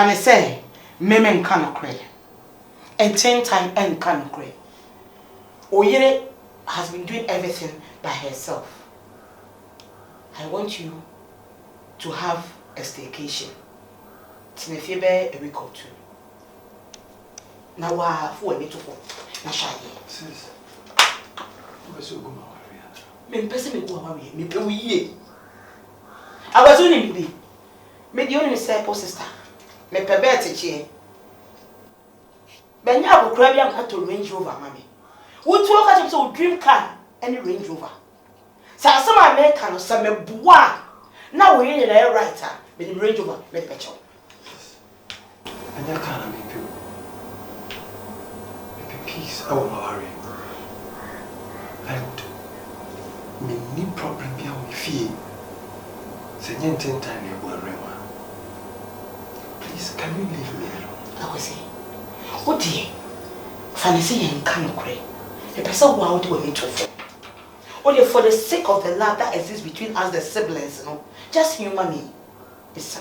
Fanny say, Memen can't cry. And 10 times and can't cry. Oyere has been doing everything by herself. I want you to have a staycation. Tinefebe a week or 2. Now, who are you to go? Nashaye. Sis, where's your guma? Me person me go away. Me pay we. I was only me. Me the only say poor sister. Me pay better che. Ben ya go grab am to Range Rover mami. Wo to look at so dream car any Range Rover. Sa some American so me boa. Na we dey right ah. Me the Range Rover me picture. And that kind of me peace. I won't worry. And me need problem be on me fee. Say Ntentan you go rewa. Please, can you leave me alone? I will say. Oh dear. Fancy and can't cry. A person who out with me to fall. Only for the sake of the love that exists between us, the siblings, you know. Just human me. It's so.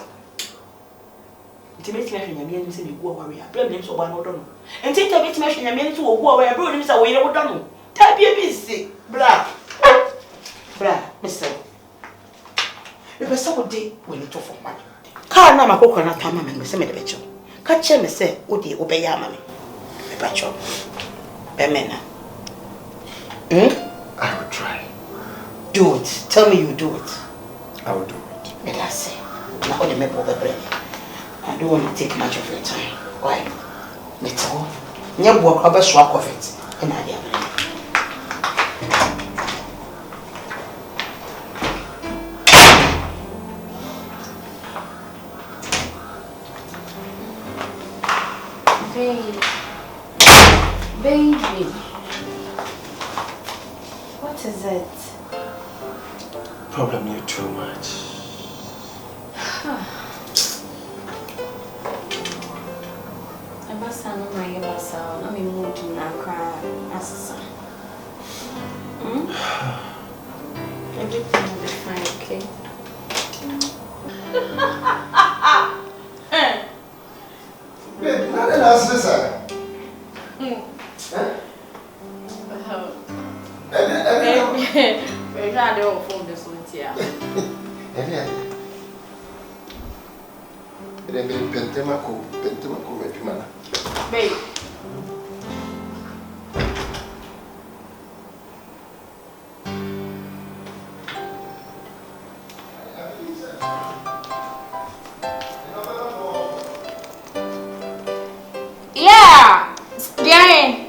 It makes me feel like say me go away. Blame them so one or don't. And take a bit me feel like to go away. Bro, them say we don't know. Tell be busy. Blah. Blah, Mister. The person would day when it for money. Car na makoko na tama me say me the becho. Ka che me say odi obeya ma me. Me becho. Be me na. I will try. Do it. Tell me you do it. I will do it. Me that say. Na only me bobe brain. I don't want to take much of your time. Why? Me tell. Nya bo kwa be so akofit. E na dia. Baby, what is it? Problem you too much. Abasa no my abasa, no me mood na cry asasa. Everything will be fine, okay? Babe, nothing else, sir. We're trying to phone this one here. Pentemako, Pimana. Babe. Yeah, Gary.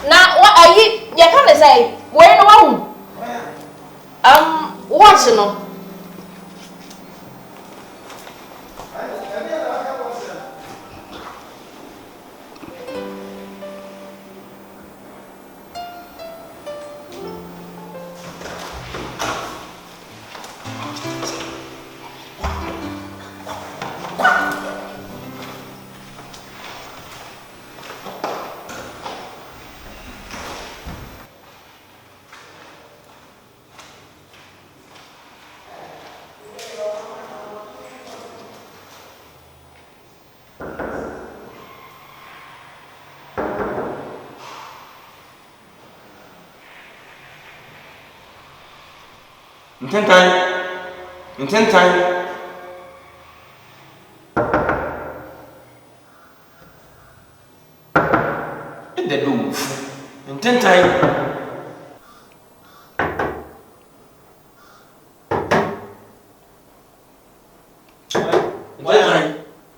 Now, what are you trying to say? Where in the room? What's you know? Ntentan. In the room. Ntentan.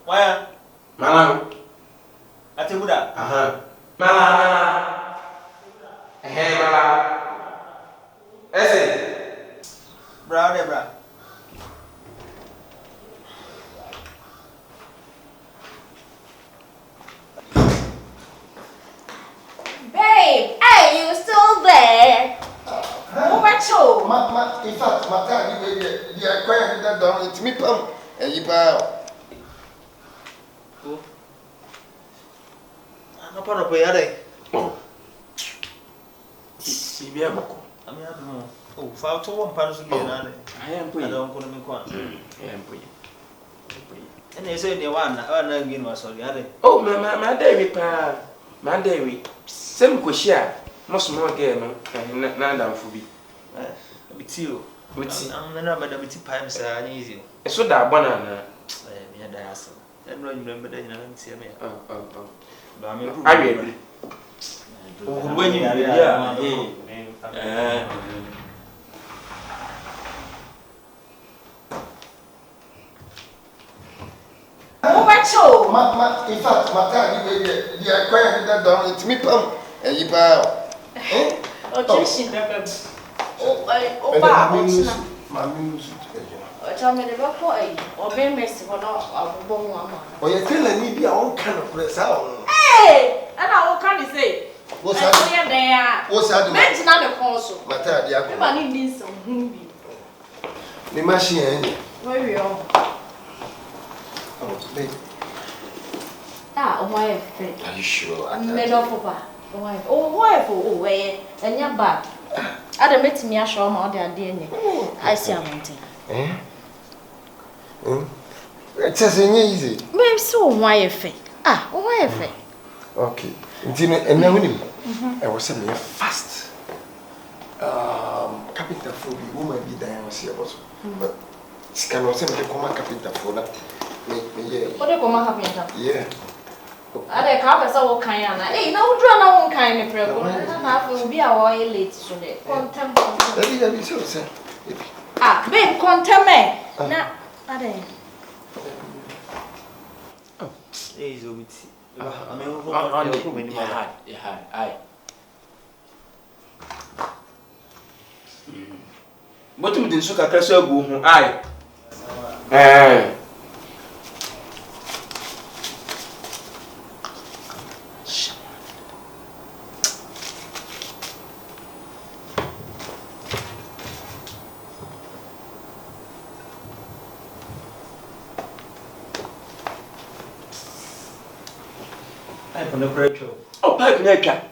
Why? Malam. Atemuda. Malam. Malam. Ese. Bra. Babe, are you still there? In fact, my car, you are quiet down. It's me, Pam. Eyipa. Oh. I'm part of a Oh. Sibia boko. I mean, I don't know. Oh, far to one part of the I am I don't want to make one. I am put. And they say they want again was sorry. Oh, my David pa. My David. Some question. Most more game, Nanda Fubi. With you. I'm never the bit pipes are easy. So that banana. Yeah, that's I don't remember that you don't see me. I mean, when you In fact, my time, you are quiet that down. It's me, Pam. Eyipa. Tell me the boy, or very messy for not a bomb woman. Or you're telling me your own kind of press out. Hey, and I will kind of say, what's that? What's that? Mention on the console. My time, the money needs some movie. The machine. Where we are? Oh, baby. Ah, why? Are you sure? Made up of her. Why? Oh, why for away? And you're back. I don't met me a show more than DNA. I see a mountain. It's as easy. Maybe so, why a fake? Ah, why a fake? Okay. And now, I was saying fast. Capital for the woman be there. I was here also. But it's kind of something to come capital for that. What do you come up with? Yeah. I can't so kind. Hey, no, draw no kind of problem. I will be a while late today. Contempt. Let me so say. Ah, babe, contempt. Nah, I didn't. Oh, it's a bit. I mean, on the aye. What do you think? So, Cacasio go aye. Oh, pipe nature.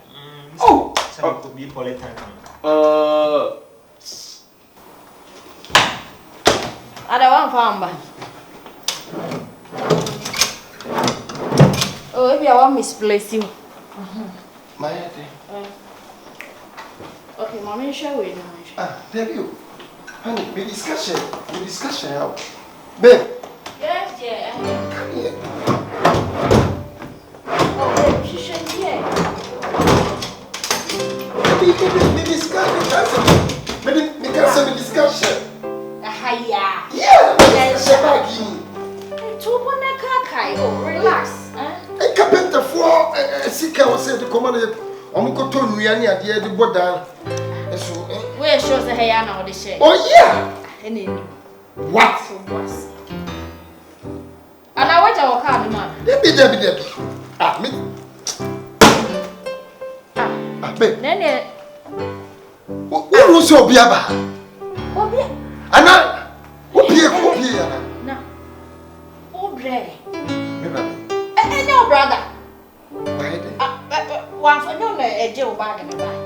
Oh, could be political. I don't want farm. Oh, maybe I want misplace you. My head. Okay, mommy, show you. There you. Honey, we discussion out. Babe. Yes, yeah. Come here. Oh, babe, she should hear. We discussion. Yeah. Yeah, discussion. Oh, relax. A carpenter for a sick I was said to command it. Omukoton, we are near the other border. Where shows the hair now, the shade? Oh, yeah. What? And I went our car, man. Debbie. Ah, me. Babe. Then what was your biaba? Oh, yeah. Anna, what be a copy? No. Oh, bread. And your brother. Why? One for no, a jail bag in the bag.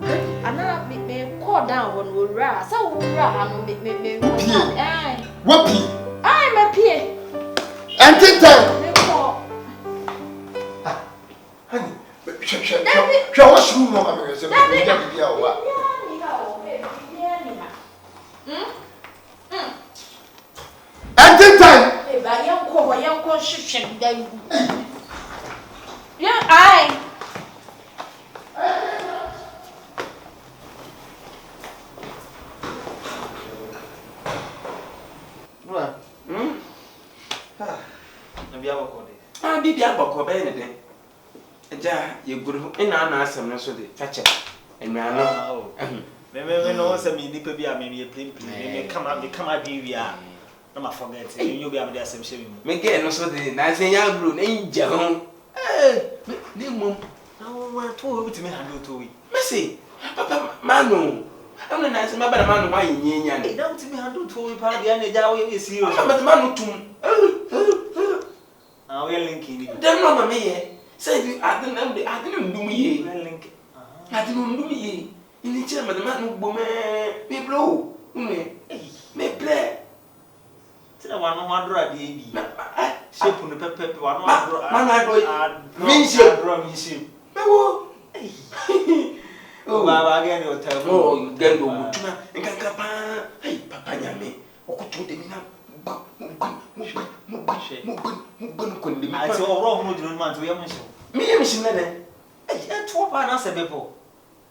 And now me call down when we rise. So we rise and me. What be? I'm a peer. And Ntentan. Honey, what's room, Mamma? And Ntentan. Young constitution. Yeah, I. Bibi aboko be ne den. Eja ye guru ina na asem no so de fache. Enwano. Me no say me nipa bi a me play. Me come bi wi a. Na ma forget. You be am dey asem shemi mu. Me get no so de na say ya guru na inja ho. Me mum. Na wa to we bitimi handle to we. Me say, papa manu. I'm not nice, my man, why you don't tell me how to tell you about the energy is serious. I'm a man to. I will link in. Them no me say I didn't do me. Link. I didn't do me. In the chairman, the man who me blow. Me play. Tell one more draw baby. Shape on the pepper, one more draw ship. Oh, Baba, again, you'll tell me. Oh, you get go and can hey, Papa Yame, or could you me now? I saw wrong with the man to your mission. Me, Mission Leather. Hey, 2 pounds a people.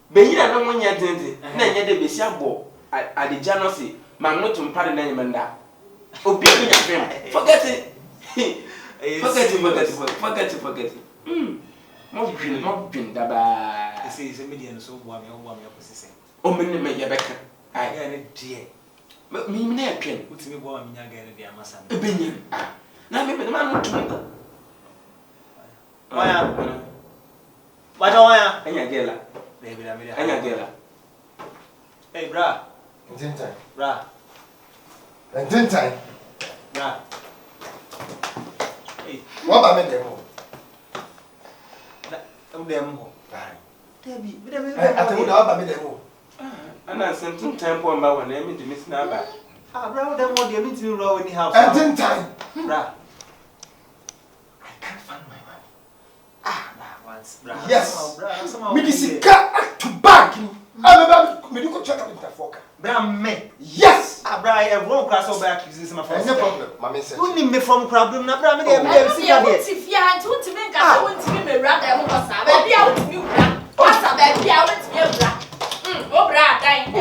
But you don't know when you're dancing. Then you're the Bessiabo. At the Janosi, my not to pardon any man that. Oh, be your friend. Forget it. Forget it. Not been the bad. I say it's a median so warm your position. Oh, me, your back. I am a dear. But me, near pen. What's me warm in again, dear Massa? Opinion. Now, maybe the man to remember. What do I? And your gala. Baby, I'm And your gala. Hey, bra. Ntentan. Bra. Ntentan. Bra. Hey. What about me demo? Demo. Debbie, Atemuda, what about me demo? And I sent some time for my one name to Miss Naba. Ah, bra, them what you mean to row in the house. Ntentan. Bra. I can't find my money. Ah, once, bra. Yes. Somehow. Medicine to bag. I'm medical check up in the fork. Bra, me. Yes. Ah, bra, I have wrong class over accusations my first. No problem, Mammy said. Who need me from problem? Na bra, me I there. See that there. if you had to make a want to be rather Osaa. Baby, I want to be Osaa, baby, I want to be oh, bra, dying.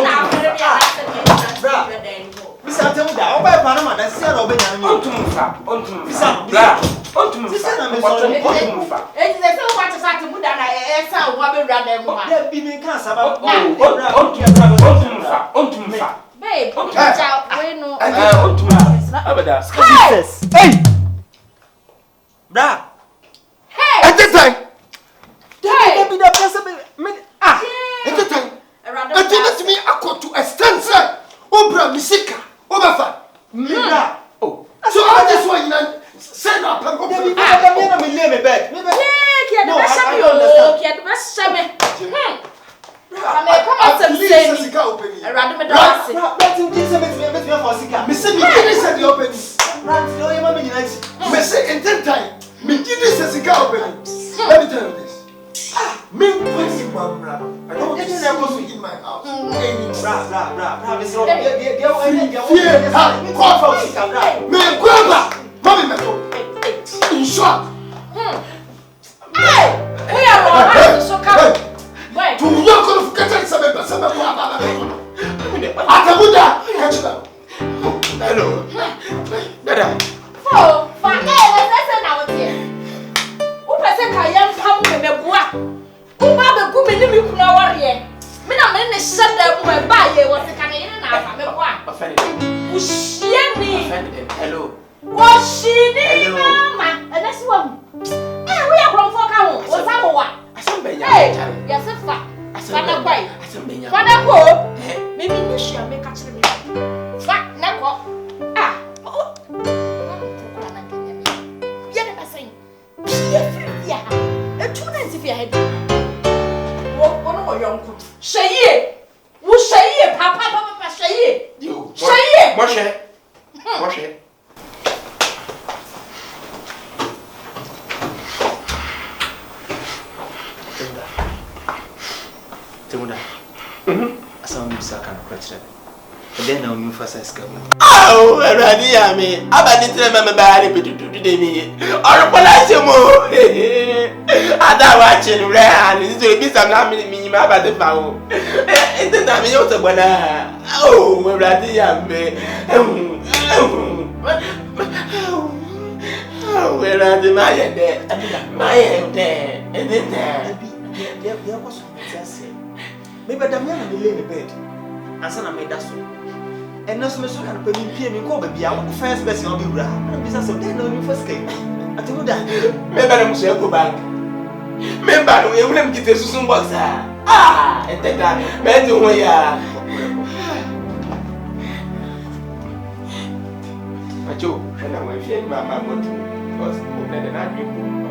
Now, bra. Miss Atemuda, buy Panama, that's still open. On to it's the same what is Atemuda and I saw one rather more. There be me cancer about Babe, we know. Hey! Bra! Hey! At this time, Baby, the person. Ah! at this time, I did me Akua to extend, sir. Obra Misika, Obafa. Bra! Oh, so all this one, send up and go. Baby, I'm going to lay me bed. No, let me tell you this. Me Kwasi Mambra. I don't think I was in my house. In short. Hey! We are so come. Wait. To your qualification, Atemuda, catch them. Hello. Dada. Oh, that's now here. Who person can young come with a boy? Who mother go with me kuna warrior? Mina men shut them when buy you was the Canadian one. Offended. Who she me? Hello. Was she mama? And that's one. Hey, we are from Focao. What's our one? Hey, yes, a fact. Father, why? Father, go. Maybe you shall make a children. Fact, never. Ah, oh, yeah, saying, yeah, a 2 nights if you had one more young cook. Shay, who say, Papa, Shay, You, Shay, wash it. Atemuda. Asa mu saka no kwetire. Then na onyu fasa scam. Oh, ready ami. Abani tire me ba re bidudu de mi. Oropola se mo. Ada wa chin re ani so bi sam na mi nyima abade fa o. Ente na mi yo to gbona. Oh, ready ami. Oh, where are the my head? My head. And then There was maybe the man in the bed. And son, I made that so. And no so can pay me call baby. I want the first person on the ground. And business of then no first came. Atemuda. maybe I'm going to go back. Member, we will get a Susan box. Ah, Ntentan, men do we are. Joe, and I will fear my mamma because open and I will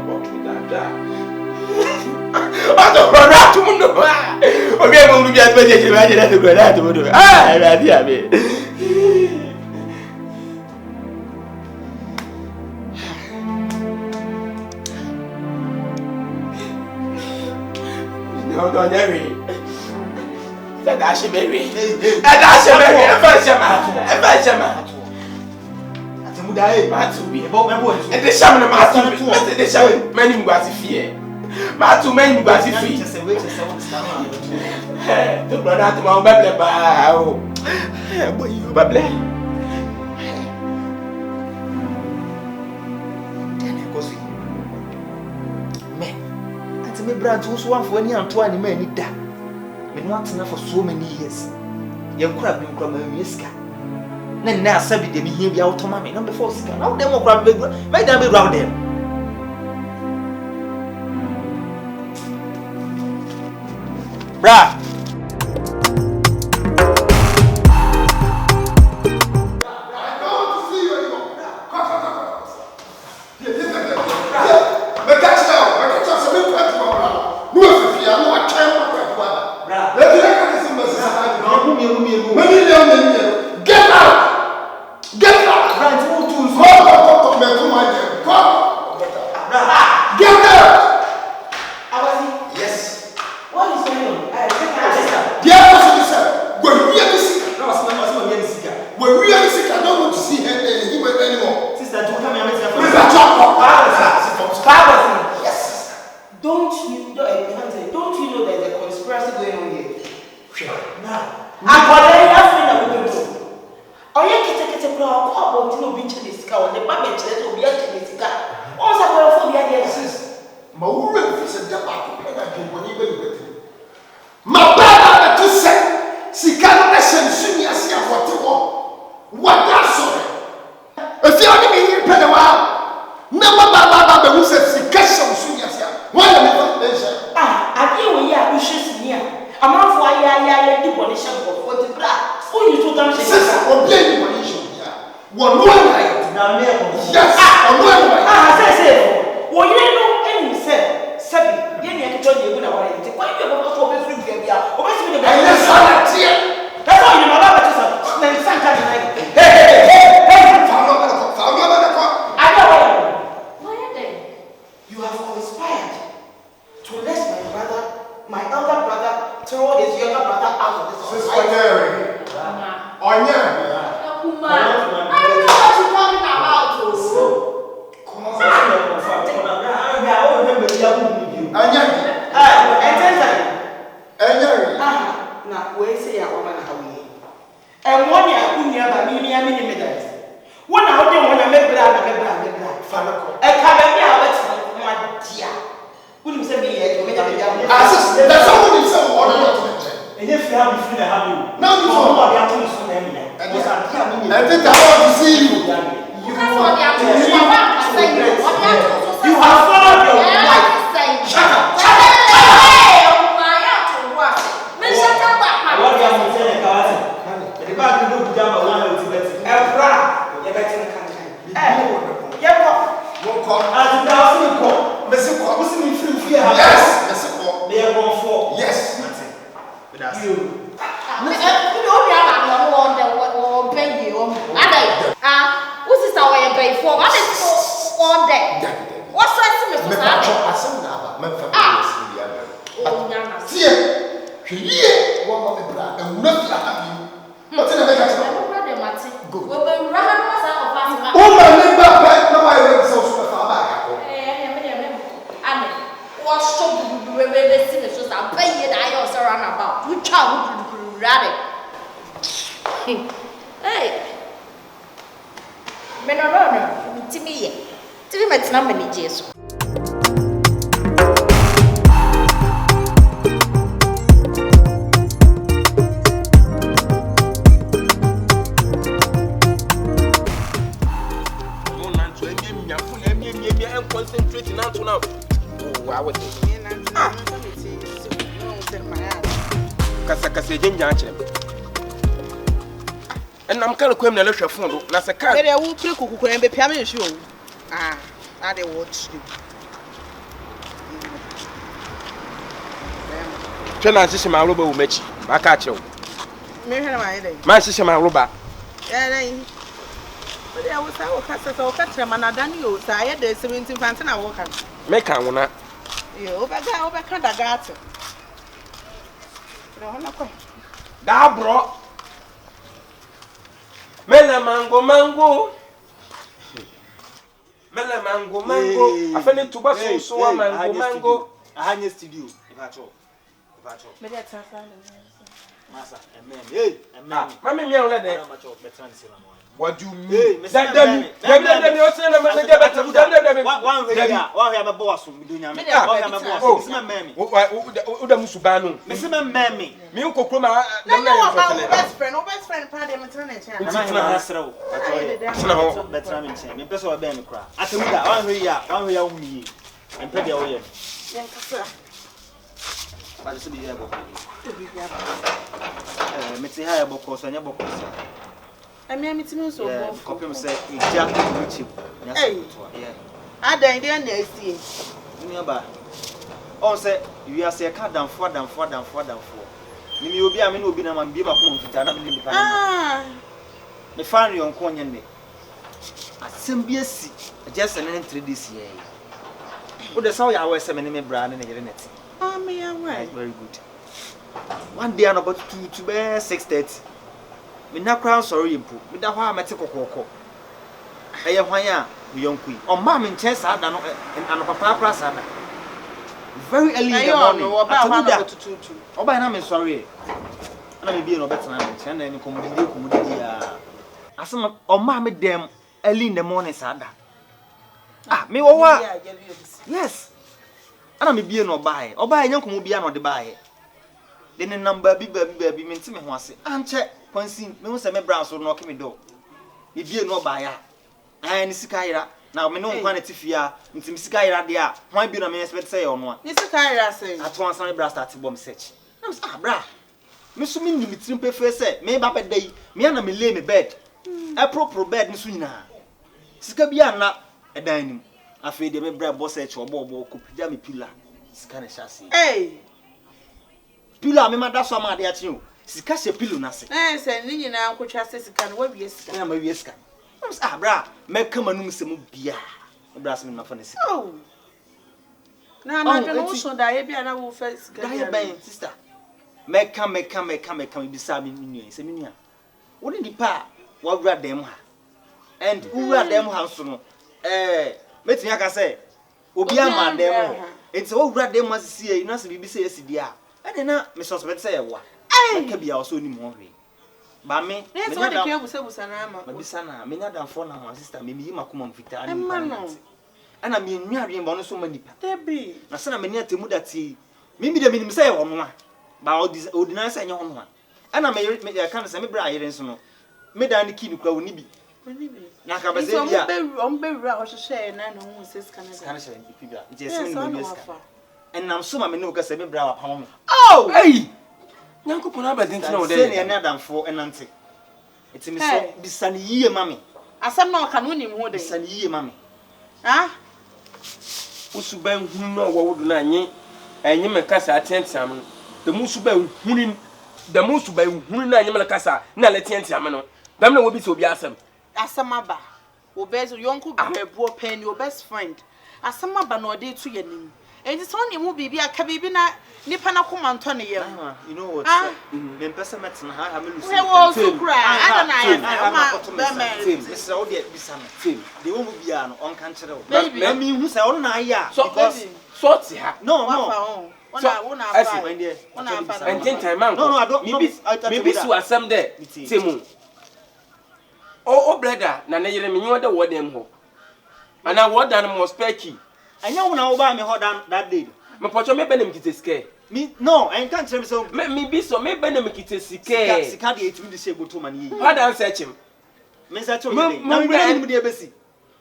walk to that. I don't run out to know. We are going to get better to imagine that to go out to do. Ah, I have it. No, don't worry. That's a baby. That's a baby. That's a baby. And the shaman Matu, the shaman, many was fear. Matu, many was fear. The brother to my baby, bow. Boy, you baby. Then I go see. Man, and to me, brother, who's one for any and 20 men need that. Been wanting for so many years. You're crabbing from a whisker. Now, Sabi, they be here be out of my number 4. Now, they won't grab big. Make them be round them. Bra. I don't want to see you anymore. Come. But catch now. I catch us a little bit more. No, if you are not a child, let me look at this message. Get out! Get out! Right, move to come, get out! Yes. What is going on? Dear person, sir, when we are sick, when we are sick, I don't want to see him anymore. Sister, don't come here. Yes. Don't you know there's a conspiracy going on here? Now, I'm going to do. Oh, you know, about no beach in this car, the baby will be at this car. Also, for the ideas. My woman is a debate, and I can believe it. My brother, to say, she cannot send Sunny as what that's all. If you only mean you pay a while, never Baba who said she catch some Sunny as why am I? I deal with ya, wishes here. I'm not for I do what is for the black. Who you told them, sister, or blame you. One more night. Yes, one more night. I say, well, you know, any said, Sabi, you told you when I wanted to. Why you have a photo of you? That's all you know about yourself. Then Santa night. Hey, found I know. Why are they? You have conspired to let my elder brother, throw his younger brother out of this house. I don't know what you're talking about. Now, where say a woman how we and 1 year, who near by me, one out there when I make blood, a cabin, my dear. Wouldn't say me yet to make a that's all we say. and if you have free, I have you. Now you know know what they are doing so many. I think I want to see you. You have followed your wife. Shut up. Yes. Hey, no, Timi metina mani Jesu. Concentrate now. wa wote kasa jenja ache enam kala kwem na lehwe fon do na se ka be de wo pire kukuku na be pia me nsu o na de watch you twena sisi ma roba wo machi maka ache wo me hwe na ma ide ma sisi ma roba then but I was our cast so catch man adani o sa ye de 17 fant na wo kan me kan wona yo be kan da gat no na ko da bro mele mango mango afene tuba so wa mango ahanye studio ibacho me de tasa masa emem mami mi ole de macho betan se la mo what do you mean dandami o se na me get betam dandami wa ya me boss mi dunya me wa ya me boss me meme o da musuba no me se me meme mi kokro ma na best friend pa de me tena na chen na hasrew asna ho betan me chen me pese wa be me kra atemuda wa hwe ya hu mi empe de wo ye yen kasa ba se bi ya bo meti ha ya boko so nya boko so ami mitimi so bo kopim say ija kuchi nya so yeah adan de na asie ni ba on say wi ase ka danfo ni mi obi a me na obi na ma bi ba ko mfita na me ni pa me fan yon ko nya ne asem bi asi just an 3 days here o de saw ya we se me ni me bra ne yere net me ya why very good one day and about 2 to 6:30 me na crown sorry impo me da ho a mete kokoko eye hwan a me yonkui o ma me nche sa da no anopapa pra sa da very early in the morning oba na me sorry ana me bie no betena me nche na ni komudi ya asema o ma me dem early in the morning sa da me wo wa yes ana me bie no oba nyankomo bia no de baaye de ne number bi me ntime ho ase anche Kwasi me hu se me bra so no ke me do e bie no ba ya ni sika ira na me no nkwa na tifia ntimi sika ira de a hwan bi na me expect say ono a ni sika ira say ato ansan bra start bomb search na me bra me so me ni mitrim pefe say me ba bedai me na me lay me bed a proper bed ni so nyina sika bi ana edan nim afi de me bra bo search obo ko pija me pillar sika na sha say pillar me ma da so ma de a chi o sika se pillow na se se ni nyina nkotwa se sika no wa wie sika na ma wie sika bra me kama num se mu bia bra se me na fa na sika na no so da ye bia na wo fa sika da ye ben sister me kama bisa me nua se me nua wo ni pa wa wura dem ha and wura dem ha so no metin aka say obi ama dem ho enti wo wura dem ha sisi na se bibi se asidi a ene na me suspect say ye wa ka bia so ni mo hwe ba me me so de ke busa na ama bisa na me nya dan fo na ho sister me yi makoma mfita ani ana me nwa adwen bo no so ma nipa tebi na se na me ni Atemuda ti me bi de me nim say wo no a ba odina say nye ho no a ana me ka na say me bra yere nso no me dan ki ni kwa woni bi na ka ba ze bia on be wura ho hye na no hu se scan na scan bi bia je se ni me scan enam so ma me no ka say me bra wa pam me hey nyanko pona abadin tina wo de se ne na danfo enante etimi so bisa ne yiye mame asam na oka no nim ho de bisa ne yiye mame usuban hunu no wo wodu na enye me kasa atentiam de musuban hunu na enye me kasa na le tientiam no dam na wo bi se obi asam aba wo bezo yonko gbebuo pen your best friend asam aba na ode tu yanim enti so ne mu bibi aka bibi na nipa na koma nto ne yem you know what me pesa metina ha me lusi we wo so kra ana na ya ma this all the bisa me team de wo mu bia no on kan kire wo na mi hu say on na ya because sort ha no ona afa Ntentan man no I don't me bi su asem de temu o brother na ne yere me nyi wode wo dem ho ana wo dan mo speki anya wo na wo ba me ho dan that day me pocho me benem kite sike me no en kan kire me so me bi so me benem kite sike sika de etimi de shego to man yi what dan search him me search him na me de ebesi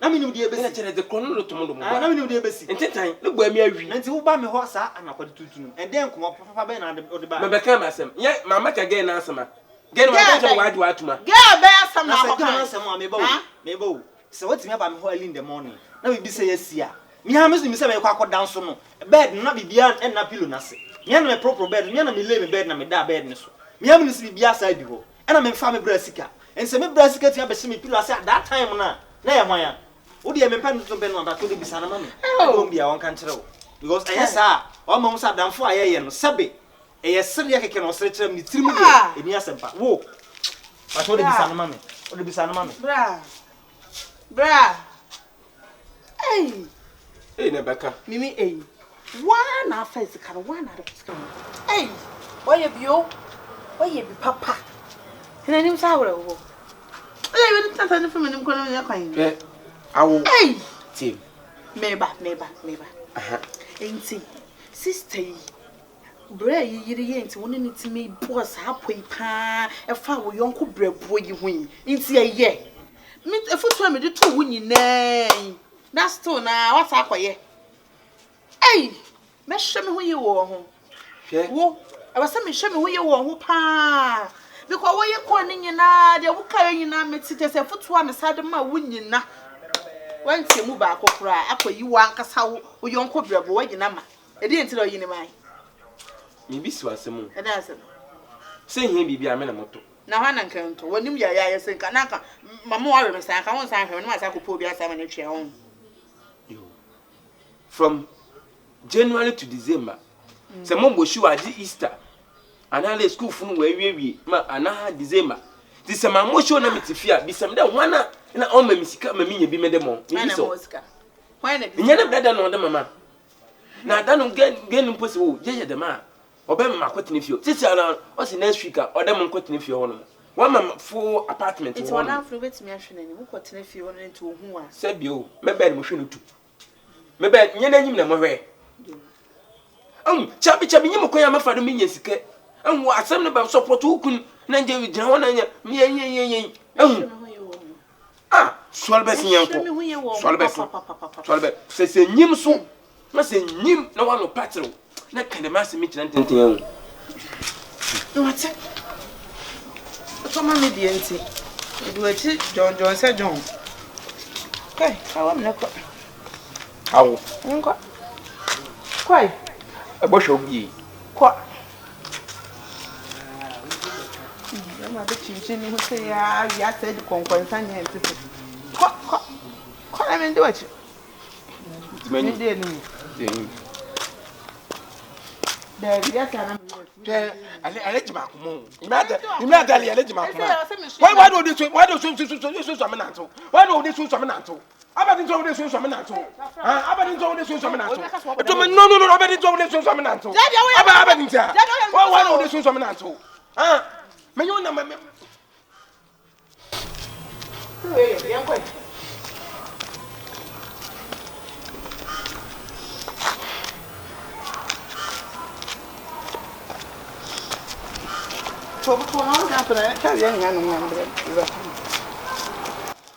Na me nim de be ebesi. The chrono to mo. Na me nim de ebesi. Ntentan, no gba mi awi. Nti wo ba me ho saa anakwade tutunum. E den ko papa be na de ba. Me be kan masem. Ye mama ka ge na asema. Ge no ma ka wadi watuma. Ge be asem na ko kan. Asem a me ba wo. Me ba wo. Se what me aba me ho early in the morning. Na we bi say yesia. Me ha me so me say me kwa akodan so no. Bed na bibia en na pillow na se. Me na me proper bed, me na me lay me bed na me da bed ni so. Me ha me so bibia side bi ho. E na me fa me bra sika. En se me bra sika tia be se me pillow say that time na ye hwan ya. Wo de me pen to be no da to de bisa na ma me. Don't be a won kan kire wo. Because yes o ma musa damfo ayeye no sebe eye sere ye keke no sere kire me tirimu de eni asempa wo ba to de bisa na ma me o de bisa na ma me bra eh na baka mimi one na face kan one na face kan oye bio oye bi papa ina nim sa wora wo oye bi tata ni fun nim ko no ya kwan awo team meba aha enti sister yi bra yi yiri ye enti woni ni timi boss apoi pa e fa wo yonko brabo yi hu yi enti eye me efutu me de to wo nyina na still na what akoye me hwe me hu yi wo ho wo e ba se me hwe me hu yi wo ho pa because wo ye ko ni nyina de wo ka nyina me tite se futu a me sade ma wo nyina wanti mu ba akokora akoyi wankasa wo yonko brabo wo nyina ma e de enti do yi ni mai mi bi si wasemu e da asem se hia bibia me na moto na hwa nan kan to wonim ya senka na ka mama wa me san ka won san hwe no ma sa ko po bi asa ma na twa won from January to December se mo boshi waji Easter anale school funu wa wie ma ana December ti se ma mo show na metifia bi se me de hwana na o ma misika ma minya bi me de mo ni so hwana na bi nya na brada no de mama na da no gen mposi wo je de ma obe ma kwetene fio titi ana o si next week o de mo kwetene fio ho no one ma full apartment it's one afro betimi ahwe na ni mo kwetene fio no nti ohu a se bio me be mo hwe no tu me be nya na nyim na mo hwe chabi nyim ko ya ma fa do minya sike wo asem no ba support ukun na nje wi gyina wona nya me yen swalbe sinyanko swalbe se nyim so na se nyim na wa no patro na kande ma se mi gyina Ntentan hu what to ma me die nti do achi John say John kai awam na ko awo nko kwai ebo shogi kwa ma be chinchin ni ho se ya said konkonsa nya nti kwa me ndi wachi meni ndi ni there ya kana ale jima kumo imada ale jima kumo why do this why do so me nanto why do this so me nanto abadi so this so me nanto abadi so this so me nanto no abadi so this so me nanto abadi ntia why do this so me nanto me yo na me yankoi so ko na ga pra ka ya nya no ngandre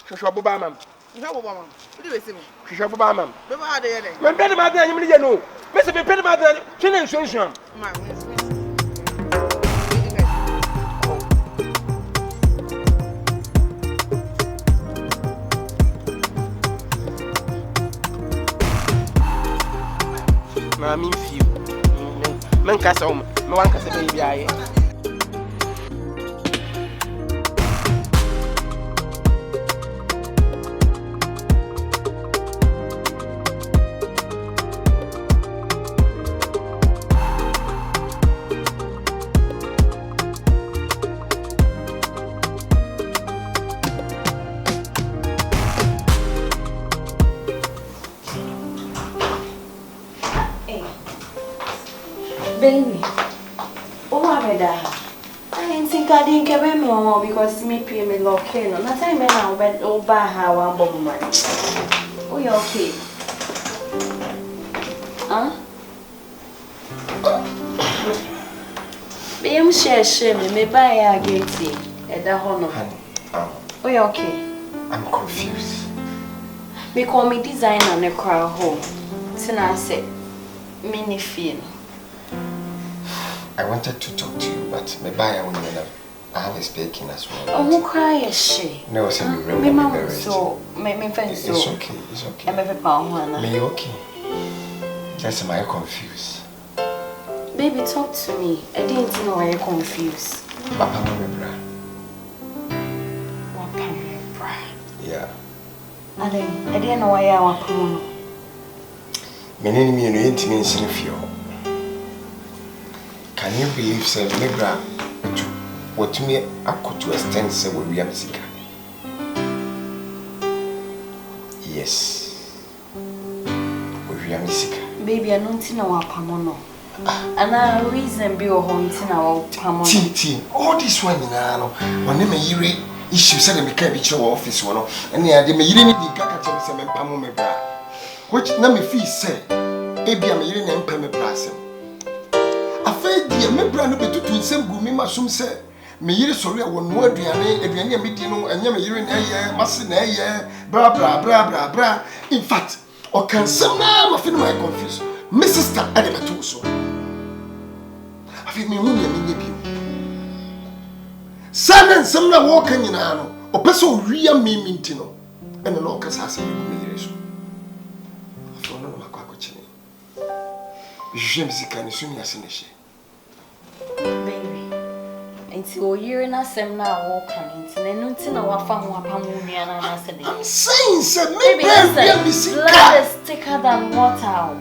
shosho boba mam udi we simu shosho boba mam be ba de ye de me pede ma de anyim ni je no me se pede ma de twene nsuansuan ma na mi fio men kasa o me wan kasa be bi aye Baby, what about that? I didn't think I didn't get me because me pay me okay. No, not time now went over how I'm bomb man. Oh, you okay? Huh? Be you share me buy a gate at the honor. Oh, you okay? I'm confused. Me call me designer ne crowd home. Tina say mini feel. I wanted to talk to you, but maybe I have a speaking as well. Oh, who cry is she? No, so you remember. Me mama so me friend so. It's okay, it's okay. I'm every pound one. Me okay. Just am I confused? Baby, talk to me. I didn't know why you're confused. Papa, no, bra. Papa, bra. Yeah. I didn't know why you are papa. Me name me no intimacy in fear. Can you believe, sir, me bra? What me I could to extend, sir, with William Sika? Yes. With William Sika. Baby, I don't know what pamono. And I reason be a haunting our pamono. T. All this one in Ano. When they may issue said me can't be your office one. And they may really need the Gaka some pamo me bra. Which na me fee say, Abia me really name pay me brassem. I feel dear me brand be to same gumi masum say. Me yiri sorry won no aduane me di no anya me yiri na ye mase na ye bra bra bra bra bra. In fact, o kan sem na ma fi no my confused. My sister ade beto so. Afi me hu ne me nyebi. Sanan sem na wo kan nyina no. O pese o wia me minti no. Ene no kasa asem me yiri so. Afi no ma kwa chini. Je me zika ni sumi aseneche. Baby. Inti o yiri na sem na wo kan inti na no nti na wa fa ho apam wo nua na na se de. I'm saying say me baby me sika. Blood is thicker than water.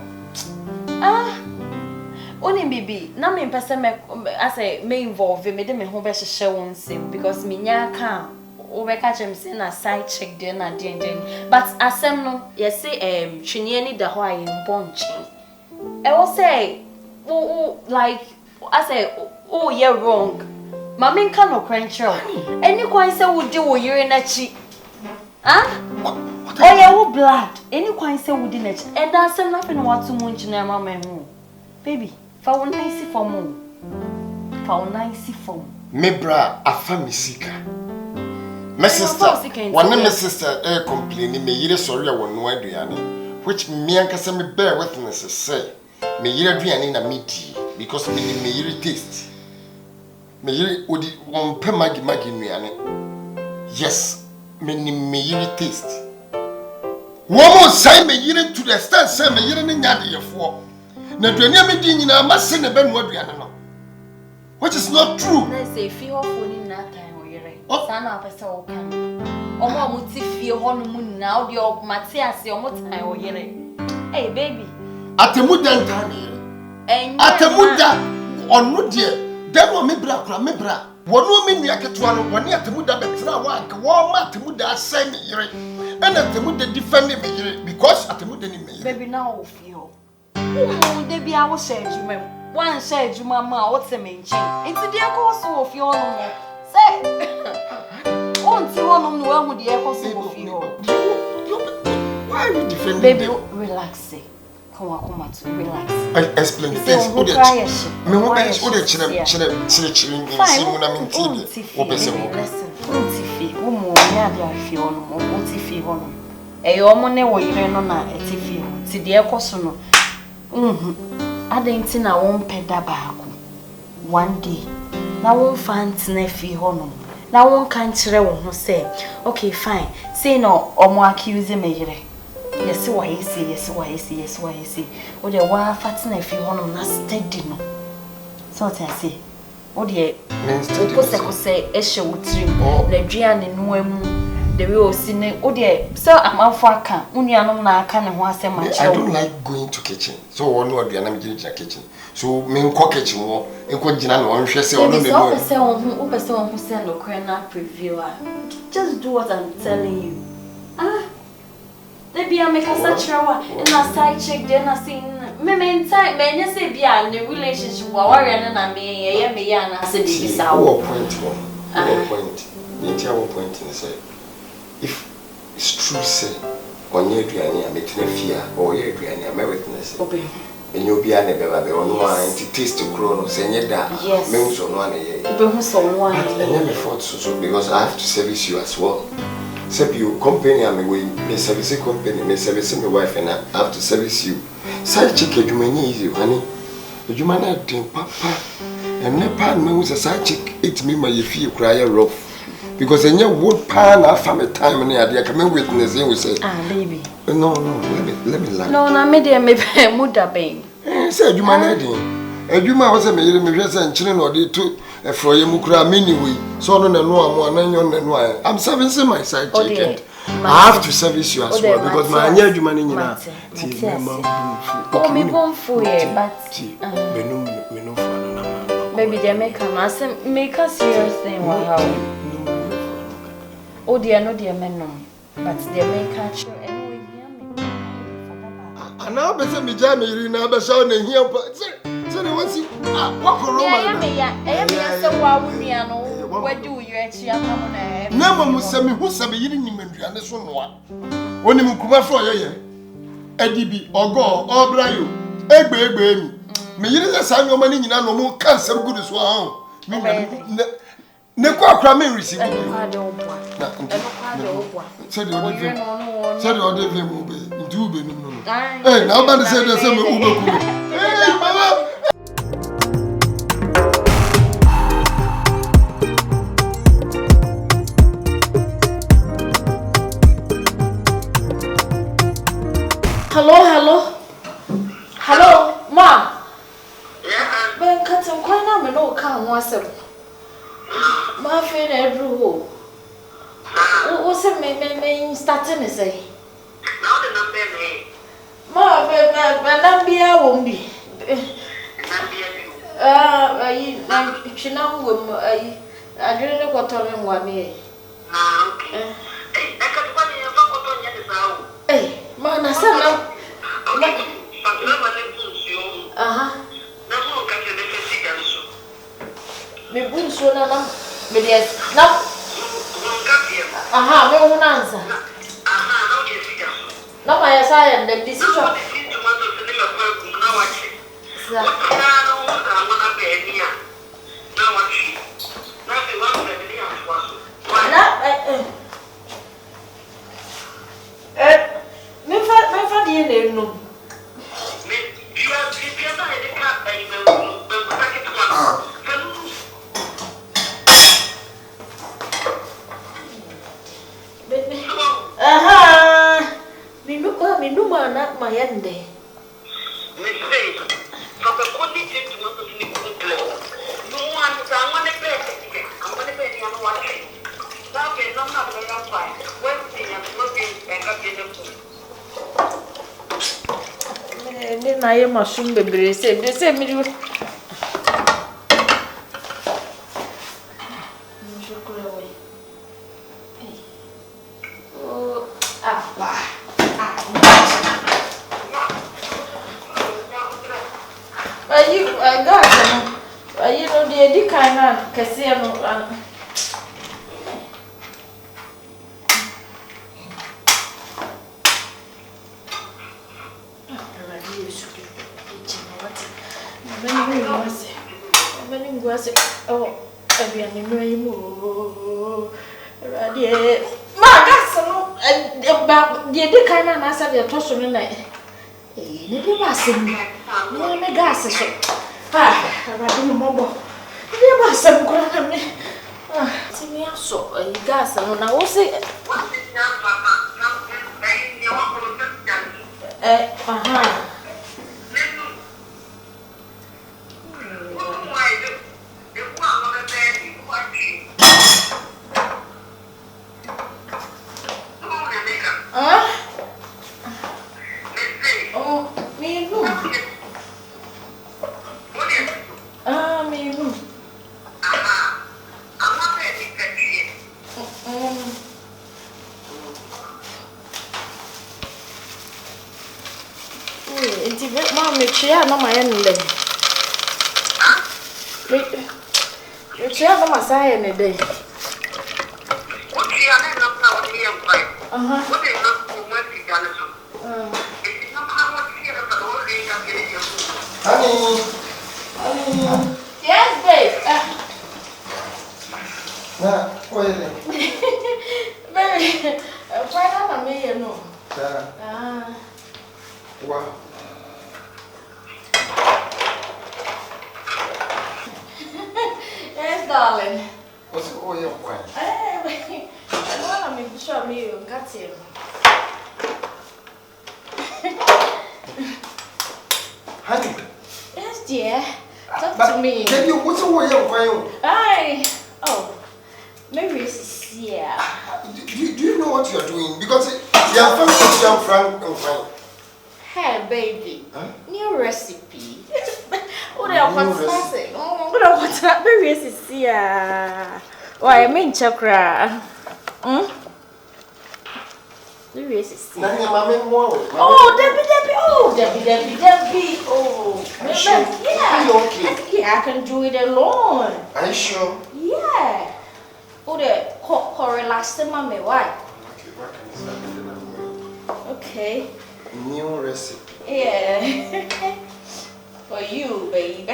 Only baby, na me pese me ase me involve me de me ho be hye won sim because me nya ka o be ka chem say na side check dey na den but asem no ye say twene ni da ho aye mbonchi e wo say like I say oh you wrong mama nka no kwenchel any kwan say wo di wo yire na chi oh yeah wo blood any kwan say wo di na chi and asem na fe no watu mu nchina mama hu baby for nice for mo. For nice for me bra afa misika. My sister, one my sister complaining me yire sorry won no aduane which me ankasa me bear witness say me yire aduane na me di because me yire taste. Me yire odi won pe magi nuane. Yes, me yire taste. Woman say me yire to the extent say me yire nya de yefo. Na duane me di nyina mase ne be no aduane no. Which is not true. Na say fi ho fo ni na tan o yere. Sa na apese o kan. Omo mo ti fi ho no mu na o de o mate ase o mo tan o yere. Hey baby. Atemuda Ntentan. Atemuda onu de dem o me bra kura me bra. Wono me nua ketewa no woni Atemuda betra wa anka wo ma Atemuda asai me yere. And Atemuda defend me yere because Atemuda ni me yere. Baby na o fi ho. De bia wo share juma one share juma ma o te me nchi enti de ko so o fi onu mo say on ti onu no wa hu de ko so o fi ho. Why are you defending baby them? relax come to relax. I explain the things me wo be chire na minti wo be se mo listen ti fi wo mo nya de afi onu mo o ti fi onu e yo mo ne wo yire no na e ti fi ti de ko so no adenti na won peda baako one day na won fant na fi hono na won kan kire wo ho say okay fine say no omo accuse me yire yes why say o de wa fat na fi hono na steady no so I say o de ko se e hye wotrim na duane no amu the way o sine o de so amafo aka unuanom na aka ne ho asem a I don't like going to kitchen so one no aduana me gina kitchen so me nko kitchen wo enko gina na onhwe se ono ne no o pese on hu se no kran na preview just do what I'm telling you they be a make a satrawa in a side check then I see me time me nya se bia in the relationship wa warrior na me ya na se bi bisa wo point in say if it's true say onye aduane a metena fia or ye aduane a me witness obe enyo bia na beba be ono a anti taste kro no say nye da me nso no ana ye obe hu so no ana enye me fault so because I have to service you as well Except you company and me service company, me service my wife and I have to service you. Side chick you may need you, honey. You man not papa. And ne pan me was a side chick eat me my feel cry rough. Because in your wood pan I found a time and I come witness and we say, baby. No, let me lie. No, me muda babe. Said you man and you might was a million and children or they took a froy mukra mini way. So no more than why. I'm servicing my side chick. I have to service you as well because my near you money now. Oh, me born for you, but we know for maybe they make a serious thing. Wow. Oh, dear, no, dear men, no, but they make a sure anyway. And now, Bessie, me jammy, now, but so they hear. So they want to walk around. I am so wow, we are no. What do you actually have? Never must send me who said you didn't even do this one. When you come for you, Eddie or go or Brayo, baby. Me, you didn't sign your money in no more cancer good as well. Nekwa krame receive. I don't want. Said you order them ube. Do be no. Hey, now man say the same ube. Hey, mama. Hello, ma. Yeah. Ben katam kwa na me no ka ho asem. Ma fe na edru ho. O se me start me say. Now the number me. Ma be nambia wo mbi. Nambia bi. Ayi na china wo ayi adwene ne kwotore nwa me. Okay. Eka kwa ni fa kwoto nya de sawo. Ma na sa na aha. Na mo ka ke de fesi ganso. Me bunso na me de na. Aha, me ho na nsa. Aha, na o de fesi ganso. Na ma ya sa ya dem decision. Na o de fesi tomato se ni me kwa ku na wa chi. Sa. Na no mo da mo na be ni a. Na wa chi. Na be wa be ni a fwa so. Na me fa de na enu. Mindu mana mayande. Ni na ye masum bebre se mi du. Yes, babe. Nah, wait a minute. Baby, Why not me, you know? Wow. Yes, darling. What's all your quiet? Hey, I want to make sure me got him. Honey. Yes, dear. Talk to me. Baby, what's all your quiet? Aye. Oh, maybe it's here. Do you know what you're doing? Because you're frank and fine. Hey, baby. Huh? New recipe. What are you saying? Oh, what's that? Maybe it's here. Why, I mean, chakra. Maybe it's here. Now your mommy more. Oh, Debbie. Oh, Debbie. Oh, sure? Yeah. Are you okay? Yeah, I can do it alone. Are you sure? Yeah. Oh, the relax mommy. Why? Okay, what can you say? Okay. New recipe. Yeah. For you, baby.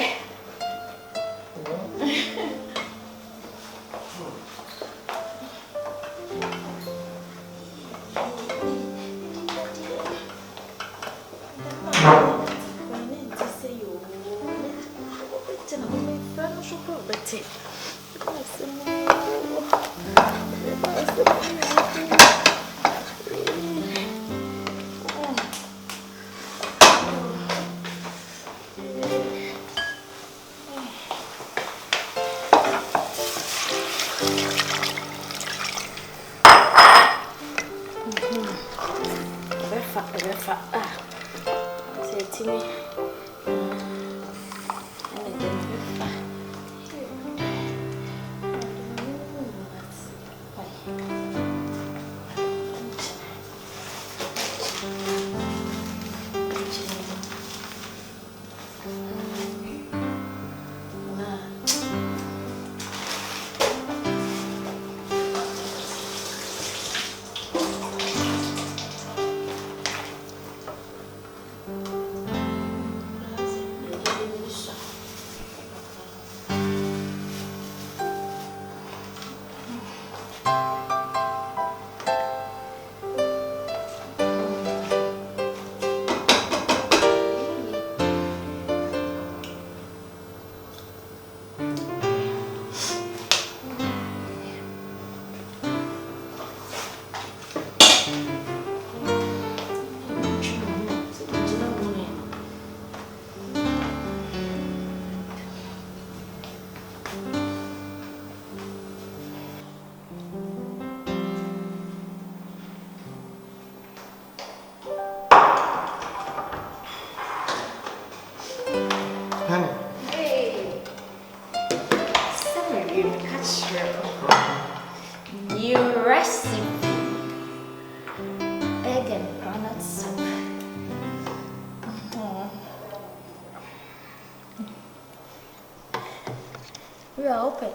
We are open.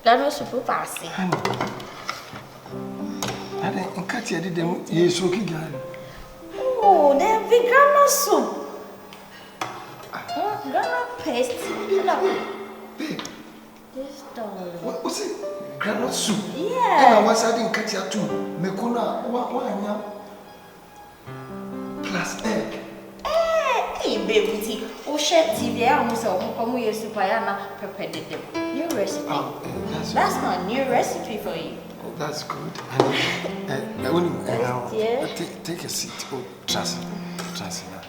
That was super passing. I didn't catch you. Didn't you? So kigali. Oh, they're vegan soup. Ghana paste. Babe. This darling. What's it? Granite soup. Yeah. And I was adding catch you too. Mekona, what? Plus egg. Hey, baby, oh, shit, TV. I almost come with soup. I am prepared them. New recipe. Oh, that's my new recipe for you. That's good. Take a seat. Oh, trust me.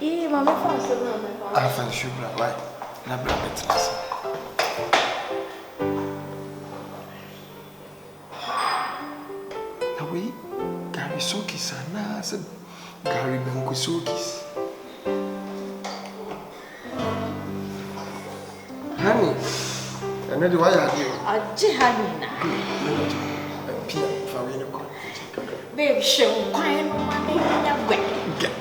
Yeah, Mama, I find sugar. Why? Not bad. Trust. Now we Gary Sokis and I said Gary Banco Sokis. Honey, and then why are you? A jihadina. Baby, show quiet money. Get.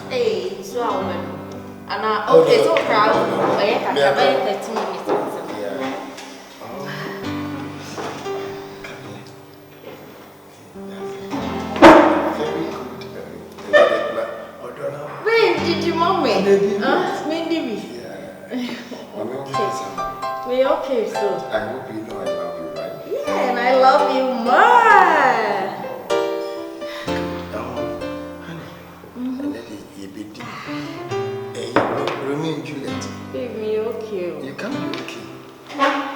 Hey, so I went. And I okay, so proud. I can have 30 minutes. Babe, did you want me? Okay. We're okay, so. I hope you know I love you, right? I love you more. Romeo and Juliet. Baby, okay. You can't be okay.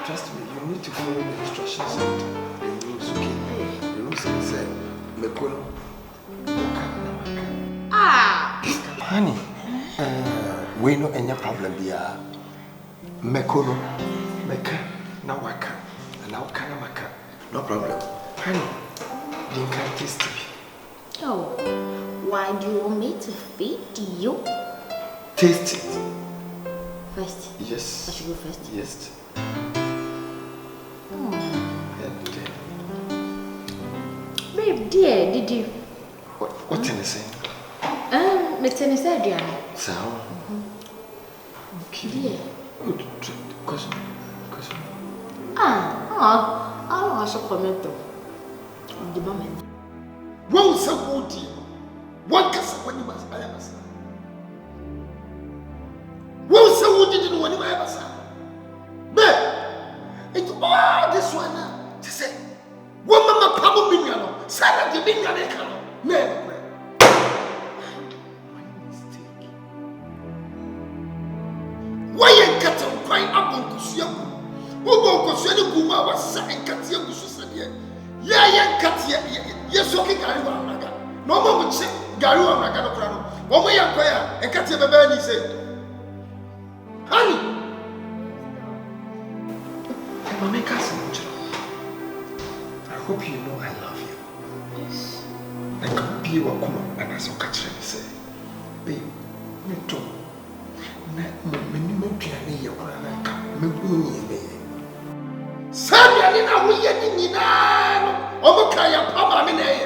Trust me, you need to follow the instructions and the rules, okay? The rules say, Mekono. Honey, we know any problem here. Mekono, Meka, Nawaka, and now Kanamaka. No problem. Honey, you can't taste it. Oh, why do you want me to feed you? Taste it. First? Yes. I should go first? Yes. Babe, dear, did you? What can I say? Mr. Adrian. So? Okay. Dear. Good. Question. I don't also comment on the moment. What was a good deal? What can someone must I ever say? What was a good deal when you ever say? But it's all this one now to say, what Mama Pablo Miniano, Sarah the Miniano, man. Why you cut him crying up on Kusiaku? Who won't consider Guma was saying Katia Gususadia? Yeah, Katia, yes, okay, Garua Naga. No one would say Garua Naga. One way I prayer and Katia Babani said, Honey, I'm a make us I hope you know I love you. Yes. I can be your Kuma and as a catcher say, babe, me too. Samuel in a way in Obakaya Pama Mine.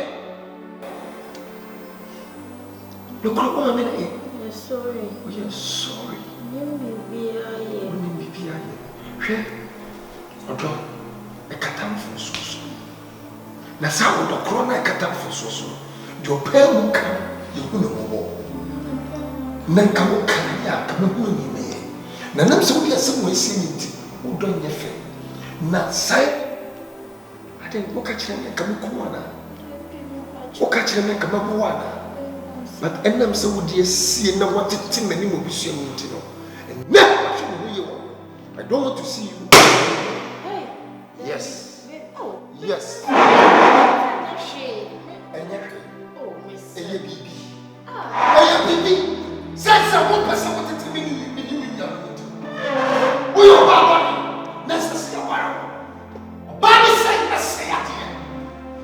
Look at Mine. You're sorry. We are sorry. You be here. Odo, a catam for so. Nasa would the corona catam for so. Your parent can, you will know. Nankamu Kaya, Kamu. Nanam so be a some see who don't your fair. Na say, I didn't walk at him and come Kuana. Walk at him and come Kuana. But Enam so would you see no what it Tim and will be seeing to know. And now I don't want to see you. Yes. Oh, yes. And oh, Miss Baby. Oh, baby. Says someone person wanted to be. We are Baba. Necessary. Baba said, I say it.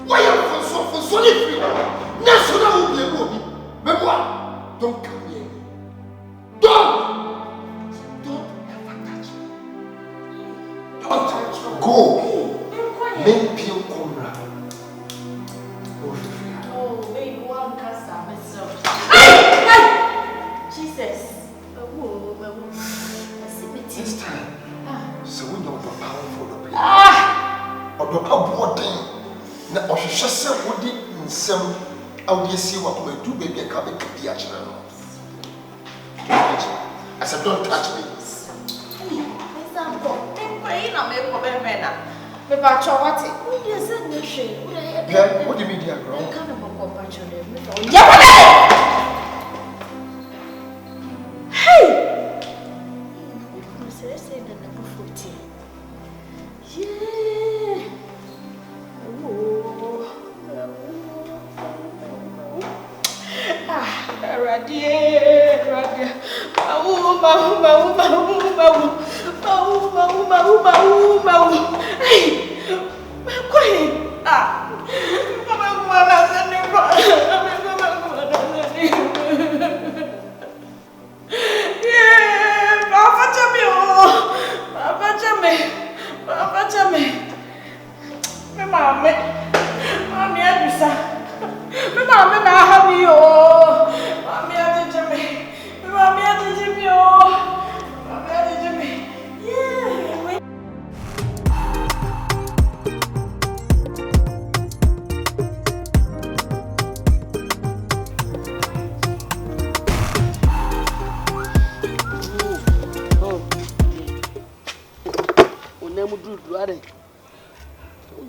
Why are you for solid? National will be a movie. Remember, don't come here. Don't ever touch me. Don't touch me. Go. Men peel corner. Oh, baby, one cast myself. Hey! Jesus. This time, so we know the powerful of the or the power. Now, I should just say, what did in some out here see what we do, baby? I can't make the action. I said, don't touch me. What do you mean, dear girl? Hey! Say the number 14. Yeah.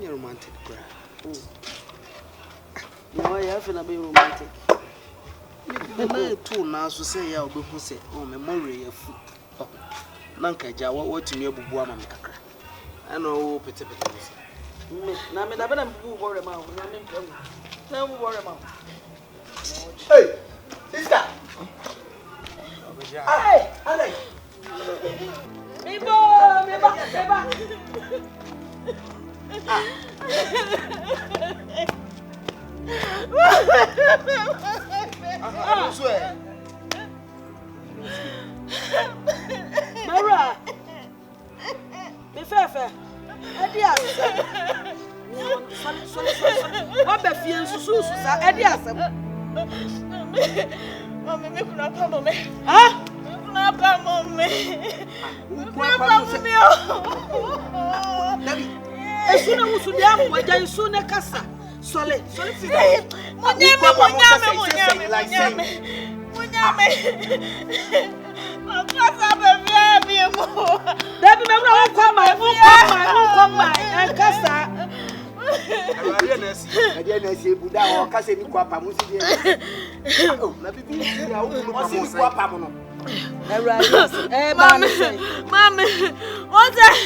You're romantic, bro. No, I have to be romantic. The night too now, so say, I'll be who say, oh, memory of Nanka Jawa, what to me, Buama Kakra. I know, Petty. Now, I'm never worry about no worry about. Hey, sister. Hey, Alex. Meba. Mara, me fair. Adias. What be fear so sa Adias. Mama, me kuna kama me. Ah? Kuna kama me. Dabi. Esuna musudia mwaja isune kasa. Sole fi. Munyame. Akasa be via mo. Dabi me bro ukoma kasa. Adianasi buda o kasa ni kwapa musi de. Oh, na bibi ya o mo si kwapa mo no. Mama, what's that?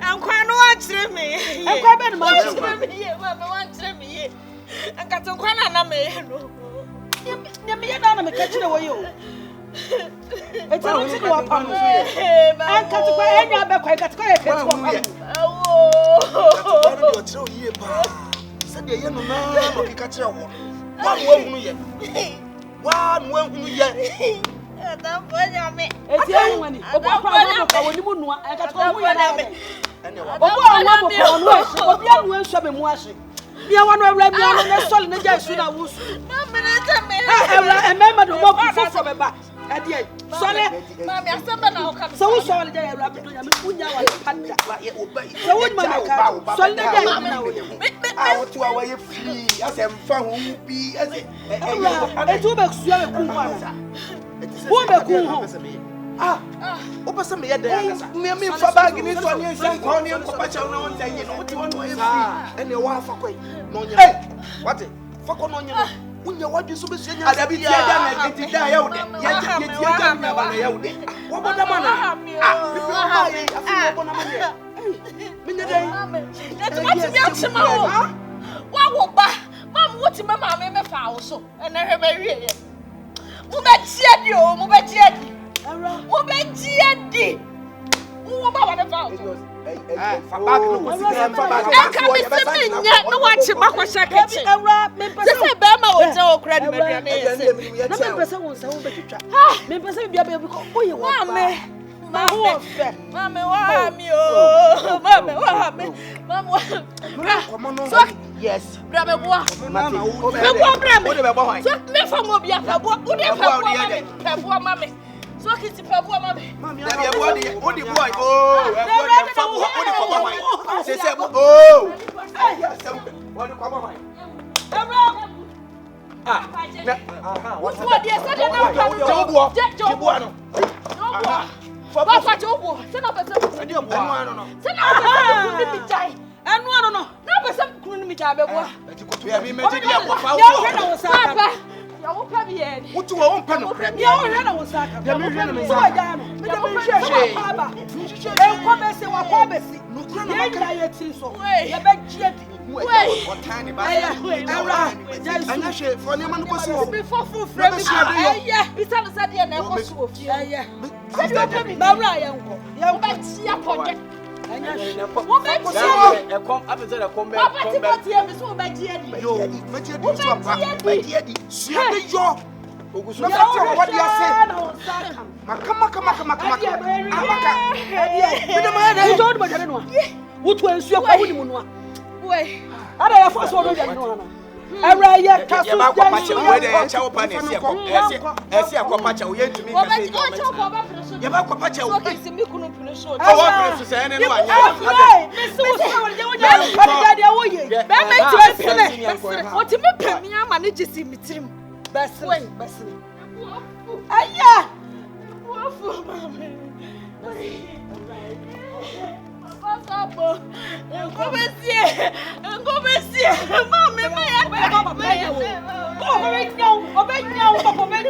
I'm quite watching me. I'm quite watching me. Mama, watching me. I got to quite an amazing. Never done me catching away. It's a little bit of fun. I got to buy any other quite a quiet. Oh, said the young man of the catcher. One woman yet. One woman yet. Don't put on me. It's the only one. I got to go away. You want to run me solid and just soon. I was. And remember the walk from a back. Sorry, Mammy, I said, now come so sorry. I wrapped it on Panda. So, what my solid I want to away free as I'm found who be as a 2 bucks. Opa some me me for bagging it on your son corny and Papacha no one saying what you want to and your wife for no what it fuck on you when you want you to be saying I'll be die out there. What about the man? What's mamma me foul so and I have a real Mubetiadi. Who about the foul? I can't be sitting yet. No one to my second. This is Bama or so credit. Yes. So kiss Pabua mammy. Mammy, what the boy? Oh, what come on? What's what dear? What you want, Pano?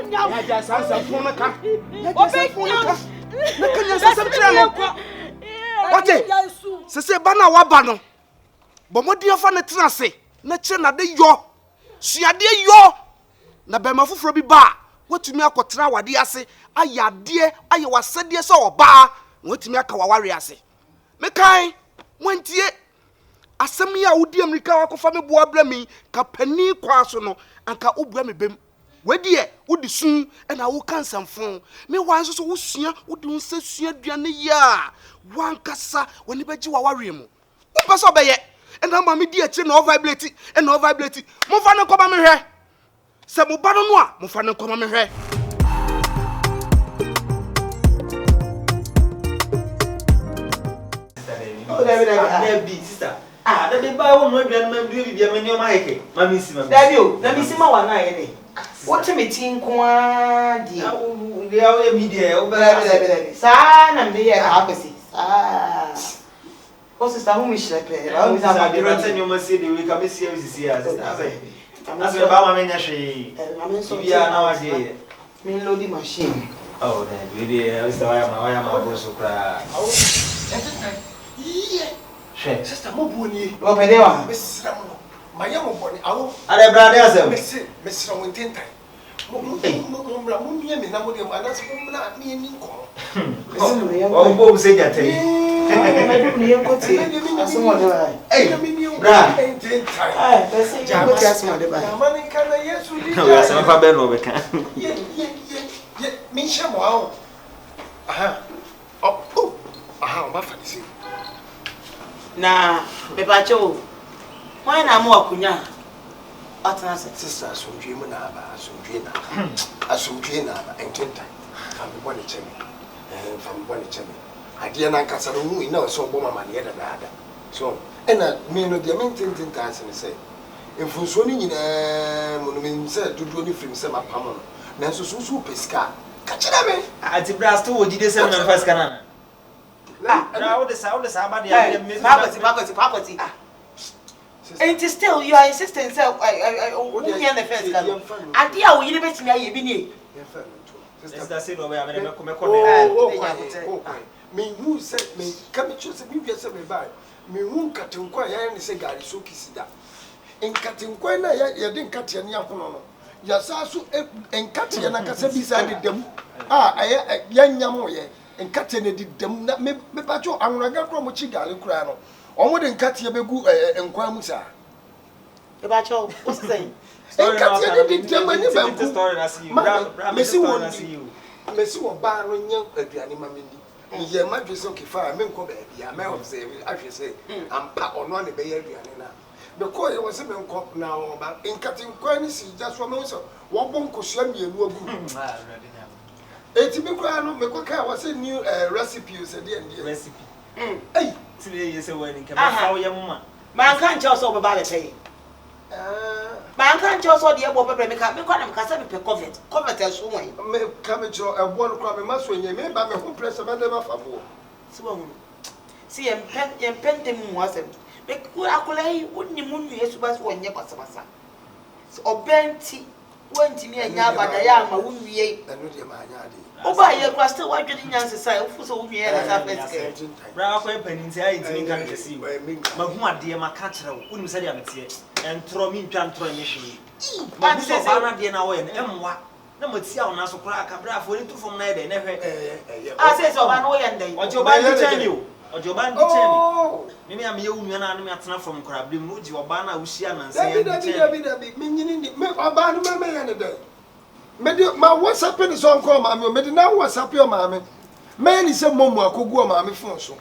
Obenya. Ya ja sansa fun ka. Obenya. Na kanya sansa tira no. Ote. Sese ba na waba no. Bomodi afa ne tena se. Na kire na de yo. Suade yo. Na be mafoforo bi ba. Watumi akotena wade ase. Ayade, aye wasede se oba. Watumi aka waware ase. Mekai, wantie asem ya wodi Amerika wakofa me boa bra mi ka pani kwa so no anka obua me bem wedi e wodi sun e na wo kansamfo me wan so wo sua wodi unse sua duane ya wankasa woni beji waware mu wo pese obeye e na ma me di achi na o vibrate e na o vibrate mo fa ne koba me hwe se mo ba no a mo fa ne koba me hwe. Oh, David, sister. The baby won't know that man do be a man your mic. Mammy, David, let me see my one eye. What to me, Tin Kwa, dear? They are media over there. Son, and the opposite. Ah, what's the star whom we shall pay? I was not you must see the week of this year. As a Bama Menashi, we are nowadays. Me loading machine. Oh, then, really, I was the way I am about to cry. Sister Mobuni, Opedewa, Miss Ramon, my young body, our brother, Miss Ramon Ntentan. Mummy, and Namudium, and that's not me and Nico. Oh, Bob said that. Hey, that's my device. Money can I yes, we are some of our bed. Yet, me shall wow. Aha, oh, aha, my fancy. Na bebacho why na mo akunya atana sister asomdwe mu na aba asomdwe na aba Ntentan am be bone chemi fam bone chemi ade na nkasa no hu ina so bo mama ne da so ena me no de me Ntentan ase ne say enfunso ni nyina mo no me say dodo ni film say mapam no na so so pesika ka kire me ati brasto wo dide se na pesika na now the sound is about the property. And still, you are insisting, sir. I the first gun. I dear, we never see me. Me who said me come choose me yes me buy. Me who cutting quite and say gari so kissida. In cutting quite ya didn't cut your young no. Yasasu and cut your nakasa beside them. I young yamoye. And cutting it them not me pacho and raga from Chigali Crano. Or wouldn't cut your begu and Quamusa. About what's saying? And cut your them when you story I see you. Messi you. Messi or Baron young animal. Yeah, my dress okay fire, men come back. Yeah, may have say, I should say, I'm pack on one baby. Because it was a man cop now about in cutting quantities just from also. What won't cushion me and will go. Etimikwa me kwaka was a new recipe you said the recipe. Hey, today is a wedding. Come on, your mama. Man can't just over about it. Man can't just all the above make up. Me call them Casabi covet. Covet as woman. Me come to a one crab must when you may by my home press about them for. See, and pen them wasn't. Make good accolade wouldn't you moon you to pass one year passama. Or Benty went to me and Yaba Dayama wouldn't be oh, by your cluster, why didn't you answer? So we had a Ralph Penny said, I see you. But dear, my catcher wouldn't say I'm here and throw me to mission. But this is our dinner and what? No, but see, I'll also crack a bra for it from night and never. I said, so I know and day. What your band to tell you? Or your band to tell me. Maybe I'm you and I'm not from Crab, the Muji or Bana, Usian and say, meaning a band man. My WhatsApp is on call, mammy. Made now WhatsApp your mammy. Man is a momo, could go, mammy, phone so.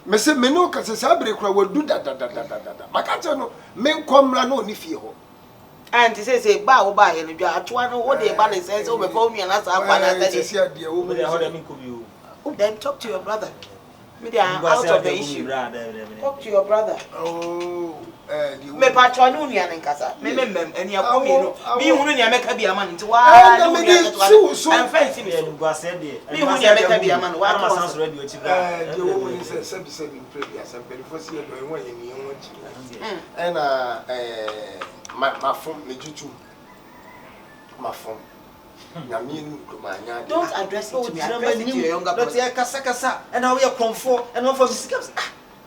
Mr. Menoka says, Abrecra will do that. My catcher, men come run on if you. And he says, a bow by and you are 200 what the balance says over for me and that's how I said, dear woman, then talk to your brother. Me out of the issue. Talk to your brother. Oh. Me patronu ni ankasa me eni akomi no mi hunu ni ameka bi ama nti wa I'm fancy me no go say there mi hunu ni ameka bi ama no wa ma sans radio chi bra the woman say sebi previous and before see do won ye ni won chi na ma fom me juju ma fom Don't address it to me. Address it to your younger brother. Don't kasa and now we are comfort and one for the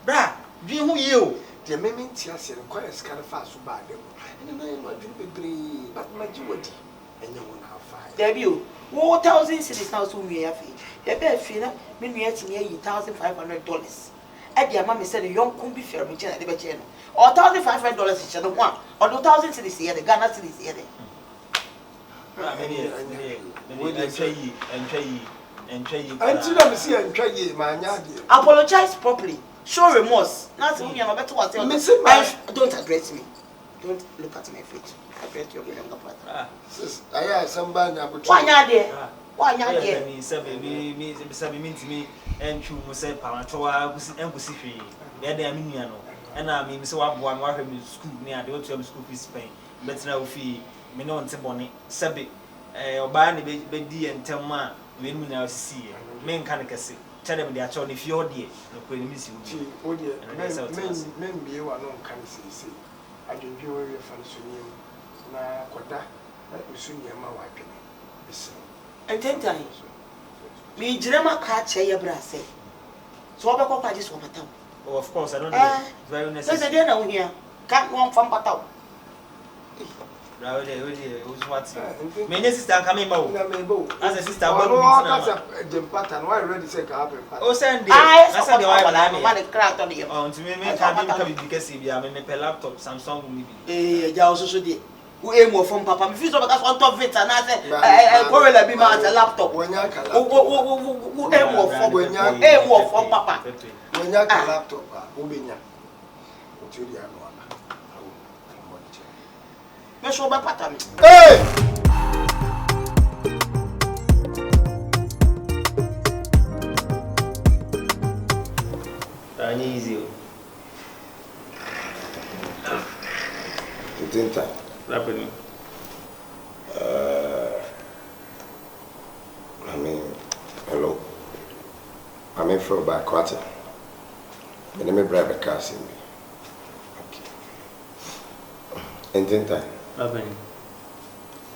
bra. Do you you? The moment you say require scan fast so bad. And no you but my duty and you won't have five. Debut. 1,000 cedis now so we have. The best fee me near $1,500. At your mammy said a young combi fair which at the channel. Or $1,500 is the one. Or 2,000 cedis here, the Ghana cedis here. Apologize properly. Show remorse. That's when you're not better what don't address me. Don't look at my face. Address your younger brother. Sis, I have somebody. Why not there? Why not there? Me and you must say, Pamachoa, Embassy. And I mean, so I'm one school near the hotel school fees Spain. But now fee, me no Bonnie, Sabi, Obani, Bedi, and Telma, when we now see men can say. Tell them they are trying if you're dear, no queen miss you. Oh, dear, men be one can see. I do very fancy. Na Quata, that was soon your wife. And 10 times. Me, Jerema catch a brass. So I'll go just one town. Oh, of course, I don't know. Very necessary. There's a dinner here. Can't one from Patau. What? My sister coming out. As a sister, why already say happen? Oh, send it. I said, I'm a crack on you. On to me, can be because if you have a laptop, Samsung maybe. Eh, also should be. Who aim from Papa? If you saw that on top of it, and I said, I will be my laptop. When you who aim from Papa? When you have a laptop, who be ya? Me show back patami. Hey! Easy. Ntentan. Rapidly. I mean, hello. I'm in for about quarter. And let me grab a car in me. Okay. Ntentan. Rapidly.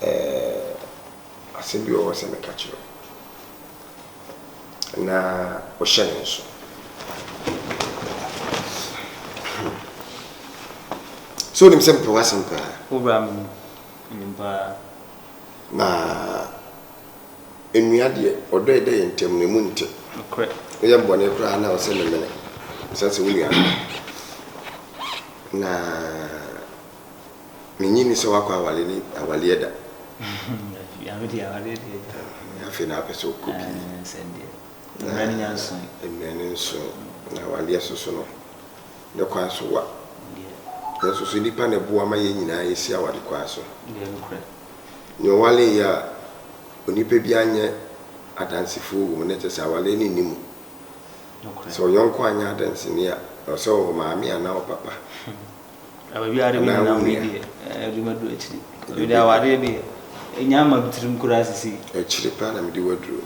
I said you always make a catch you. Na ocean so. So nim sempe wasempa. Awurama nimpa. Na enuade odo ede ntem ne mu nte. Correct. Oya mbone kra na o se me mene. Sense wunia. Na menyini se wakwa awale eda. Ya me dia awale eda. Ya fe na apeso kopi. Sende. Nani nyanso. Nani nso na awale soso no. Ne kwa so wa. So so nipa na buwa ma ye nyina esi awade kwa so. Nyo wale ya onipa bi anye adansifo wo ne tese awale ni nimu. So yonko anya adansi ne ya so maami ana o papa. Aba bi are mi na mi die edumadu echiri. Bi da awade bi enyama bitirim kura asisi. Echiri pa na mi di wadru.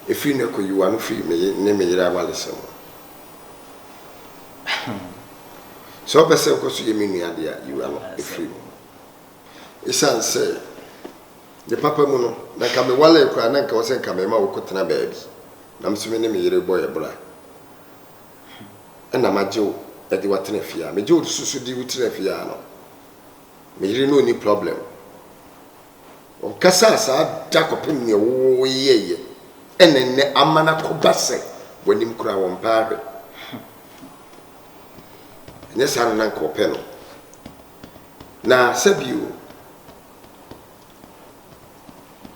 Efi ne ko yuwa no fi me ne me yira awale so. So person ko so yemi nuade ya you are free. Isan say the papa mu no na ka me wale kura na nka wo se nka me ma wo kotena baabi. Na mso me ne me yire boy bra. Na majo e di watena fia. Me jo susu di wutena fia no. Me yire no ni problem. O kasa sa da kopem ne wo yeye. Enenne amana ko base wanim kura won paare. Nyesa na nka opɛ no na sabio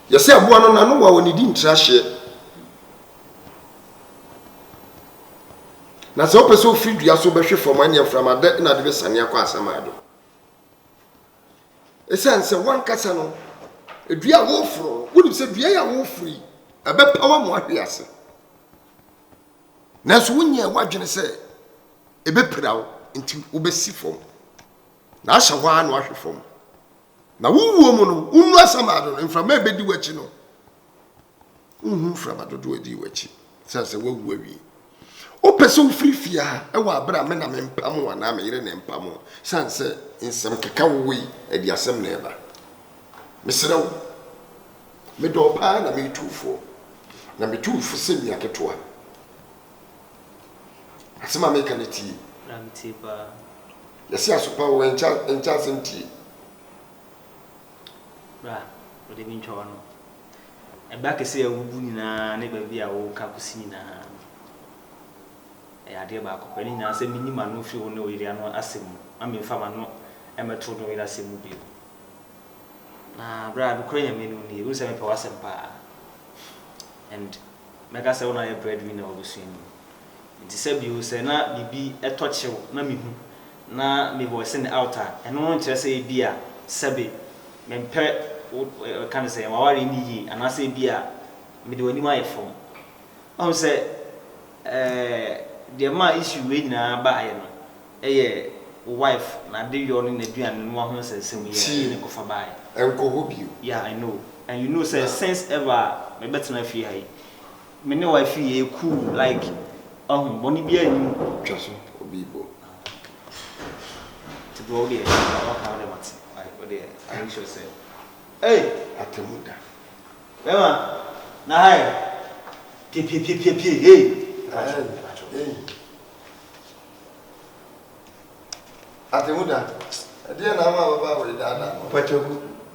yɛsɛ aboa no na no wa woni di ntrahye na sɛ opɛ sɛ ofiri dua so bɛhwe fam anya framade na de besane akɔ asamado esan sɛ wankasa no edua wo foro wodi sɛ dua ya wo firi ɛbɛpawa mo ahwe ase na so wonya wadwene sɛ ɛbɛpirawo nti obesi fom na ahya hwa na ahwe fom na wuwo mu no unu asamado no mframa ebedi wachi no mframa dodo edi wachi sase wawu awie opese ofrifia e wa abra me na me mpam wa na me yire ne mpam sanse nsem keka wowi edi asem na eba mesrew me do pa na me tufo na me tufo se mi aketoa asema me kaneti na mtipa yesi asopa wo encha senti bra o de mincho wano e ba ke se ya wubu nyina ne ba bia wo ka kusi nyina e ade ba ko kwani nyina se minima no fi wo ne o ire ano asem amemfa ma no e meto no ire asem bi na bra bi kronya me no ni wo se me pa wasem pa and mega se wona ye breadwinner obusuni nti se bi wo se na bibi etochew na mihu na me voice in outer and no nkyere se bia sebe me mpe kan se wa ware ni yi anase bia me de wani ma yefom o se the ma issue we nyina ba aye no eye wife na de yo ni na duan no ho se sem ye ne ko fa ba aye enko hobio yeah I know and you know say since ever me better fi hai me ne wife ye cool like boni bia ni twaso obibo to go there what kind of what like what there I sure say hey Atemuda Emma na hai pi hey Atemuda dia na ma baba we dada Pacho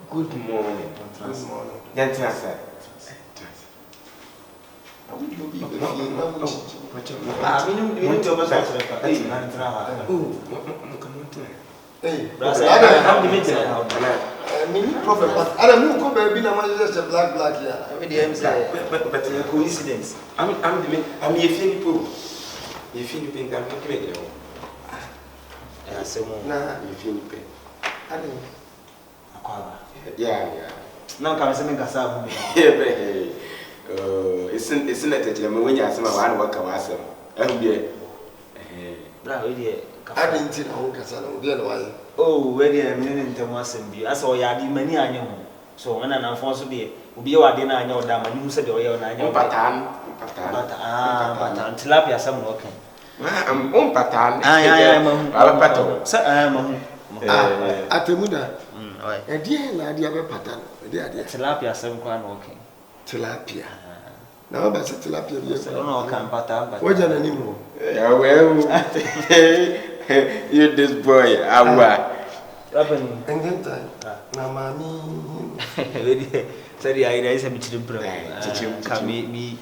good morning. Gentle sir. Black here. But coincidence. I'm a few people. If you think I'm not ready. Nah, if you pay. Yeah. Now come say me kasa bu. It's not that you when you ask my one work was Bra we dey. I didn't think I would kasa no dey why. Oh, we dey me ntem asem bi. Asa o ya di mani anye ho. So when na fon so dey, obi e wade na anye o da mani hu se dey o ye na anye. Patan. Tilapia sam no kan. Patan. Pato. Sa mahu. Atemuda. Dia na dia be patan. Dia. Tilapia sam kwa no kan. Tilapia. Na ba se tilapia bi. No kan patan. Waja na ni mo. Yeah, well. You this boy, Awa. Ntentan. Na mami. Sorry, I say me chidum pro. Ka me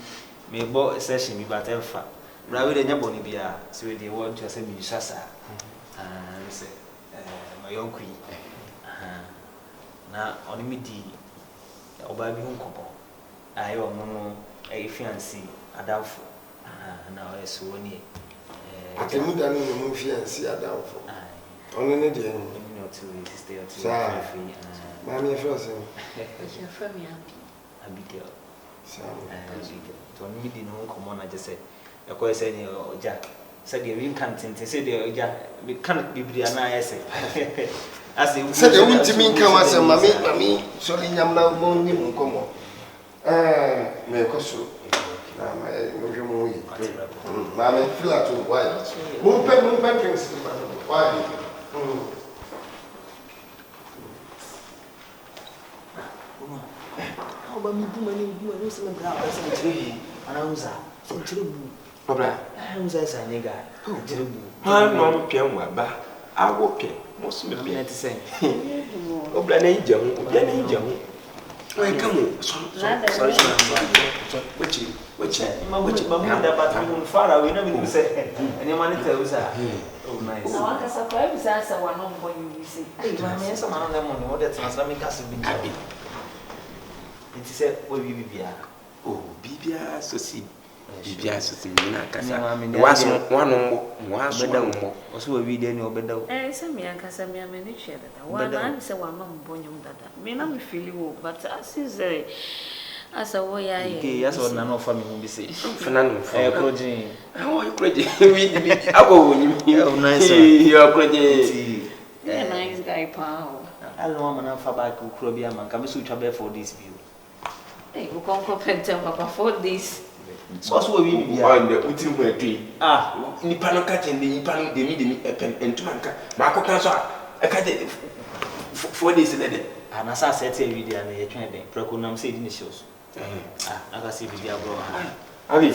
bo session bi batemfa. Bra we dey nyabo ni bia. So we dey want to say me sasa. Say my yonku yi. Na oni mi di oba bi hu nkobo. Ayo mo e fiancé adamfo. Na o eso woni Atemuda no mo fiancé adamfo. Ono ne de en. Mami e frozen. She from me Abigail. So to me di no nkomo na je say e ko say ni oja. Say the we can't say the oja we can't biblia na yese. Ase say the ultimate kan wa say mami so ni nyam na mo ni nkomo. Me ko so. Na ma no je mo yi. Mami feel at home why? Mo pe drinks why? How about me do my name? You know some bra or some tree. Announcer. Some tree. Bra. Announcer is a nigga. Tree. Ha no pia wa ba. Awo pia. Mo so me pia Let say. Obla na ija hu. Obla na ija hu. Why come? Sorry. Which? Mama da bat me far away na me say. And your man tell us oh nice. I want to supply besides one on boy you see. Hey, mama, some man on them money. What that's not me cast be. It said, "Oh, Bibia." Oh, Bibia, so see. Bibia, so see. Was one. Also, we didn't know better. Some young Casamia manager. One man is a one on Bonyum Dada. May not feel you, but as is as a way I yes, or none of family will be safe. Fernando, Projin. How are you crazy? I go when you nice. You're crazy. Nice guy, pal. I don't want to back to Crobia man. Come to trouble for this view. Hey, we can't compare Papa for this. So we on the ultimate tree. Nipa no catch and the Nipa de me and to manka. Marco Cancer. I can't 4 days in a day. ana sa set e video na ye twen den preko nam say di ne shows aka say video bro abi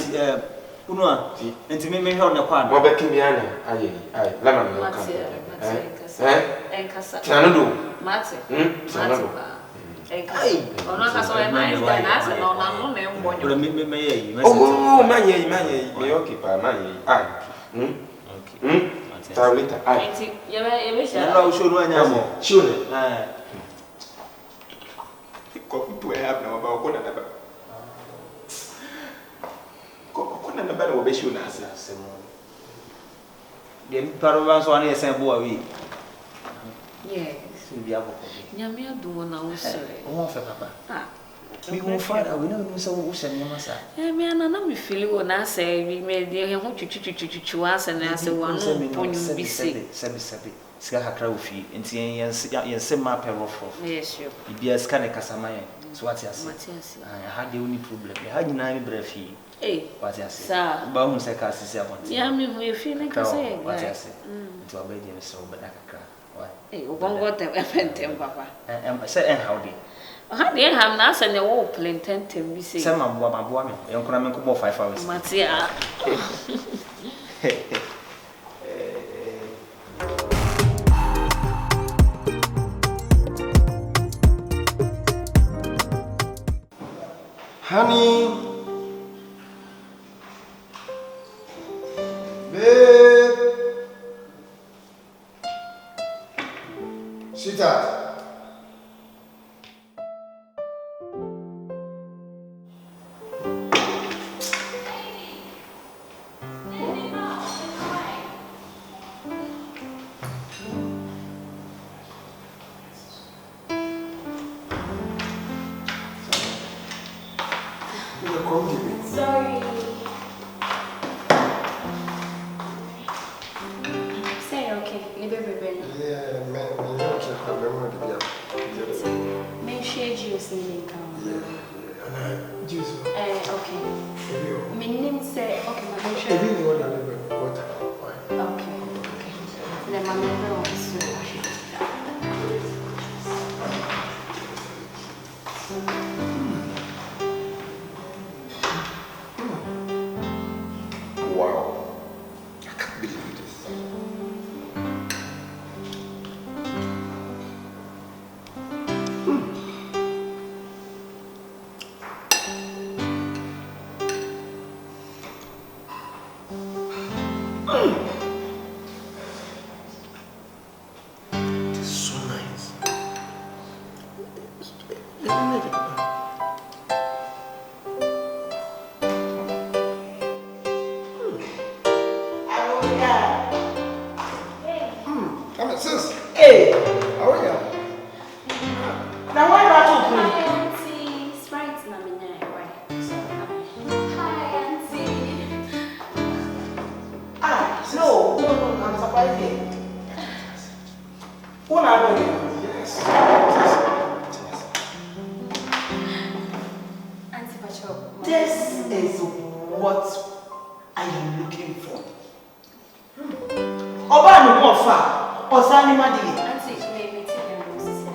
uno a enti me hwe on kwa mo be kimiana aye lama no ka Enkasa. Tanado. Mate. Tanado. Enkasa. Ono akasa we nice guy na ase no na no na mbonyo. Bro me ye Oh, manye me okay pa manye. Okay. Tableta. Enti ye sha. Na show no anya mo. Show ne. Ko tu e abna ba ko na ba. Ko na ba no be show na ase mo. Dem parova so ana esen bo awi. Yes. Bi aboko. Nyame adumo na wo sere. Won fe papa. Mi won fa we na no so wo sere nyama sa. Me ana na me feel wo na say bi me de he ho twitwitwitwitwu ase na ase wo no ponyu bi se. Sebi. Sika kakra wo fi. Enti yen se ma perofo. Yes sure. Bibia sika ne kasama yen. So what ase. Ha de oni problem. Ha nyina mi bra fi. What ase. Sa. Ba hu se ka asisi abonti. Ya me ho e fi ne ka say. What ase. Nti wa be je so be da kakra. Ubongo te epentem papa. Say how dey. Ha dey ham na ase ne wo plantentem bi say. Say maboa me. Yen kona me ko 5 hours. Matia. Honey, babe, sweetheart. Sorry. Say okay. Baby. Yeah, me okay. I remember the bill. Me share juice in the Yeah. Juice. Okay. My name say okay. My share. Every day what I live water. Okay. Then my name was. Wow. I can't believe this. This is so nice. Sis. Hey. How are you? Now why not open? Hi, Auntie. Sprite na me nyai. Hi, Auntie. No, I'm surprised. Who are you? Yes. Auntie Pacho. This is what I am looking for. Oba no more far. Osaa ni madi. Auntie, me tell you.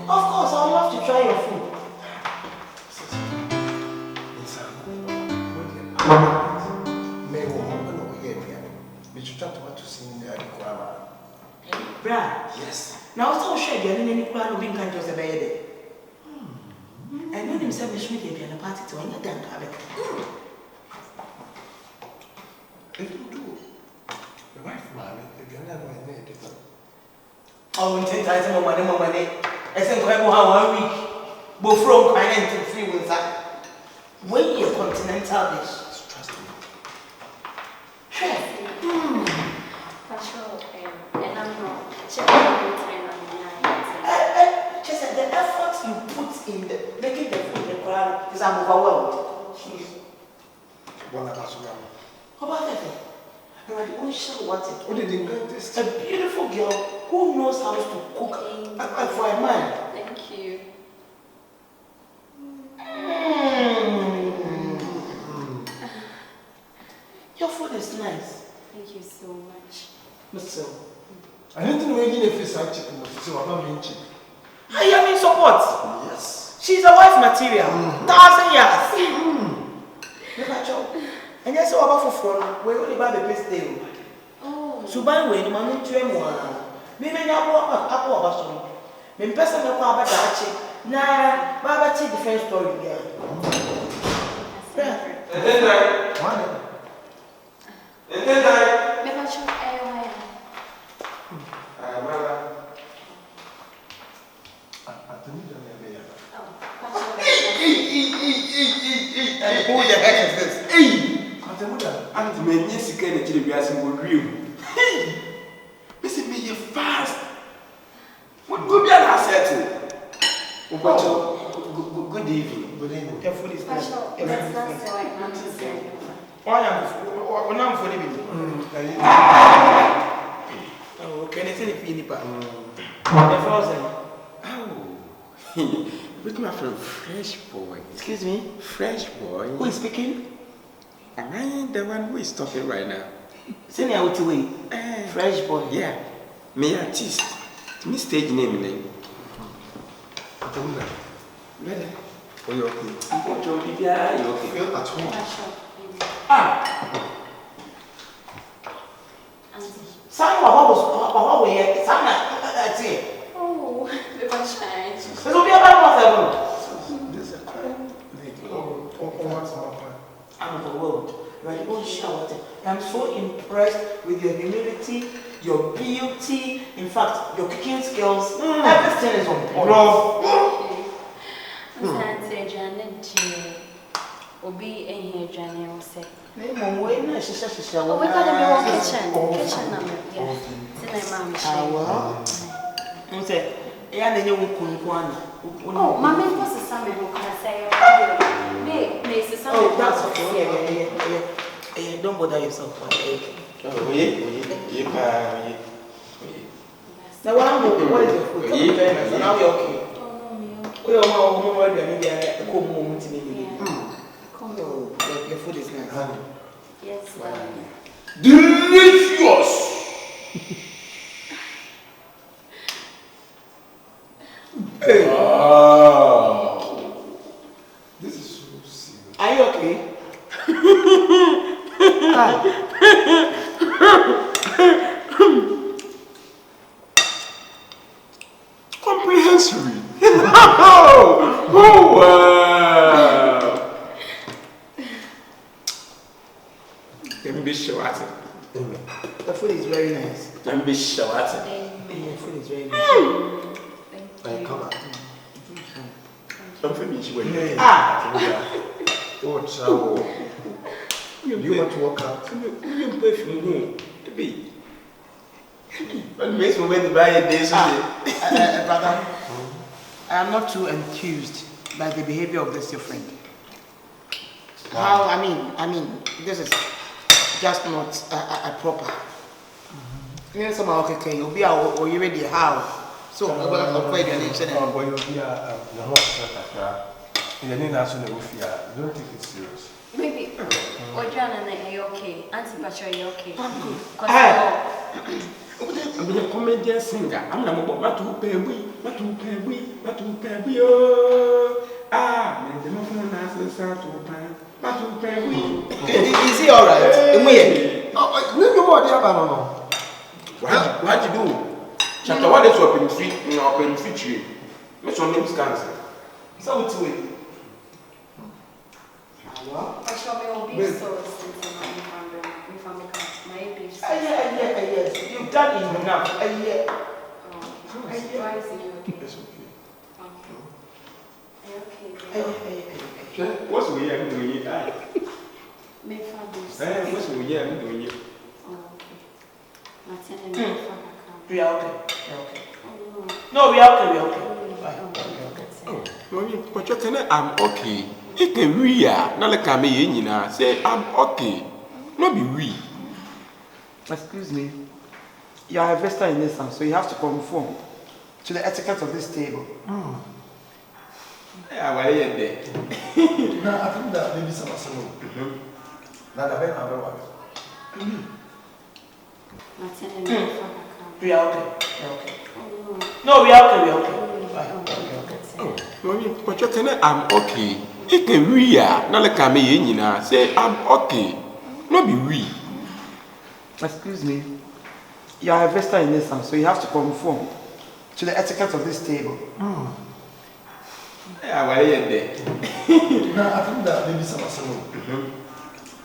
Of course, I would love to try your food. Yes. Now, what's our share? You're in any plan of being kind of a baby. And when himself is with you, a party to any damn habit. If you do, the wife, mommy, if you're not going to different. Oh, Ntentan, money. I think I will have 1 week. But from crying to free with that. When you're continental dish. Trust me. Chef. Pacho, and I'm not. Check every time I'm Just the effort you put in the making the food in Quran is I'm overwhelmed. One of us. How about that? You are the only show what it. What did you invent this? A beautiful girl who knows how to cook for a man. Thank you. Your food is nice. Thank you so much. Listen, I didn't know you need a fish chicken, so I'm not chicken. I am so support. Yes. She's a wife material. 1,000 years. And yes, over for fun. We only buy the best day. Oh. So by way, no man to one. Maybe now up over some. Me person no kwa badachi. Na baba take different story here. Who the heck is this? Hey! Atemuda, I'm the man yes you can be asking for real. Hey! Listen me you fast. What good be an asset? Good evening. Good evening. Your food is nice. Why am for the baby? Oh, can I say if you need With my friend Fresh Boy. Excuse me? Fresh Boy. Who is speaking? Am I the one who is talking right now? Send me out away. Fresh Boy. Yeah. Me artist. Me stage name. Ready? Oh, you okay? You okay? Feel at home. Sam, what was here? Sam, that's it. Oh, the sunshine. This will be about possible. This is a crime. I'm of the world. You are the only shower. I'm so impressed with your humility, your beauty, in fact, your cooking skills. Everything is on point. Obi in here, Johnny, will say. Oh, we got the kitchen number. Yes. Oh, Mamma was a summer who can say, oh, that's okay. Yeah. Don't bother yourself. Oh, yeah. Now, what is your food? Now we're okay. We are more maybe a cool moment in the your food is nice. Yes. Delicious! Hey. This is so serious. Are you okay? Comprehensory. Oh, wow. Let me be sure at it. The food is very nice. Let me be sure at it. The food is very nice. Come on. Don't finish when you Oh, child. You want to walk out? You pay for me. What makes me wait to buy a day? Brother, I am not too enthused by the behavior of this your friend. How? I mean, this is just not a proper. You know, somehow okay, you'll be out or you ready how? So, I'm going to play your nation. Boy, you'll be a don't take it serious. Maybe. Or John and are you okay? Auntie Pacha, are you okay? I'm good. I'm a comedian singer. I'm not about to pay me. The muffin answers to pay. Is he alright? What you do? Chapter 1 is open feature. What's your name? Cancer. So it's way. Yes. You've done enough. What's we are doing it? What's we are doing it? We are okay. No, we are okay. But you're saying I'm okay. It can we are not like I'm a say I'm okay. No be we. Excuse me. You are a investor in this house, so you have to conform to the etiquette of this table. Yeah, why are you there? Now, I think that maybe some Now, the bed, We are okay. No, we are okay. But you can I'm okay. It can we are not like I say I'm okay. Not be we. Excuse me. You are a investor in this, so you have to conform to the etiquette of this table. Yeah, why are you there? Now, I think that maybe some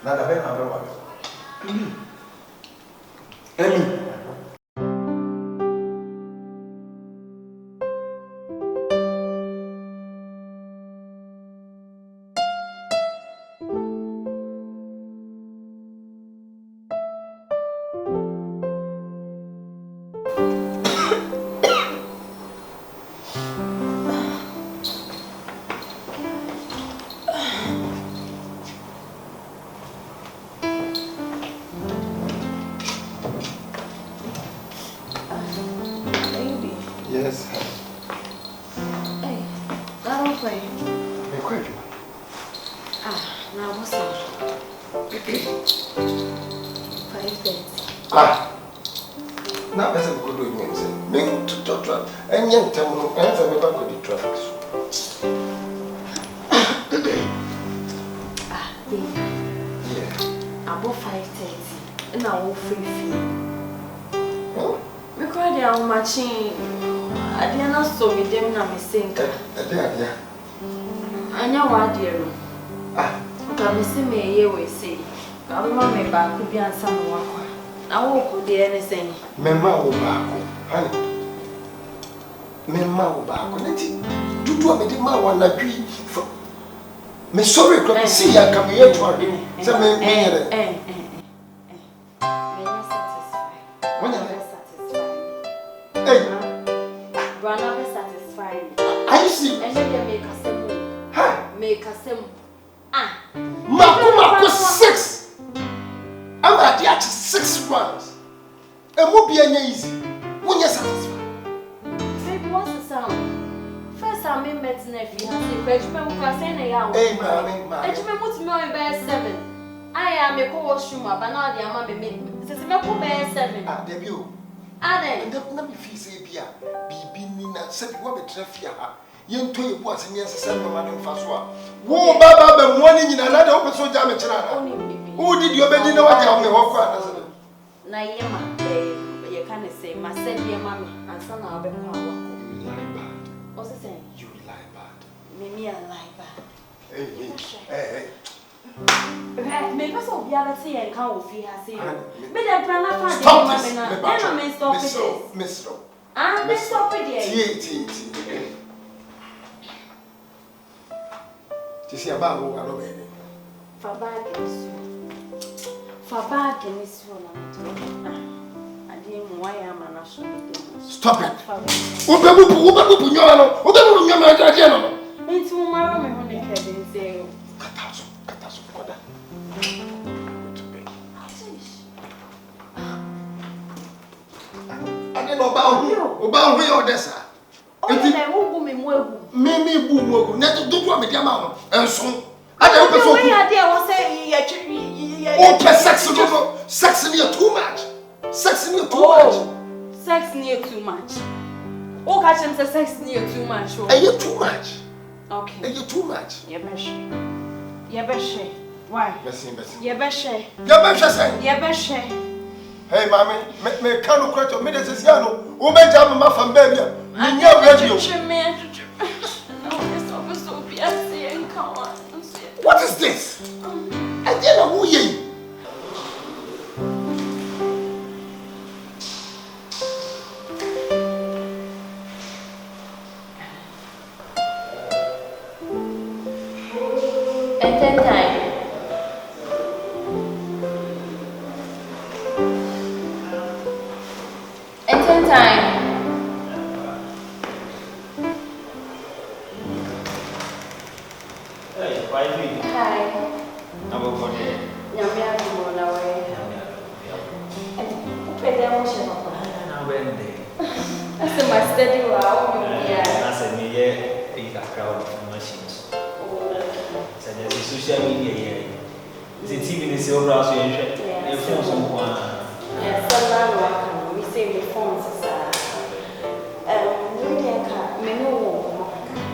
Now, the better one. Yes. Hey, I don't play. Hey, quick. Now what's up? 5:30. Now, that's a good doing. Me to talk, and young Tamu, and some of the traffic. Yeah. About 5:30. And I will free. We cried down machine. I didn't so with them now, Miss Sinka. I know what dear. Come see me a year, we say. Come on, me back could be on some walk. I won't put the anything. Memma Obako, honey. Memma Obako, you do me the man one like you. Me sorry, come see, I come here to argue. Some men, Make us some. Makuma 6. I'm at the 6 rounds. And won't be any easy. When you're satisfied. Baby, what's the sound? First, I mean, met nephew has a regiment who can say, hey, mammy, regiment puts me on by 7. I am a co-washroom, but now the mammy made me. This is a couple by 7. Ah, debut. Ah, then. Let me feel say, Bia, be Nina, said you want to traffic. Yen to you was in yes, and man in Faswa. Whoa, Baba, morning in another open so damage. Who did you bed in the water on the walk? Nayama, you can't say, my said, dear mammy, and son of a You lie bad. What's the saying? You lie bad. Maybe I lie bad. Hey. Maybe so the other thing and can't feel her say. But then, stop this. Miss. Ah, let's stop it. To see about who I know. For bad is I didn't why am I not sure. Stop it. It's my room and head and say, I didn't know about who you're there. Mimi boo, net do what me amount, and soon. I don't know. Sex near too much. Sex near too much. Sex near too much. Oh, catch him say sex near too much. Are you too much? Okay. Are you too much? Yebeshe. Why? Yebeshe. Hey, mommy, me can't credit me. This is Yano. Woman, jam my from baby. And you're radio. What is this? I didn't know who you. Ntentan. Hey, Kwasi. Hi. I'm over there. Nyamia kumona wewe. Upende moshe papa. Na wende. That's my steady wow. Yeah. That's a mere crowd of machines. So there's social media here. The TV is your browser and your phone someone. Yes, so now we say the phones. We can menu.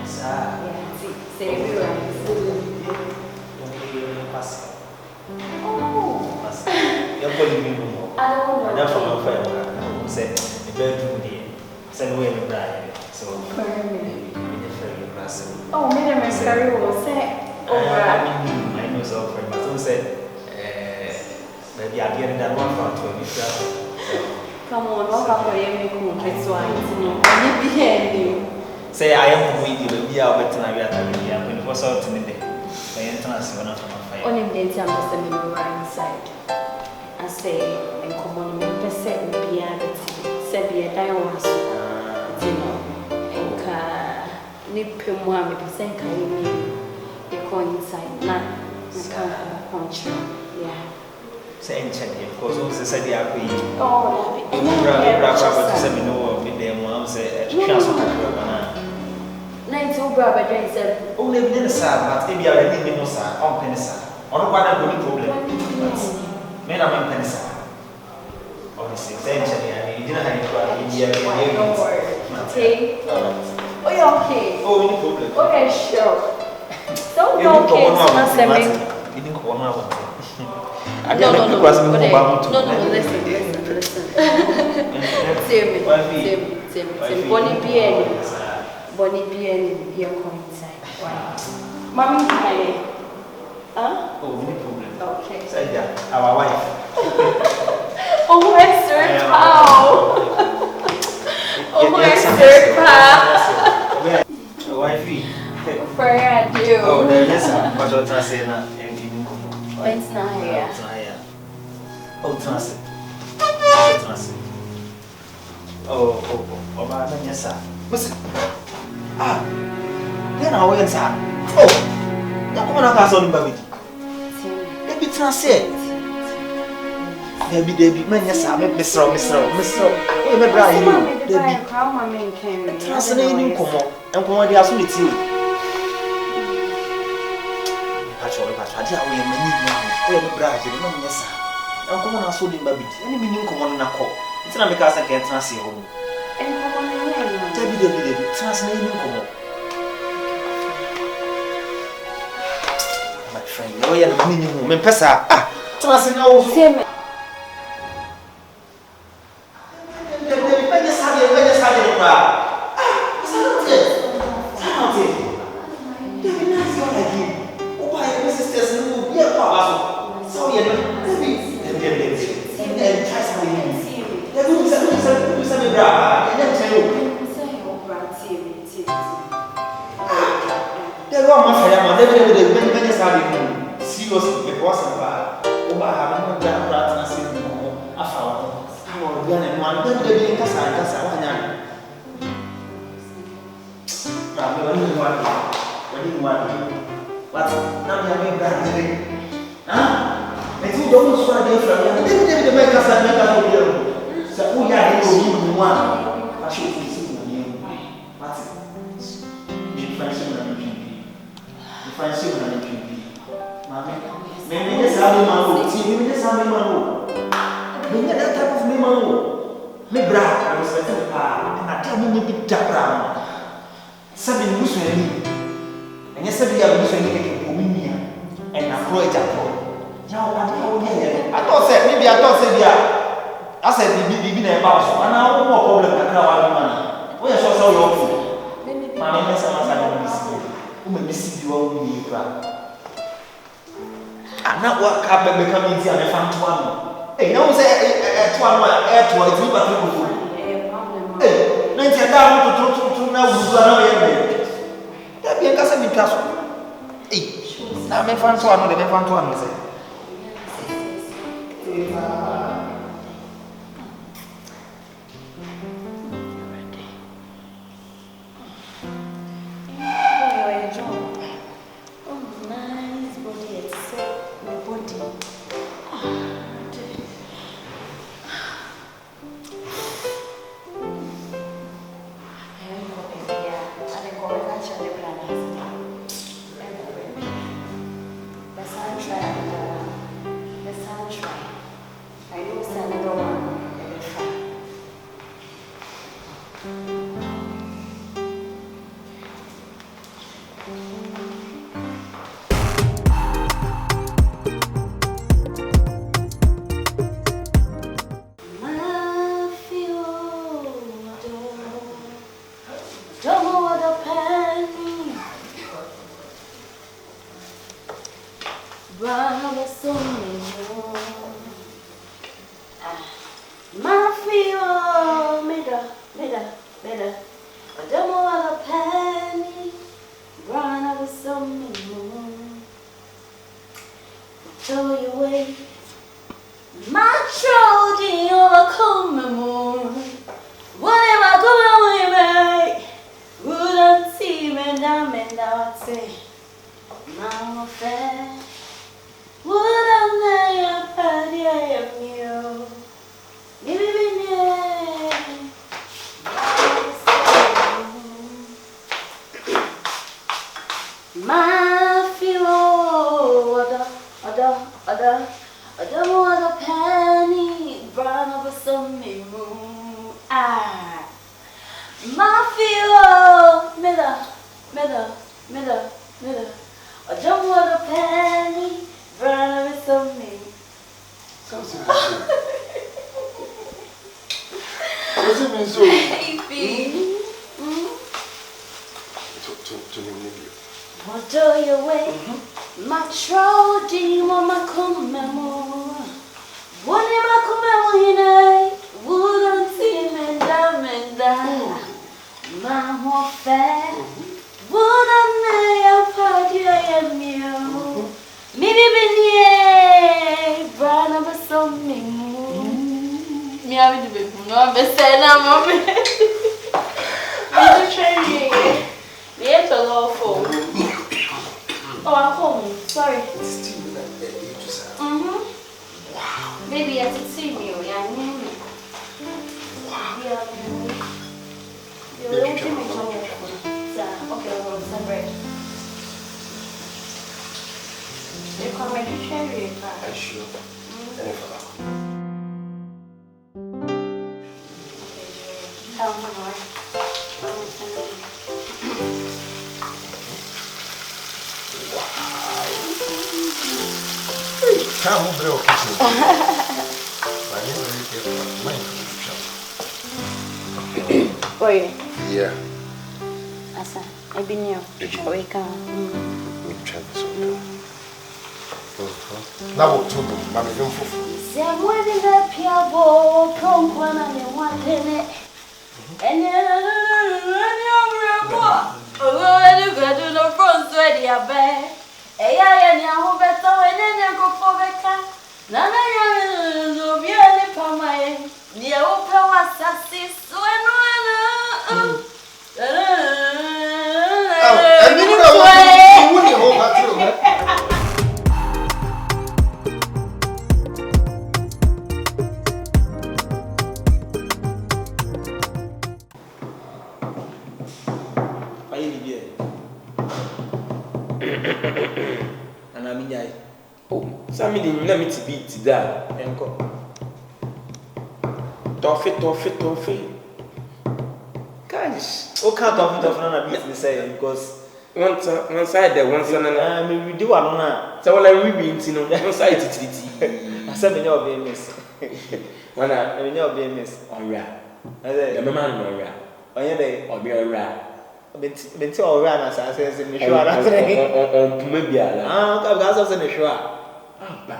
Sir. Oh. You're calling me more. I don't know. I'm from my friend. I said, the bedroom here. I said, where am I? So, maybe the friend class. Oh, me and my story was say. I know so friend, but don't say, maybe I'm getting that one for 20. Come on, what about you? That's why you be here. Say, I am with you, be our better than we are having here. When it was out in the day, I enter as one of my fire. Only the time I send me right inside. I say, and come on, me say, be a say, be a diamond. You know, and nip him one, maybe saying, can you go inside? Not punch. Yeah. Say, because also said the happy. Oh, and you grab to me know with them. I'll say, transfer night over, but I said, oh, they didn't say, but maybe I already know, sir, on Penisa. On the one problem. Men are in Penisa. Honestly, essentially, you didn't have any India. don't worry. Okay. Oh, you're okay. Oh, no problem. Okay, sure. Don't go okay. You didn't go on. No, listen. Bonnie B, you're going inside. Why? Mommy, huh? Oh, no problem. Okay. Say that, our wife. Oh, my sir, how? Oh, my sir, how? Wifey. Where are you? Oh, there is a but you're trying to say now. It's not here. Oh, transit. Oh, man, yes, sir. Listen. Then I went, sir. Oh, you're coming out on baby. Maybe transit. Debbie, man, yes, sir. Miss Row. Oh, my brother, Debbie. Translating, come on. And come on, they are soon with you. I did away many now. Where the bride, you know, yes, sir. I'm coming out soon in baby. Any meaning come on in a call. It's not because I can't translate home. And come on, Debbie, translating come on. My friend, oh, yeah, the meaning, Mempesa. Translate now. Brown of so many more. My feel better. I don't want a penny. Brown of so many more. Throw you away. My Trojan overcome more. Whatever go away, wouldn't see me down and I would say, Mama fair, wouldn't lay a party I am you. My feel, I don't want a penny, brown over some moon. My feel, middle. I don't want a penny, brown over some moon. Sounds What's it mean so? Baby. What do you wait? My Trojan, my commemore. What am I commemorate? Wouldn't see me down. My more fair. Wouldn't lay a party I am you. Maybe be brown of a something. Me having to be no beside mommy. I'm training. Yes, a lawful. Oh, I'm home. Sorry. Wow. Maybe I should see you. Yeah. Wow. You're looking at me. Okay, we'll celebrate. You come and share it. I sure. Come on, bro. Oi. Yeah. Asa, I've been here. Wake up. Now what to do? Mommy, don't fool. Say I'm wearing that piabo, prom one and you want it. And then you're you go to the front sweaty a bear. And you better and then you go for Becca. Nana, you're really for my dear Oprah was a sis. Sammy didn't let me to beat that. Enko. Toffee. Gosh. O can't toffee na business say because one side there, one side we do alone. So like we be into one side it. I said me no be miss. One me no be miss. Ora. I say the man ora. Oye dey Obi ora. Benti ora na sa say me sure na say. On puma biala. Ah, ka ga say me sure. Ba.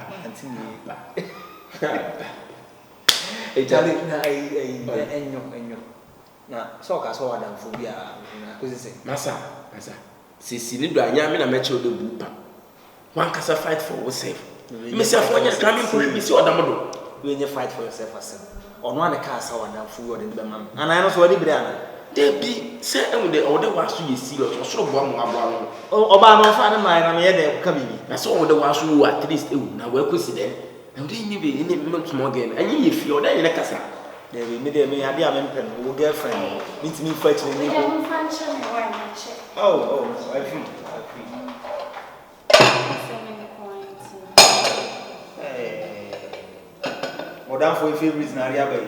Ejale na enyo. Na so ka so wadam fo bia na ko say. Masa. Sisi ni do anya me na me che o de bupa. One kasa fight for yourself. Me say for anya kan me ko bi si odam do. We need fight for yourself as ono an ka sa wadam fo wo de be mam. Ana no so wadi bire ana. There be say and the order was to serious. So boa mo aboa no. Oba no fa na mai na me ye de ka bibi. Na so order was to at least na we kwesi den. Na we ni be ni small game. Anyi ye fi order ni kasa. There be me ade a me pen wo girlfriend. Me ti me fight ni ko. Oh, I feel. Hey. Modern for favorite na ria bay.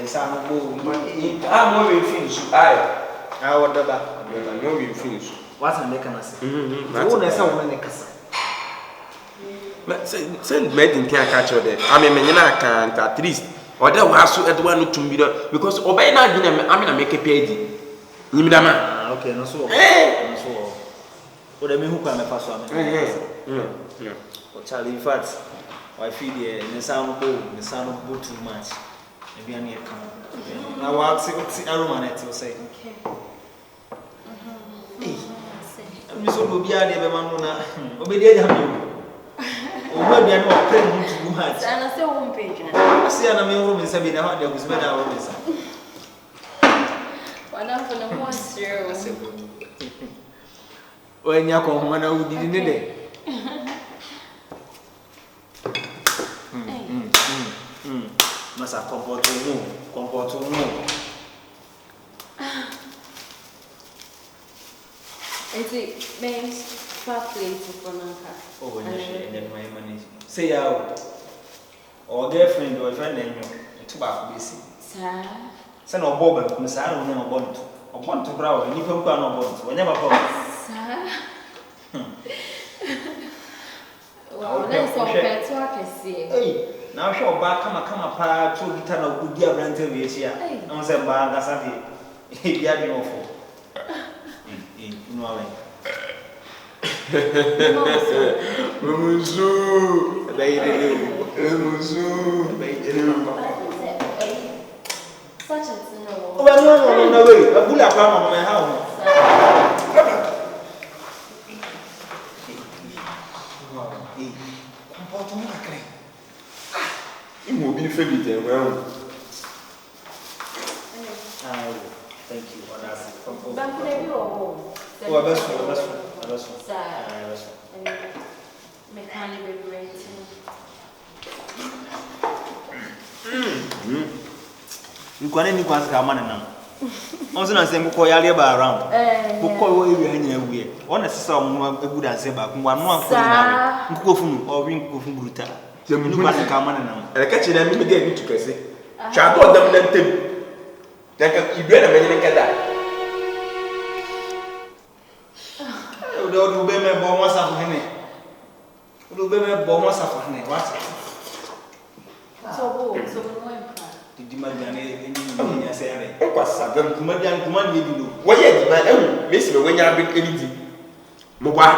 Some I'm moving things. I what the back. I'm moving things. What's an economy? Who is a woman? Send medicine can't catch her there. I mean, I can't at least. Or there was at one to be because obey not, I mean, I make a pay. Okay, no so. What I mean, who can I pass on? Charlie, in fact, I feel the sound of too much. Maybe I need to come. Now, I'll see Awurama will say. Okay. I'm so good. Be a man. Obedient. Or maybe I'm not praying too much. And I say one page. I see an room in Sabina. There was better. One of the most serious. When you come home, I would be in the day. Must have comfort to move. It's it means fat plate for Nanka. Oh, and then my money. Say out. Or girlfriend or friend and you. Tobacco, busy. Sir. Send or bob and Miss Aaron or bond. Or want to grow and you can go on bonds. Whenever bond. Sir. Well, let's compare to what I see. Hey, now show back, come apart, 2 guitar of good dear brand here. I'm saying, Bangasati. He had me awful. No, Such a thing. Oh, no, a bullet palm on my house. It will be filled and well. Thank you. Oh, that's you can any quite come on now. Also, I say, Moko Yaliba around. Moko, we are here. One is some good answer back. One more go from or ring go from Bruta. The Munuka come on now. And I catch them immediately to Kwasi. Shall go them then tip. That you better make that. Do be me bomb was of him. Do be me bomb was of him. What? So, Did you imagine any say? Kwasi, them Command you do. why yet, my own, miss me when you have been anything. Mobile.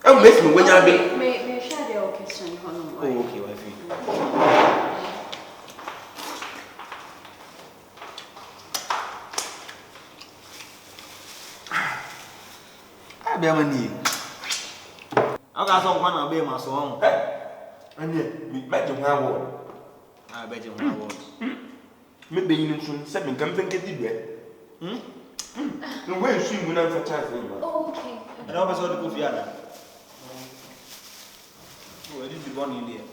Oh, miss me when you have been. May share the occasion. Oh, okay, wifey. I be money. I got some one of my song. And yet, me met you one word. I bet you one word. Maybe you soon 7 come think it did. No way, she will not for chance. Oh, okay. And I was all the coffee. Oh, I did be born in there.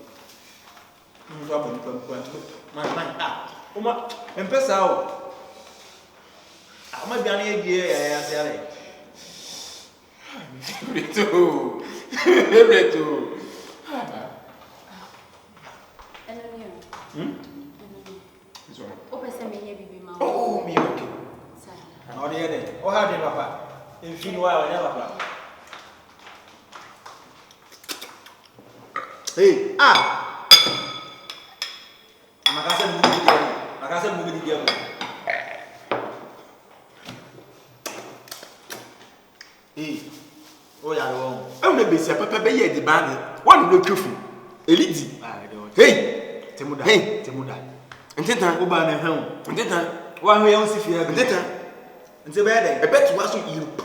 My Uma, and pass out. I might be an idea. I say, Every two. Oh, me okay. How do you do? Oh, how do you, Papa? If you know, I never play. Hey, I'm a cousin movie together. Hey, oh, yeah, I'm the best. Papa, be the band. One look careful. Elite. Hey, Atemuda. Hey, Atemuda. Ntentan. Oba na hɛn. Ntentan. Wa hwe yɛn si fie abi. Ntentan. Nti bɛyɛ dɛ. I bet you want to eat.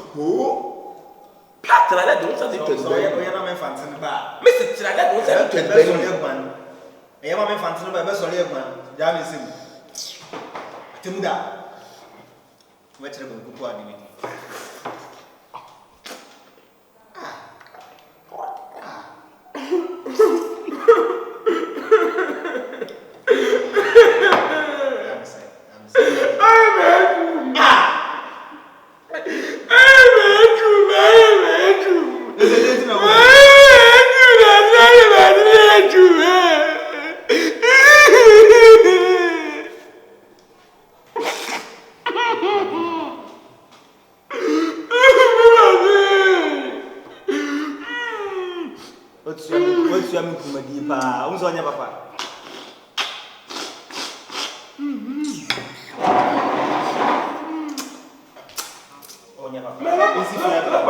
Platra that don't say to So the yɛ na me fantin ba. Mr. Trada don't say to the bɛ so yɛ gban. Ɛyɛ ma me fantin ba bɛ so yɛ gban. Ja me sim. Atemuda. Wa kyerɛ bɛ kuku adi bi. What's your kumadi pa? Unzo nya papa. Onya papa. Isi fia.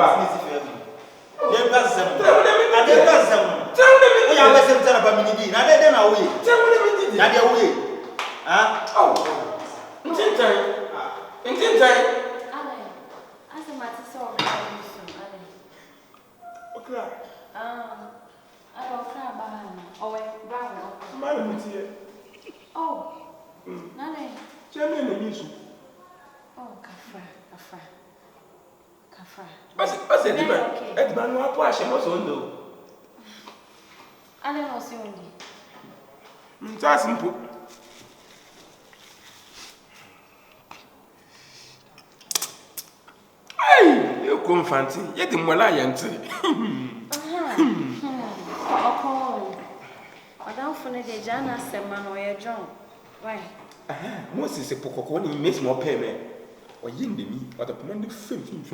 Fancy, yet the Malayan. I don't find the Jana Seman or your John. Why? Moses a Pococoni makes more payment. Or yin me, or the command of 15.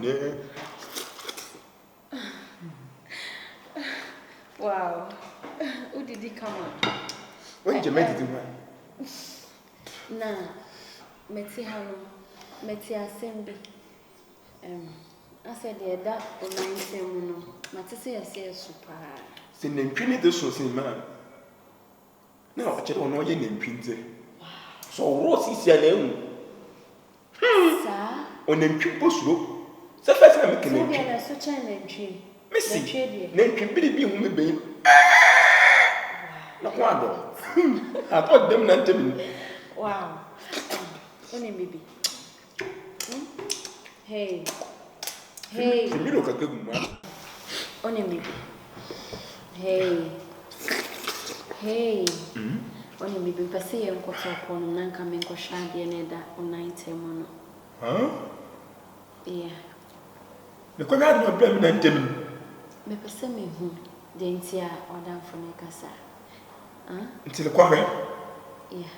Wow. Who did he come on? When you made it, nah, Metty Hano, Metty Assembly. I said, that on 9 Matisse, I say, super. Send them pin this was in man. Now, I don't know your name printed. So, Rose is your name. Sir, on them people slow. So, first I'm making a such an entry. Missy, name can be whom may be. Not one. I thought them not to me. Wow. Only maybe. Hey. Hey. You look a good one. Only maybe. Hey. Hey. Only maybe. But say I'm going to call Nanka Menko Shadi and that on 9 Huh? Yeah. The command of them and them. Me person me who didn't hear or down for me, Cassa. Until the quarry? Yeah.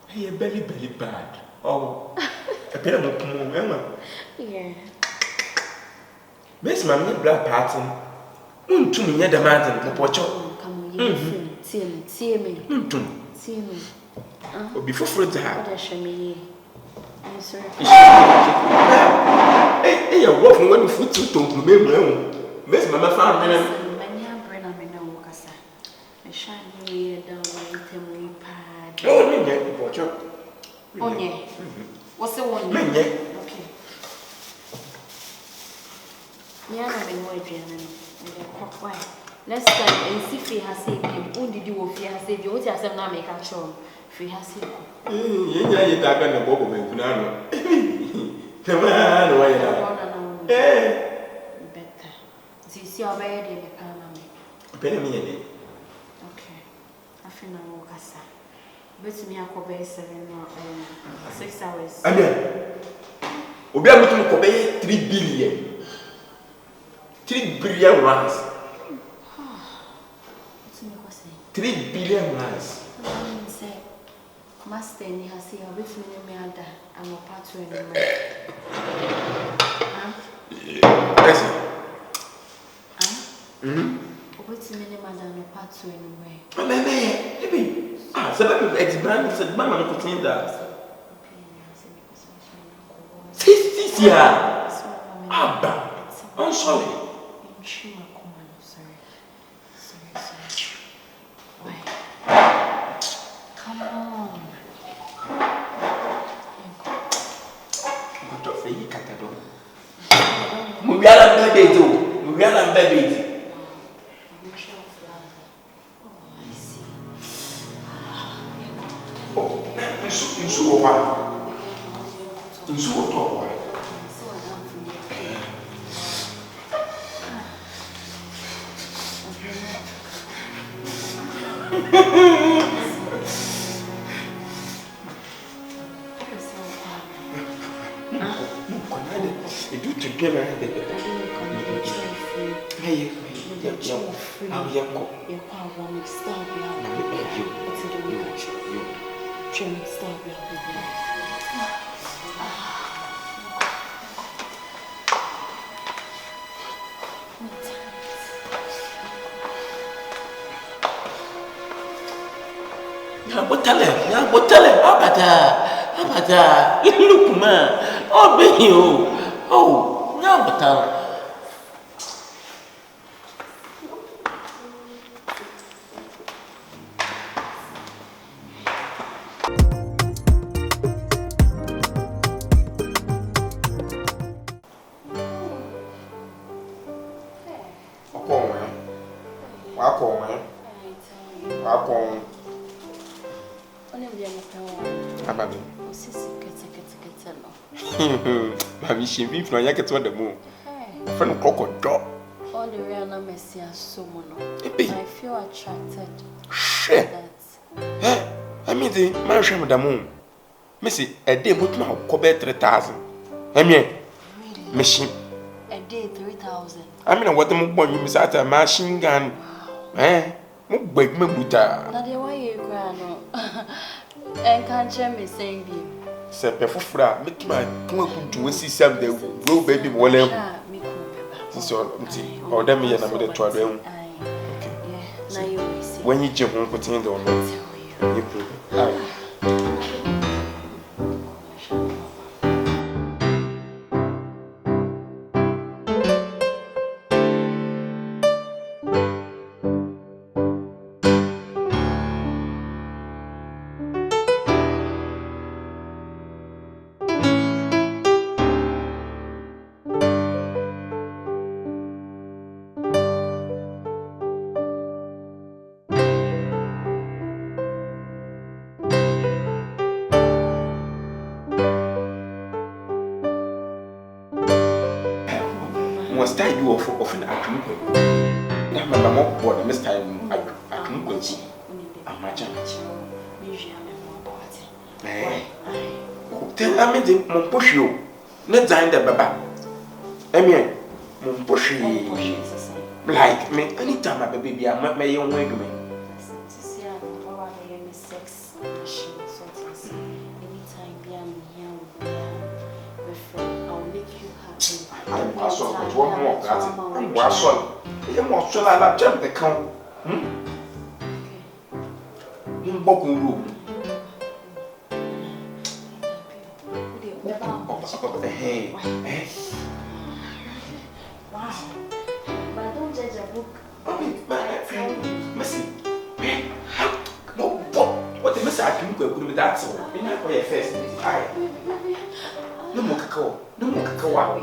Hey, belly bad. Oh, a pair of Emma. Yeah. Miss Mammy Black Pattern. To me, yet the mountain, the pocho. Come on, see me. See me. Or before for the house. What show me? I'm sorry. Hey, you're walking when you foot to remember. Miss Mamma found me. Oh, yeah, pocho. Oh, yeah. What's the one? Okay. Yeah, I'm going to next time, and see if he has saved him. Who did you if he has saved you? What has now make a show? If he has saved you. Yeah, you're talking about Bobo Benkunano. Come on, why not? Better. So you see how bad they become. Pay me a day. Okay. I feel I'm going to but me, I could be 6 hours. And then, we are looking to 3 billion. 3 billion rands. 3 billion rands. Master, he has seen a bit of me under and a part to anyway. What's the minimum and a part to anyway? So that is man said, Mamma, not putting that. This year. Abba, I'm sorry. Come on. Baby. Nsuo wa. Nsuo to wa. Abada. Look, man. Oh, baby, oh, yeah, But she be from Yaket on the moon. Friend crocodile. All the real Messi are so mono. I feel attracted. Shit. I mean, the mansion with the moon. Missy, a day put my cover 3,000. I mean, machine. A day 3,000. I mean, what the moon you miss at a machine gun. Eh? Beg me, Buta. Not the way you cry, and can't me saying you. Say, Pefra, make my come to see some the real baby wallet. So, or them me and I'm going to try them. Okay. When you jump on putting it on, you prove it. Was tied you off often at Tunquil. Now, my mom bought this time at Tunquil. I'm my chance. Tell I made him push you. Not dine the baba. I mean, push like me anytime my baby, I might my young way to me. I saw one more cat. I saw you more so I jump the count. Boku room. Hey, wow. But don't judge a book. Missy. What the message I can go with that so in your face. No more cacao. No more cacao.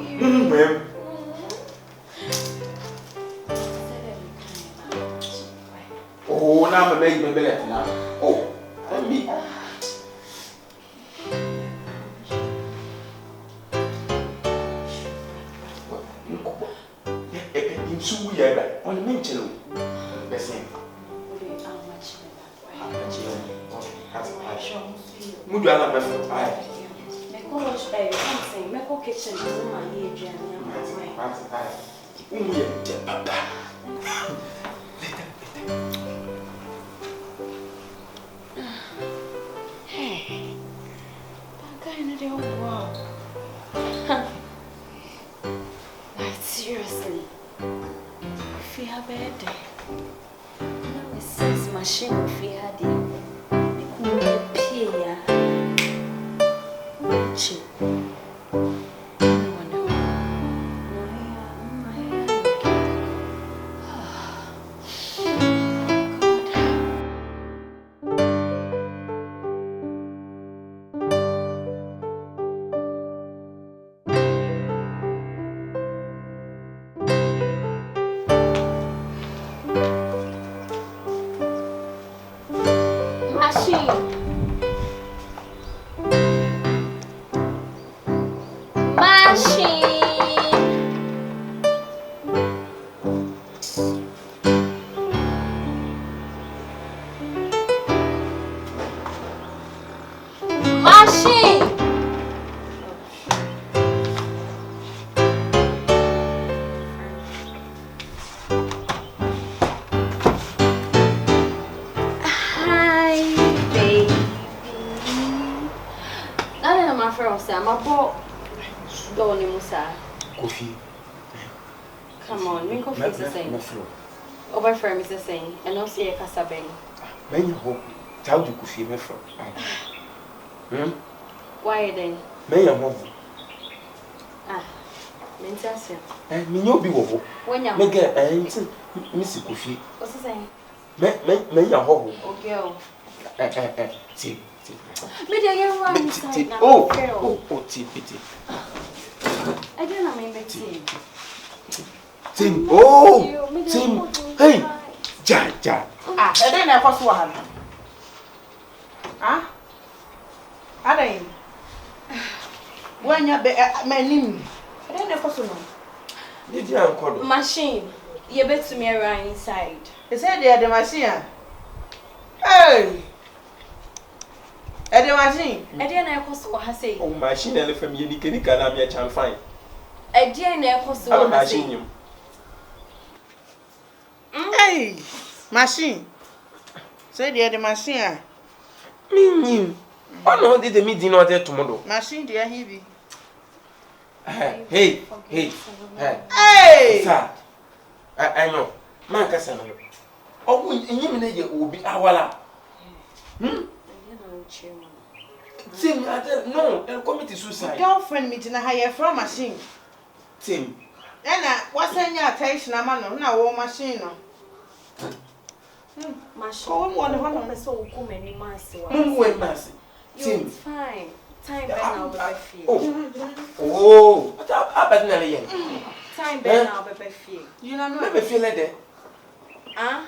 Oh, now I'm making my belly now. Oh, let me. So we are on the mental. The same. Would you allow me for I? Make kitchen to my age. Hey, that guy in the wow. Like seriously, if you have a day, now it says machine if you had it, it could be a cheap. I'm a boy. Go on, Musa. Coffee. Come on, me coffee is the same. Over for me is the same. And no see a casabeng. When you hope, tell you coffee, my friend. Why then? May I move? Ah, Intasia. Me no be wo. When you me get Miss Kofi. What's the saying? Me ya ho. Okay. See. Me dey get one inside now. Oh, pity. I don't know me tea. Tim. Oh, Tim. Hey. Ja. Ah, e dey na kwaso wa ha. Ah? Adai. Wanya be manim. E dey na kwaso no. Did you ankodo? Machine. You bet to me around inside. They say they are the machine. Hey. The machine. I dey na kwaso wa ha say. Oh, machine ele fam ye ni kana me chan fine. I dey na kwaso wa ha say. Hey. Machine. Say they are the machine. Me. Oh no, did the meeting not there tomorrow? Machine they are heavy. Hey. Sir. I know. Man kasa no. Oh, nyim na ye obi awala. Tim, no, el commit suicide. Girlfriend meeting a higher from machine. Tim. What's any attention a man na war machine no. Machine. Oh, one so come any mass. Tim. Fine. Time now be feel. Oh. I bet na yen. Time now be feel. You know me feel like that. Ah.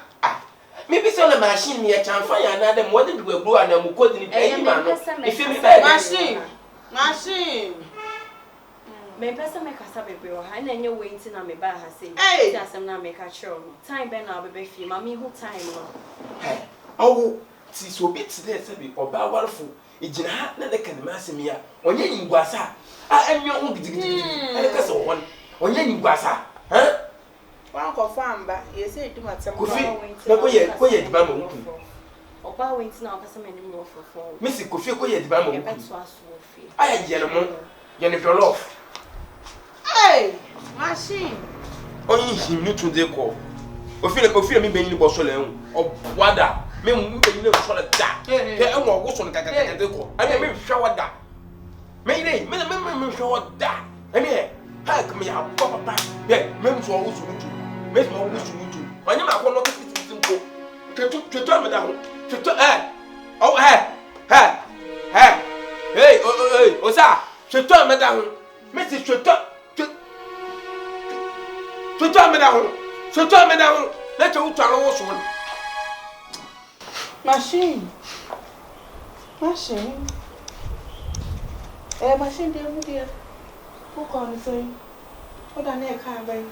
Maybe so the machine me a chan fire na dem what do we blow and am code ni pay man. If you machine. Me pesa me kasa bebe o ha na enye wait na me ba ha say. Hey. Asem na me ka chiro no. Time be now be feel. Mama who time no. Hey. Oh, ti so bit there say be oba warfo. Ejina ha na de kan ma asem ya. Onye nyingwasa. Enyo ho gidigidi. Ele ka so won. Onye nyingwasa. One confirm ba, you say do matem. Kofi, na koye di ba mo nku. Oba went na okasa me nim wo fofo. Missy Kofi koye di ba mo nku. Beto aso fi. Aya je no mo. Je ne jollof. Hey, machine. Onye him ni to dey call. Ofile mi be ni bo so le hu. Wada, me mu be ni so le da. Ke enwo wo so kaka dey call. Ani me hwa wada. Me hwa wada. Ani ha come ya papa. Be me so wo so ntu. Me so wo so ntu. Onye ma ko no fit nko. Twetu me da ho. Twetu Oh Hey, Osaa. Twetu me da ho. Me si twetu me da ho. Let you try wo so. Machine. Machine dey mu dey. Who can say? What an e kan bai.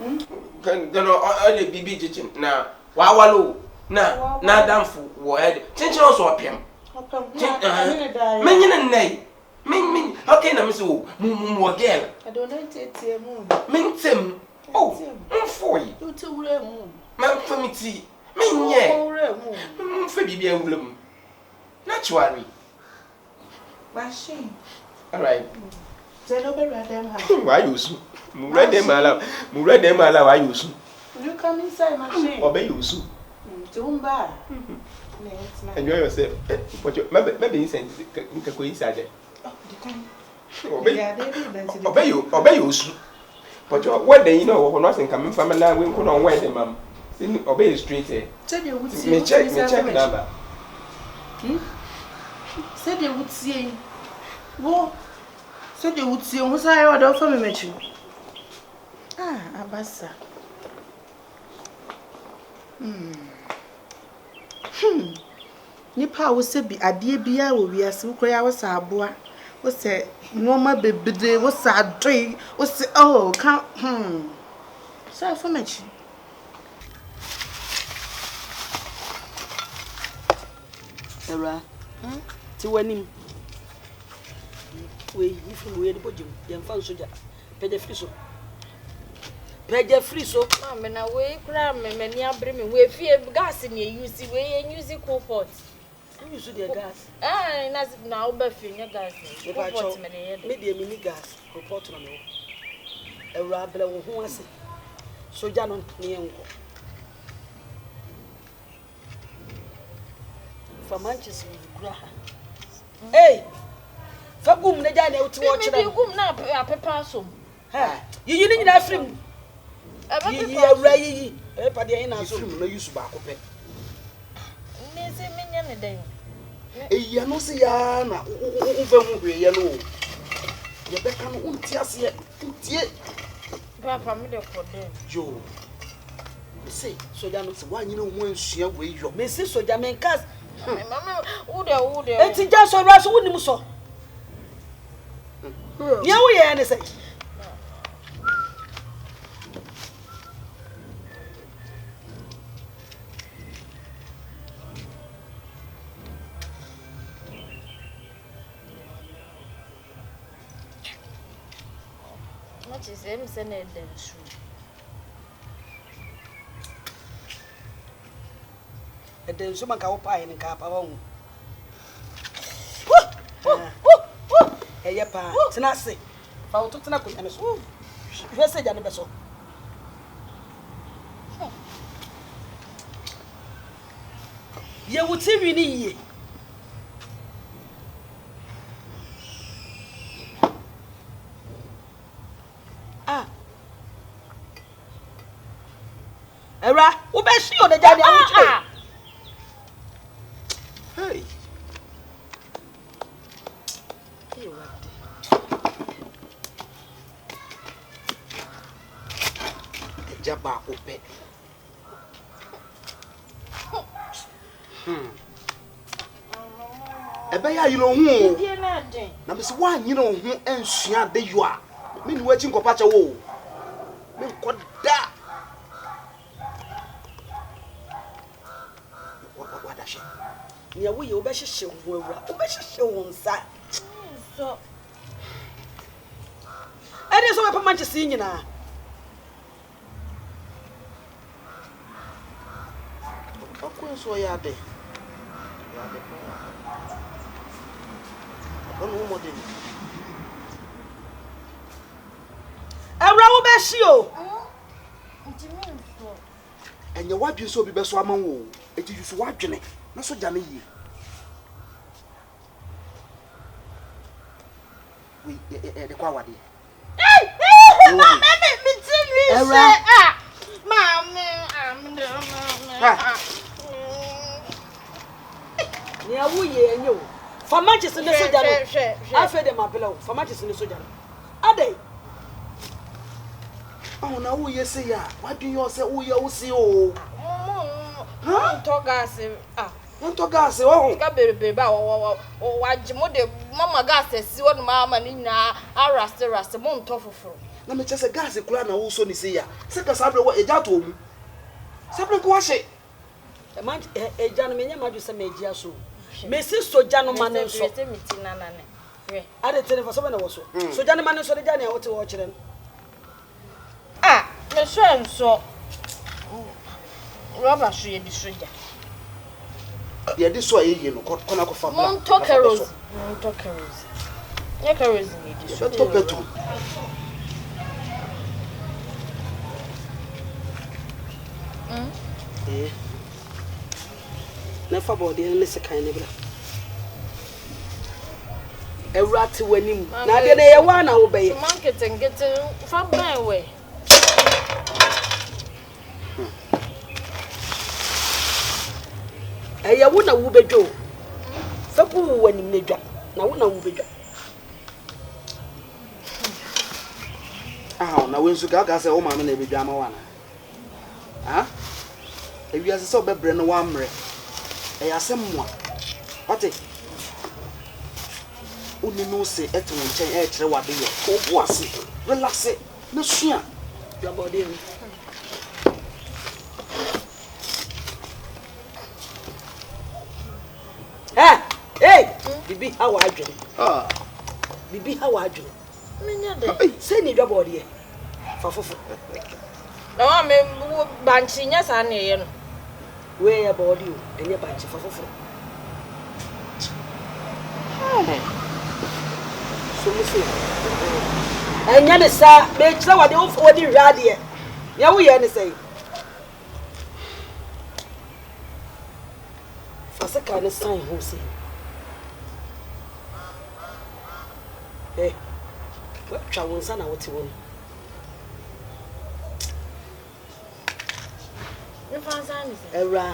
Only bibi kitchen na wawalo na damfu wo head chinchi so opem menyine nnai men okay na me so mu girl I don't know tie mu mentem mfoi do te wure mu man famity menye mfa bibi awura mu naturally machine all right zeno be radem ha why you so mu ready mala why you so you come inside machine obey you so tumba enjoy yourself but maybe inside nka ko inside the time obey you so but what then you know what nothing come from na we nko no where the mam obey straight here me check number said they would see wo said they would see who say I don't for me mechi abasa nipa wo se bi ade bia wo wiase wo koya wo sa aboa wo se noma bebede wo sa adoi wo se ka so for mechi era ti wanim we if we dey bojum dem fan soja pede free so me na we kra me ni abre me we fie gas ni use we use cool pot you use the gas na oba fie nya gas cool pot me dey mini gas cool pot no me era bele wo ho ase soja no ni enko for manches kura hey fagum na ja na uti wo kira me gum na apepa so You need that film. You are ready. Everybody in our film, no use back up. You know, see, Anna, yellow. You better not tears yet. Papa, me for them. Joe. Say, so you know, one you know, when she away your Mrs. So Jamen Cass. Mamma, who there? It's just so rush, wouldn't you so? Yeah, we are, and say. What is him sending them shoe? And then someone can pie in the cap alone. Hey, pa, it's not sick. Found to Tanaku and so. You said, Janny Besso. You would see me. Ah. Era, who best you the daddy? Hey. Jabba open. Ebeya you know who? Na be say one you know who ensua de you are. Me ni wachi nkopacha wo. Me nkoda. What da she? Ni awo ye obehihye wo awura. Obehihye wo nsa. So. Ede so we pa manche si nyina. Okun so ya de. Onu mo de. Awura wo behyi o. Ntimi nso. Enye wadwe so bi beso ama wo. Eti yusu wadwene. Na so jane yi. We de kwa wade. Mama, me timi say ah. Ni awuye enye o. For matches in the soja. I fed them apelo. For matches in the soja. Ade. Oh na wo ye say ya. What do you say wo ye wo see o? To gas ah. Won to gas o. Ka berebe ba wo wagimo de mama gas si wo no mama ni na araste mo nto foforo. Na me chese gas kula na wo so ni say ya. Se ka sabre wo eja to mu. Sabre ko wa she. E man eja no menya madu se meji so. Mesi soja no man nso. Ade tene for so na wo so. Soja no man nso de ja na wo te wo kire no. Ah, me so nso. Rubber shoe ye di soja. Ye di so ye no kona ko fa. Mon to kerosene. Ye kerosene ye di so. To petu. Never body and listen kind of. A rat winning. Now, they are one obey. Market and get from my way. I wouldn't have be Joe. Fapu when you made drop. Now, wouldn't have be. Ah, now when you got as a woman, maybe drama one. Ah, if you are so bad, Brenna Wamre. I ask someone. What it? Only no say Atemuda what do you? Kwasi, relax it. No share your body. Hey, Bibi, how are you? Ah, Bibi, how are you? Say, need your body. For no, I'm a banshee, yes, I know. Where about you and your bunch of so, and Yana, sir, make sure I don't for the radio. Yeah, we say. For a kind of sign, who say, hey, what trouble, son, I want to win. Era.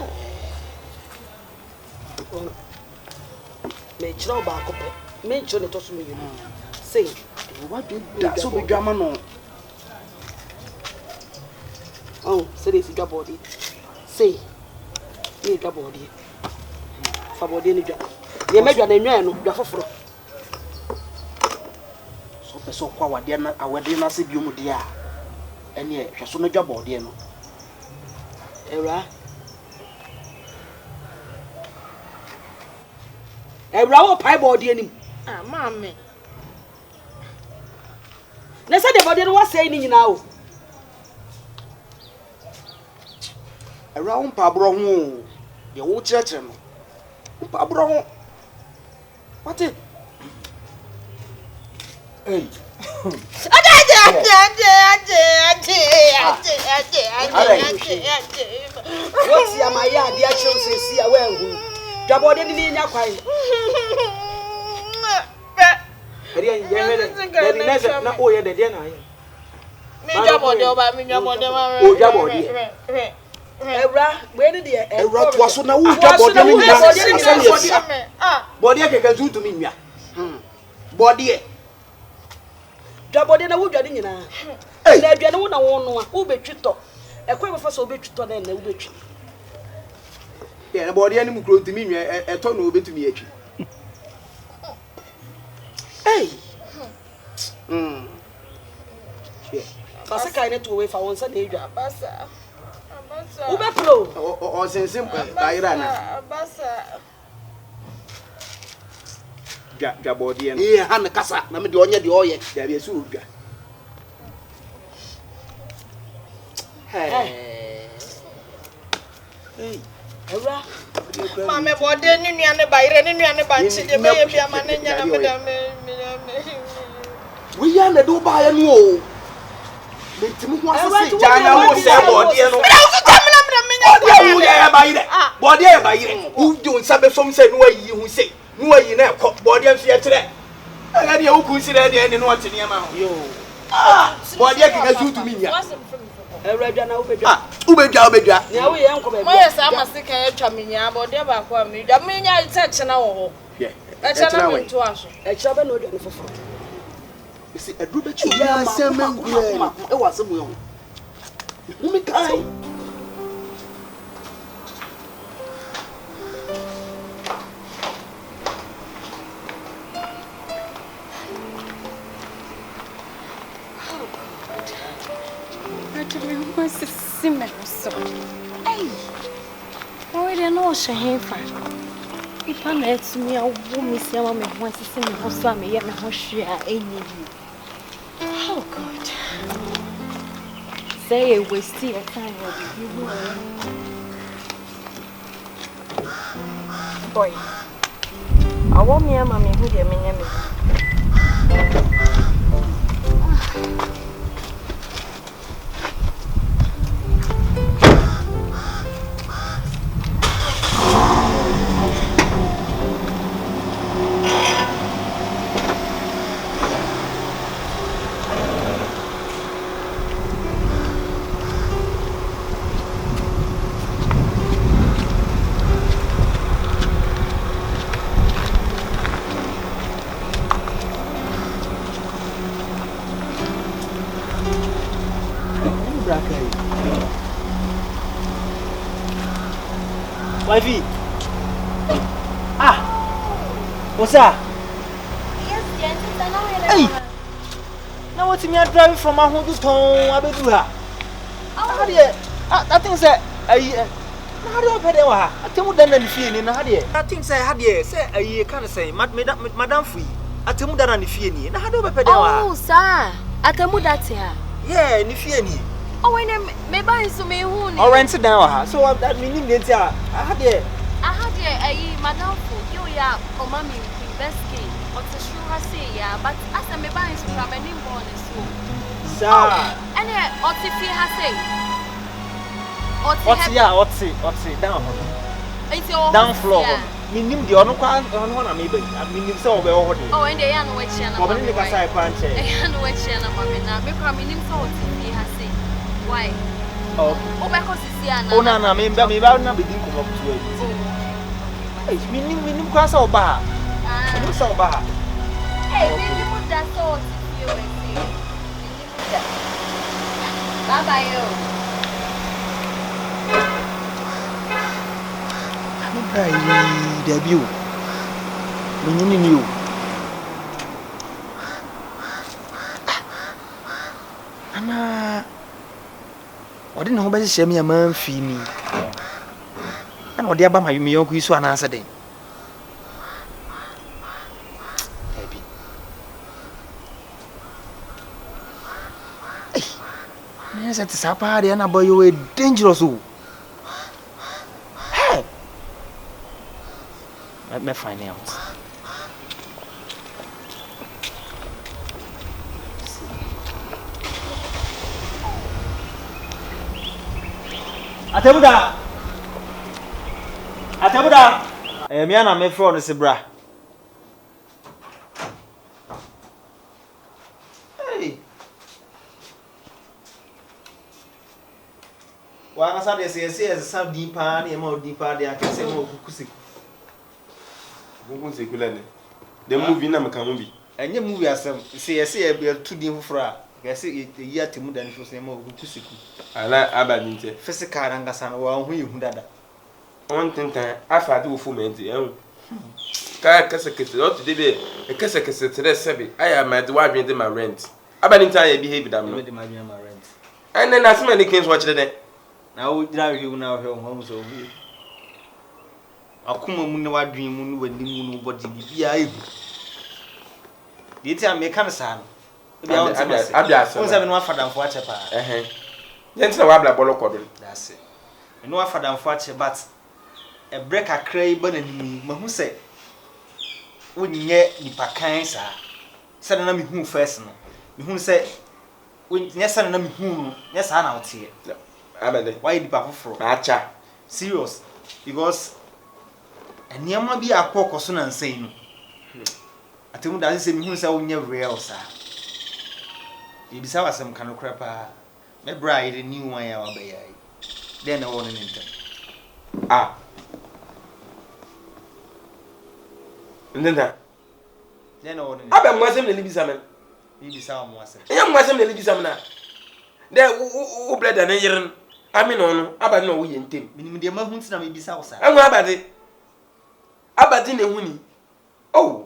Me chira ba ko pe. Me ncho ne to so me yinu. Say, what do that so be drama no? Oh, say this your body. Say, you your body. Fa body ni dwa. Ye medwa na nwa no, dwa foforo. So pe so kwa wade na awade na se biom de a. Ene hwe so no dwa body no. Era. Era wo pai body anim. Ah, mama. Na say the body no was say ni nyina o. Era wo pa bro ho. Ye wo chirechire no. Pa bro ho. What it? Hey. What's your my idea? See a well. Jabody ni nya kwai. Na o ye de de na ye. Me jabody oba me jabody ma. O jabody. Ebra, we ni de Ebra to aso na wo jabody ni nya. Ah, Body e keke zu to mi nwa. Body e. Jabody na wo dwade nyina. Na adwane wo na wo no a, wo betwito. Ekwe be fa so betwito na na wo betwi. Yeah, body ani mu kro ntimi nwa eto na obetumi atwi. Hey. Yeah. Fasa kai ne to we fa won sa na edwa. abasa. Wo be pro. O sensim bayira na. Abasa. Ja body en. Eh, han kasa na me de onye de oye. Ja bi esu odwa. Hey. Ebra. Mama body ni nuane bayire ni nuane banchi de be bia ma na nya na me da me. We ya na do ba ya no o. Me ntimi ho asese ja na wo se body no. Body wo ya bayire. Body ya bayire. Wo do nsabe som se no ayi hu se. No ayi na ekọ body en fie kire. Aga de wo ku sire de no ote ne ma ho. Yo. Body e kika zu tu mi nya. Ebra dwa na wo bedwa. Ubedwa. Na wo ye enko be. Mo ye sa masika e twa menya body ba kwa me dwa menya ite na wo ho. Yeah. E na me to aso. E kira be no dwa ne foforo. Isi edrube chi ya semengure. E wa semu yo. Umi kai. What's the simmer so? Hey, oh, they know she ain't fine. If I let me, I won't miss your mammy once to see me for some year, my whole share any. Oh, God. Say it, we see a time of you. Boy, I want me a mammy who gave me a minute. Wifey. Osaa. Yes, Ntentan, Hey. Now what me driving from my home to town abedu ha. How dey? I think say na do pede wa ha. Atemuda na fie ni na ha dey. I think say ha dey say can say madam fui. Atemuda na fie ni. Na ha do pede wa. Oh, sir. Atemuda te ha. Yeah, ni fie ni. Oh, when me buy so me hu ni. Or rent down ha. So that meaning dey ha dey. Madam fu yo ya o mami investigate. But the shoe has say yeah, but as I me buy so from any born so. Sir. And Otifi has say. Oti down. It's your Down floor. Minim di ono kwa ono na me be. Minim se obe ho de. Oh, and they are no way chana. Obe ni ka sai kwanche. Eh, no way chana mami na. Me kwa minim so Otifi has say. Why? Oh, no, maybe not be thinking of to it. Meaning, cross our bar. What's our bar? Hey, baby, put that salt in you and see. Bye bye, you. I'm debut. Meaning you. Anna, I didn't know about the same man fee me. And what the other my young is one answer then. Happy. Yes, at the supper, the other boy, you were dangerous. Hey, let me find out. Atemuda. Me ana me fro no sebra. Hey. Wa na sa de se sa din pa na e ma din pa de akese ma okukusiku. Gugu sekula ne. The movie na me kan mo bi. Enye movie asem. Se be tu din fufura. Gase yi Atemuda ni so ma okukusiku. Ala abadi nte. Physical angasa no wa hu yi hu dada. Ntentan afa de wo fomenti ehun. Ka kese o to de be kese tere sebe aya ma de wa dwen de ma rent. Abadi nte aya behave dam no. De ma dwen ma rent. And then as many kings watch de. Na wo dira hwe na hwe ho so hu. Akuma mu ne wa dwen mu no wani mu no body bibia ebu. De ti am me kan sa no. Abia so. Won se me no afadamfo ache pa. Yentina wa bla bolo kodun. That's it. Me no afadamfo ache but a break akra yi ba na ni mahu se wonye nipa kan sa. Se na me hu first no. Me hu se wonye se na me hu no. Nya sa na wote. Abade. Why nipa foforo? Acha. Serious because eniama bi akokoso na nsan no. Atemuda se me hu se wonye real sa. Ibisa wasem kan okra pa. Me bra the new one ya wabe ya. Then I want an inter. Ah. Ntentan. Then I want an. Aba mwasem na libisa men. Libisa mwasem. Enya mwasem na libisa men na. De wo bleda na yiren. Ami no aba no wo yentem. Minim de ma hunti na me bisa wo sa. Enwa abade. Abade na huni. Oh.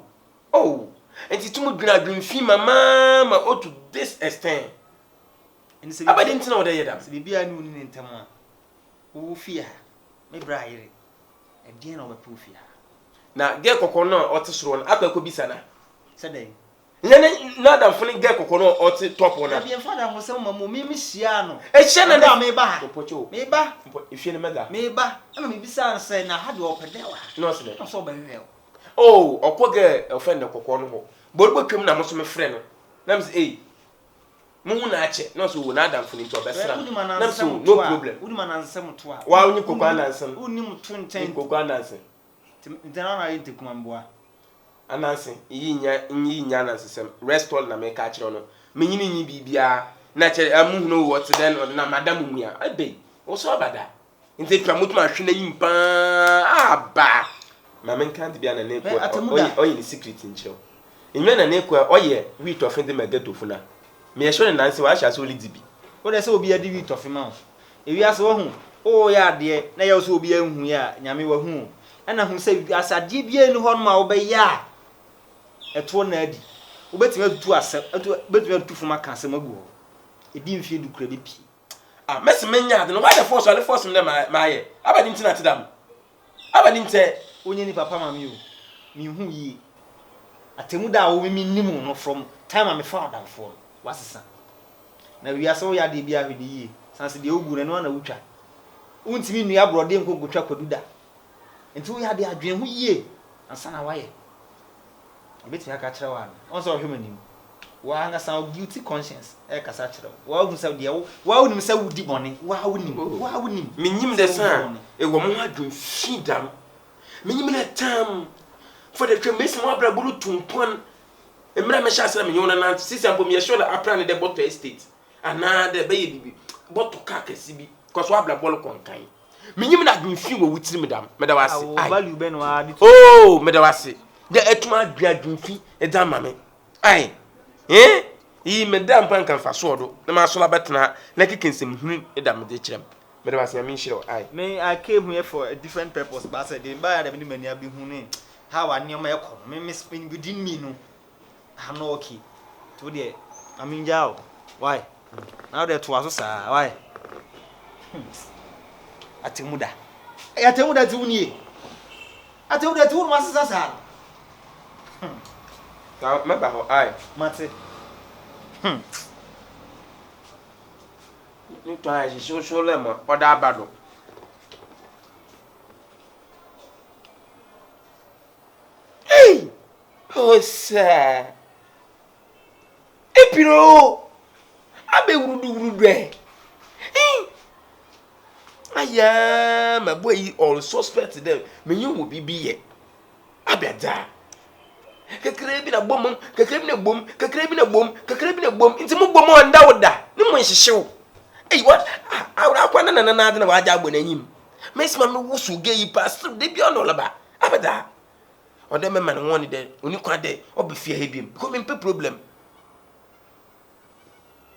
Enti tumu dwena dwemfi mama ma o to this extent. Abade ntina wo de yedam. Se bibia ni woni ntem a. Wo fia. Me bra yire. E de na wo be fia. Na ge kokon no o te soro no akwa ko bisa na. Se den. Nyane na da funi ge kokon no o te top na. Bia fada ho se mama mi hia no. E hye na da me ba. Me ba. Ifie ne meda. Me ba. Ama me bisa se na ha de opede wa. No se le. So ba hwe. Oh, okwoge offend kokon no ho. Borbo twem na mo so me frɛ no. Na me say Mu na ache no so wo na adam funi to besra na so no problem uni manansem to a wa onyi kokwa anansem uni mutu nten kokwa anansem ntena na yente kumambua anansem yi nya anansem restore na me ka kire no menyini nyi bibia na kire amu no what then na madam mu ya ebe wo so bada nte twa mutu ma hwe na yimpa aba ma men kan bia na neko oyi ni secret nche enwe na neko oye we to offend me get ofuna me sure na nse wa sha so lidibi wo de se obi adi wi tofima ewi ase wo hu o ya de na ya so obi ahu ya nyame wa hu ana hu se asade bia ni ho no ma wo be ya eto na adi wo betime tutu ase betime tutu fuma kan se magu ho edi mfie du kura be pi mesi menya ade no why the force me ma ye abadi ntina tedam abadi nte onye ni papa mama yo mi hu yi Atemuda wo mi nimu no from time I me found am for wasesa na wi so ya de bia hwede yi sanse de ogu na no na wutwa untimi nua brode nko gutwa kwaduda enti wo ya de adwen ho yie ansa na waye obeti aka kire wa on so hwemanim wa nga sa guilty conscience e kasa kire wa hu sa de wa wonim sa wudi bone wa wonim menyim de san e wo mo adwen fidam menyim na tam for the tremendous mo abra buru tumpon emra me sha asra me nyona na sisi ampo me sure la apra ne de bottle estate ana de be bibi bottle ka kesi bi Cause what black ball conkai. Minim na dwumfi wo wutiri medam. Medawase. Value ben wa adi. Oh, medawase. De etuma dua dwumfi eda mame. Ai. Yi medam pan kan faso do. Na ma so la betena na kikensem hunu eda me de kirem. Medawase ya minshiro ai. Me I came here for a different purpose, but I said the buyer the many abi hunu. How I near my come. Me miss within me no. I'm not okay. To the I mean jaw. Why? Now there to us why? Atemuda. Atemuda ti wuni. Atemuda ti wuni masasa sa. Ta meba ho ai. Mate. Ni to ai so le mo oda abado. Hey! Osaa. Epiro. Abe wurudu e. Aya, my boy all suspect them. Me you will be ye. Abeda. Kekere bi na bom, kekere bi na bom, kekere bi na bom, kekere bi na bom. Inti mo bom onda woda. Ni mo nhihyew. Hey what? Awurama na na waja agbo n'anyim. Messi ma me wusu ge yi pass de bi ono laba. Abeda. Ode me man won de, oni kwa de, obefia ha biem. Ko me pe problem.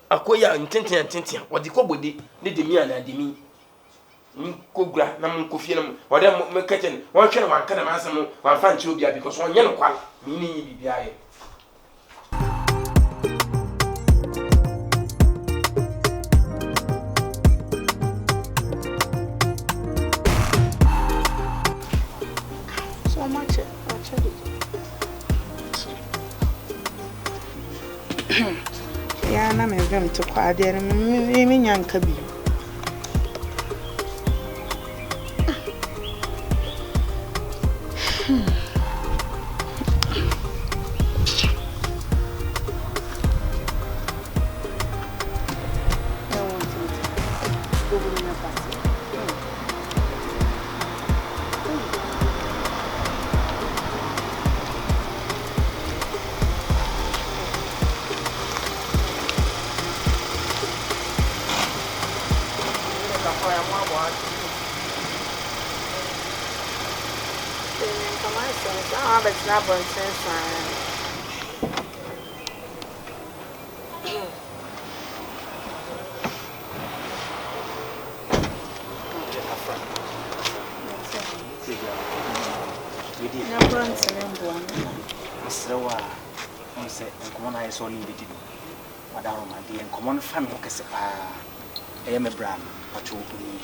Akoya Ntentan, odi ko bodi, ne de mi ana de mi. Nkogura na nkofie na ode me kitchen, won hwe na wanka na masem, wan fa nchi obi a because won ye no kwal. Mi ni bibia ye. So much. Yeah, na me vem to kwa de me nyanka bi. So ni bidi Awurama de enkomon fa me kese pa me bra pacho ni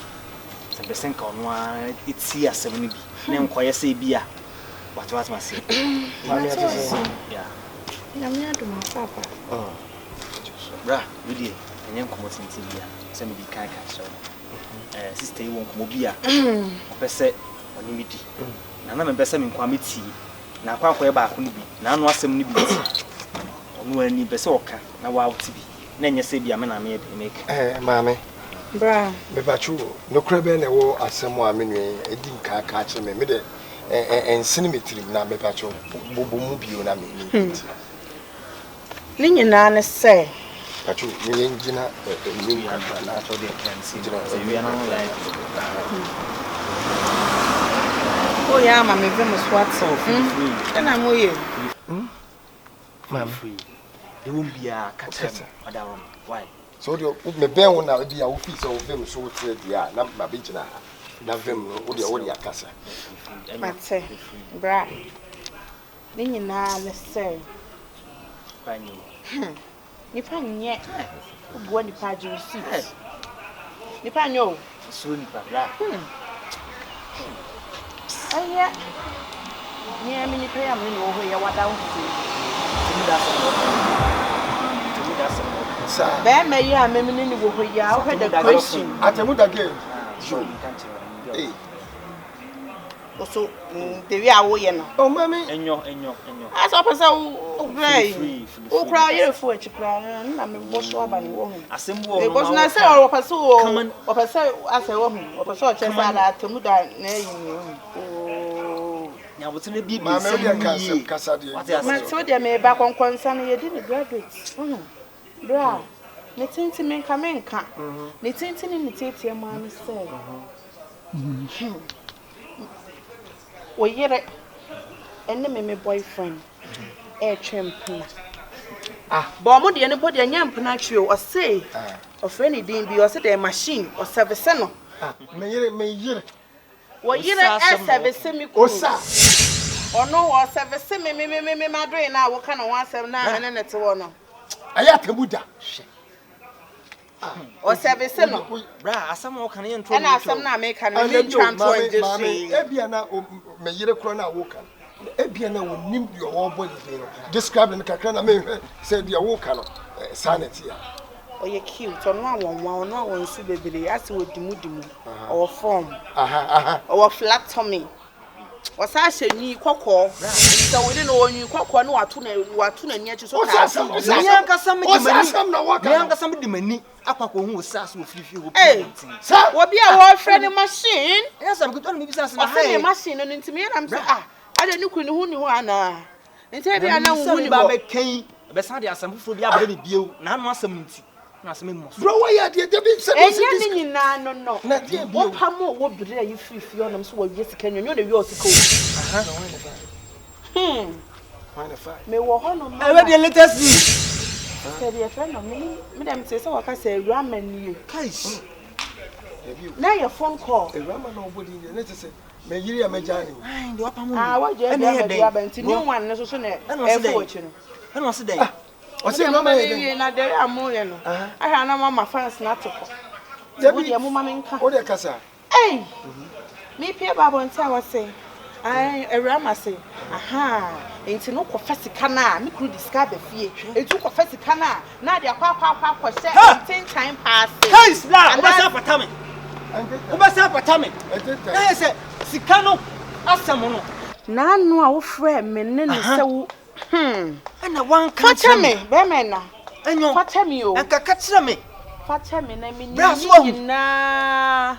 se besen ka ono a eti asem ni bi na enkoye se bi a what ma se yeah Na me aduma papa bra bidi enye enkomo tinti bi a se me bi kan kan so sister yi won komo bi a opese oni mi di na me pese me nkwa meti na akwa akwa ba ko ni bi na anu asem ni bi no ani bese oka na wa out bi na enye se bia me na me make maame bra me bachu no krebe na wo asemo a me nwe edi nka aka che me de ensini metrim na me bachu bobo mu bio na me ni nyina ne se bachu me ngina ni nka na so de can see so we are not like oh yeah ma me vem swat so na mo ye free they won't be a catcher Awurama why so do me ben won na dia wo fi so wo vem so tie dia na ma be gina na vem wo dia wo dia kasa mate bra ni nyina le se panyi ni panye bo ni pa ju sit ni panyo so ni pa bra aya ni ami ni pa ya me no ho ya wada wo sa be me yi a me ni wo ho ya wo the question Atemuda game so you can't eh oso the way awo ye no oh mami enyo asa pesa o play o cry ye fu e chikra na me bo so aba ni wo hu asembo e go na say o pesa o pesa asa wo hu o pesa o chesa na Atemuda na yi ni ya botene bi bi mami o dia kasa de ma so dia me ba konkonsa na ye di ni graduate bra Netinti menka. Netinti ni netiti ya mami say. O yere ene me boyfriend twempna. But mo de ne po de nyampna twe o say o friend din bi o say the machine o service no. Me yere. O yere service mi ko. Osaa. Ono o service me madwe na wo ka no wan sem na ene nete wo no. Aya Atemuda. O service no. Bra, asam wo kan ye ntro. Na asam na make kan me twanto industry. Ebia na me yere kro na wo kan. Ebia na wo nim your whole body there. Describe the kakra na me say the wo kan sanity. O ye cute. Ono awon su bebere ase wo dimu. O form. O flat tummy. Osaa hyenyi kokko. So we dey no onyi kokko no watu na ni achi so ka. Nyankasa me di mani. Akwakwo hu Osaa so ofirifi ho. Sa wo bia wo friend machine. Yes, I'm good on me business na hey. Machine no ntimi na am say ade ni kunu hu ni ho ana. Nti bia na hu ni ba be kan. Be san de asam fufuro bia ba ni bieu. Na anu asam nti. Na asam mo. Bro, why you dey be say this? Enye ni na no. Na dey bieu. Wo pamo wo bire ayi fifi o nam so wo wie sika nyo na wi o sika o. Why the fuck? Me wo ho no ma. I dey latest me. Say the friend no me dem say so waka say Awurama ni. Kai. Na your phone call. Awurama no body dey let say me yiri amajani. Ai ndi wapa mo. Wa je dey abenti ni wan ne so na efo ochi no. Eno se dey. O say mama ye na dere amoye no. Aha na mama fans na toko. Debi ye mama menka. O de kasa. Eh. Me pie babo ntia wa say. Ai Awurama say. Aha. Enti no kofa sika na me kru disca be fie. Enti kofa sika na de akwa she Ntentan pass. Hey, Sibling, obasa patame. Obasa patame. Eh say sika no asam no. Na anu a wo frɛ me ne ne sɛ wo ana wan ka facha me be me na enyo facha me o anka ka kire me facha me na me ni na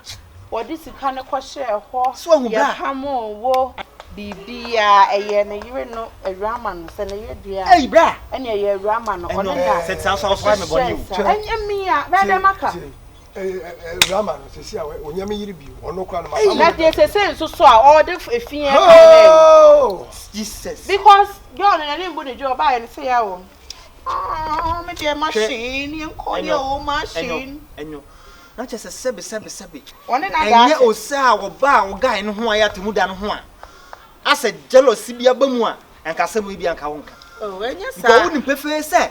wodi sika ne kɔ hye ho ya hamo wo bibia eye ne yire no Awurama no se ne yedua eh bra ene eye Awurama no ono da set san so me boni enya mi a be de maka Awurama no se sia onyame yire bi ono kwa no ma na de se so a all the efie oh Jesus because God na name bu de job ba ye say ya wo me de machine enko ye o machine enyo na che se sebe one na enye Osaa wo ba wo guy no ho ya Atemuda no ho a asa jealousy bi abamu a enka sebo bi anka wonka oh enye sa ko woni pefe se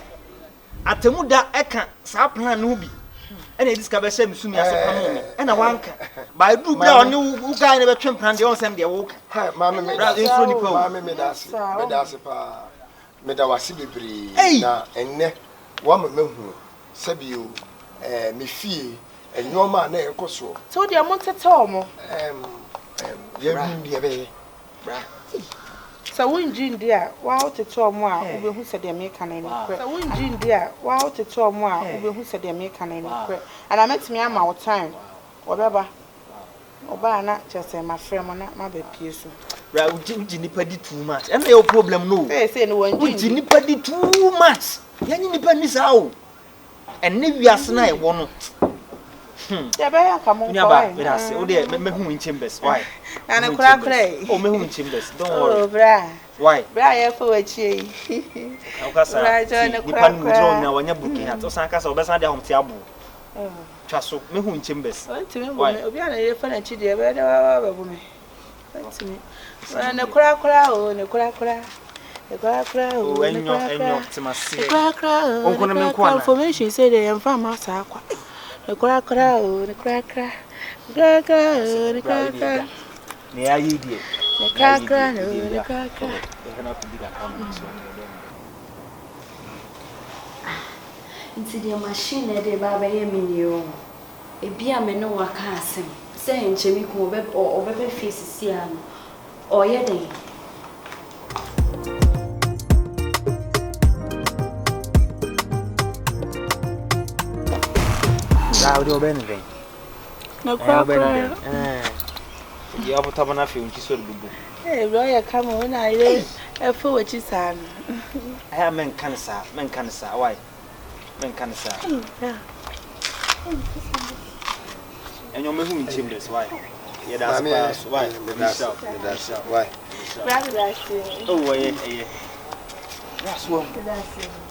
Atemuda eka sa plan no bi ena discover be me sumi ase pamo me ena wanka ba du bra oni u guy ne be twem plan de on sem de wo ka ha mama me bra info ni pa mama me das pa me da wasi bebre na enne wa mama hu sabio me fie enyoma na ekoso so de mo tete omo ye bi be bra so wunji ndi a wa tete omo a obehu se de me ka na ni kre so wunji ndi a wa tete omo a obehu se de me ka na ni kre ana metimi ama wo time obeba oba na chese ma frem na ma be pie so bra uji nipa di too much ena your problem no say no wunji uji nipa di too much yanyi nipa ni sa o enne wiase na e wo no ya be ya ka mo ko ai bra se o de me hu in chambers why ana kura oh me hu in chambers don't worry oh bra why bra ya fo wachi akasa nipa ni mudro na wanya buki hat o san kasa obesan de ahomte abo twaso me hu in chambers why obi ana ye fa na chi de be da ba bu me ntimi na kura o ne kura o enyo timase kura onko na me nko ana information say de em fa ma sa akwa ne kura o ne kura ne ayi die ne kura ne kura nti de machine de ba ba ye mini o e bia me no waka asem se enchemi ko obebe face sia no o ye den Raudi obenve. na kura Ya botaba na fi unchi so dubu. bro ya kama na ile e fo wachi sana Aya men kansa why? Men kan say. And you me who in chimneys why? Yeah, that's why. That's why. Oh, yeah. That's one.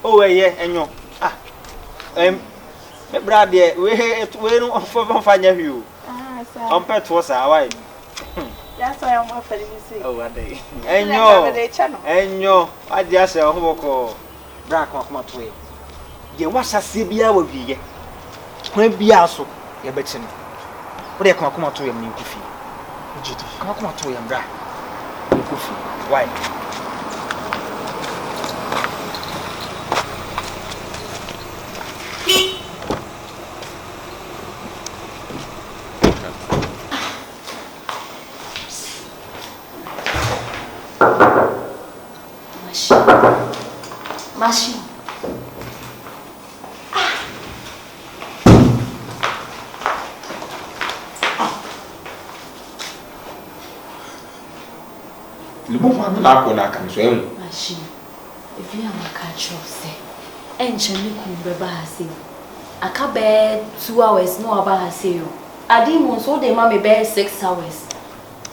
Oh, yeah, and you. Me brother, we no for find you. On pet was why? That's why I'm offering you. Oh, one day. And you, I just say, who Black come to way. You was a CBA will be. When be also, you bet him. But they come to him, you coffee. Come to him, Black. You coffee. Why? Machine. Machine. If you are a catcher, say, and Chani Kumbeba say, I can't bear 2 hours, no about say you. I didn't so they mammy bear 6 hours.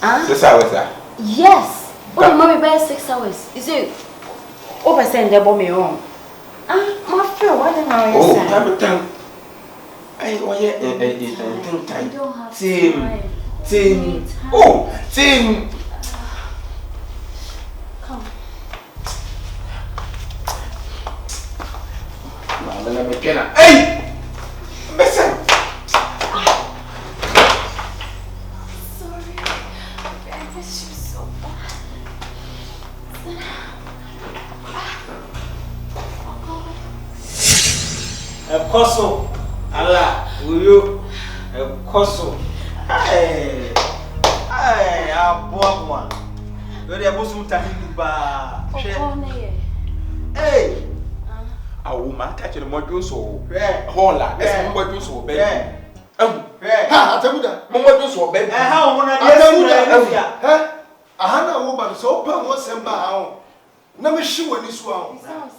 6 hours, yes. Oh, the mommy bear 6 hours. Is it over send the bomb home? My friend, what am I saying? Team. Oh, team. Come. Let me get her. Hey! Listen. Sorry. I miss you so bad. Koso. Allah, will you? Koso. Hey, Abua. Where are you taking ba? Hey. Awurama catch the module so. Hola, that's module so baby. Ha, Atemuda. Module so baby. How wanna Atemuda. Ahana woman so pa mo semba ha. Na me hwe wani so ha.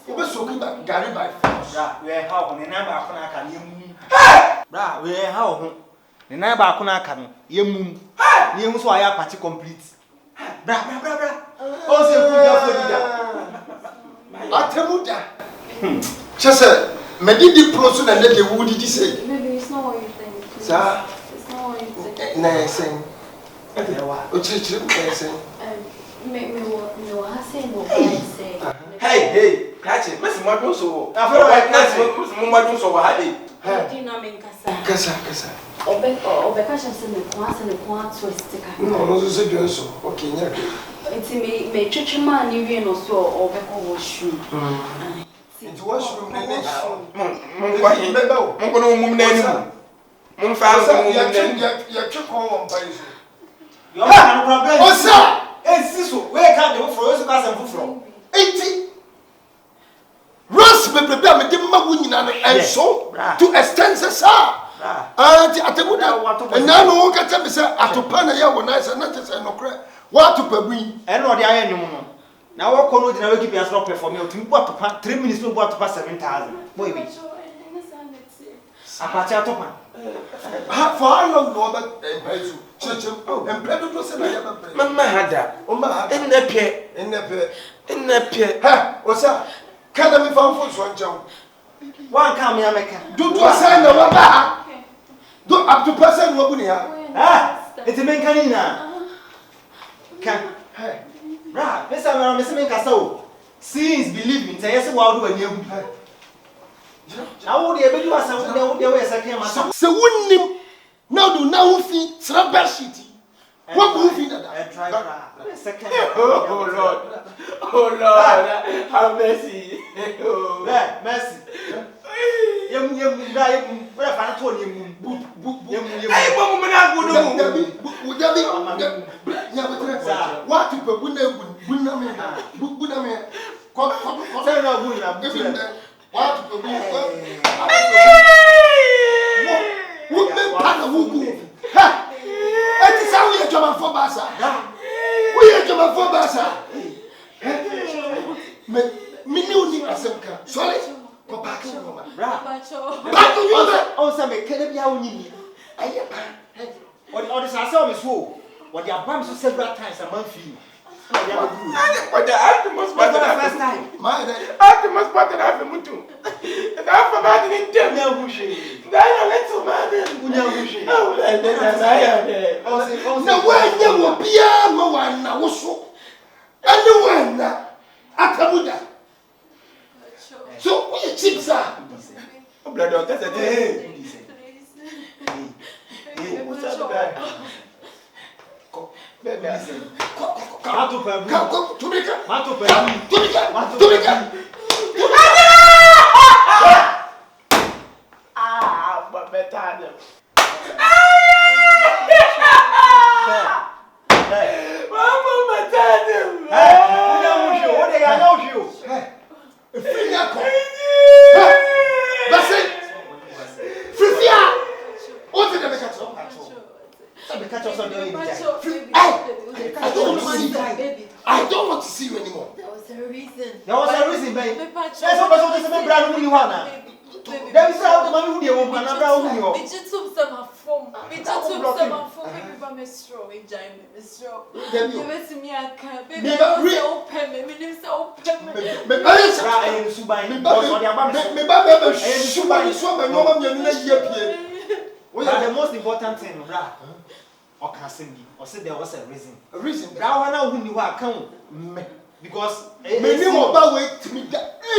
Obe so kuba gari by force. Bra, we how ne na ba akona aka ne mum. Bra, we how ho. Ne na ba akona aka no ye mum. Ne hu so aya party complete. Bra. O se ku da fo dida. Atemuda. Chese, me didi pro so na le wu didi say. Maybe it's not what you think. Sir. It's not what you think. Na sen. O chiri na sen. Me wa say no say. Hey, catch it. Miss module so. I feel like Miss module so ba hade. Di na me nkasa. Kasa. Obe ka se me kwa twist ka. No so se so. Okay, nya. Enti me twetwema ni wie no so obe ko wo shoe. Into washroom na next. Mon kono mum na anim. Mon fa so mum na anim. Ya twekon won pa iso. You have a problem. Osaa! Siso, where can the for you pass and from? 80. Rose me prepare me give ma wunyina no and so to extend the sir. Atemuda. And now no ka tell me say atopa na ya wona say na say no kre. What to pabui? And no dey ayen no. Now what kono dey na we keep your stop perform you to atopa 3 minutes no atopa 7,000. Boy be. Apache atopa. For how long no that empire? Oh, and Pedro to say na ya ba. Mama hada. O ma hada. Enapie. Ha, Osaa. Can me found for so njaw. One come here make. Do to say na wa ba. Do up to person wo buni ha. It's men kanina. Can. Hey. Bra, pesa me se men kasa o. Seeing is believing. Say yes wa do ani egu. Na wo dey bedu asa wo dey we second ma. Se wunnim. Now do now fi trap sheet. What will you that? Try. Second. Oh Lord. Have mercy. Mercy. Yem guy, where I find to him. Hey, mama, na go do. What to put buna me. Say no good. What to put what me pana wugu. Ha. It is how we are German for Basa. We are German for Basa. Me knew ni asemka. Sorry. Go back to mama. unyi. Or the Sasa is who? What the abams several times a month. But the most part of the first time. My the most part of the Mutu. And half a man in Temiabushi. Then I let some man in Bunabushi. Oh, and then as I am there. No way, you will be a one now. And the one Atemuda. So, we chips are. Blood of that's a day. What's up, guy? But better. I don't want to see you anymore. There was a reason. There was a reason, babe. There's somebody who's a brand new one. There is a man who you want, and I'm not who you are. It's just some from. It's just some from. Baby, I'm a straw. I'm a straw. You went to me, I can't. Baby, I'm open. Baby, I'm open. The most important thing, or say there was a reason. A reason. Now I know who you are come because maybe more bad way to me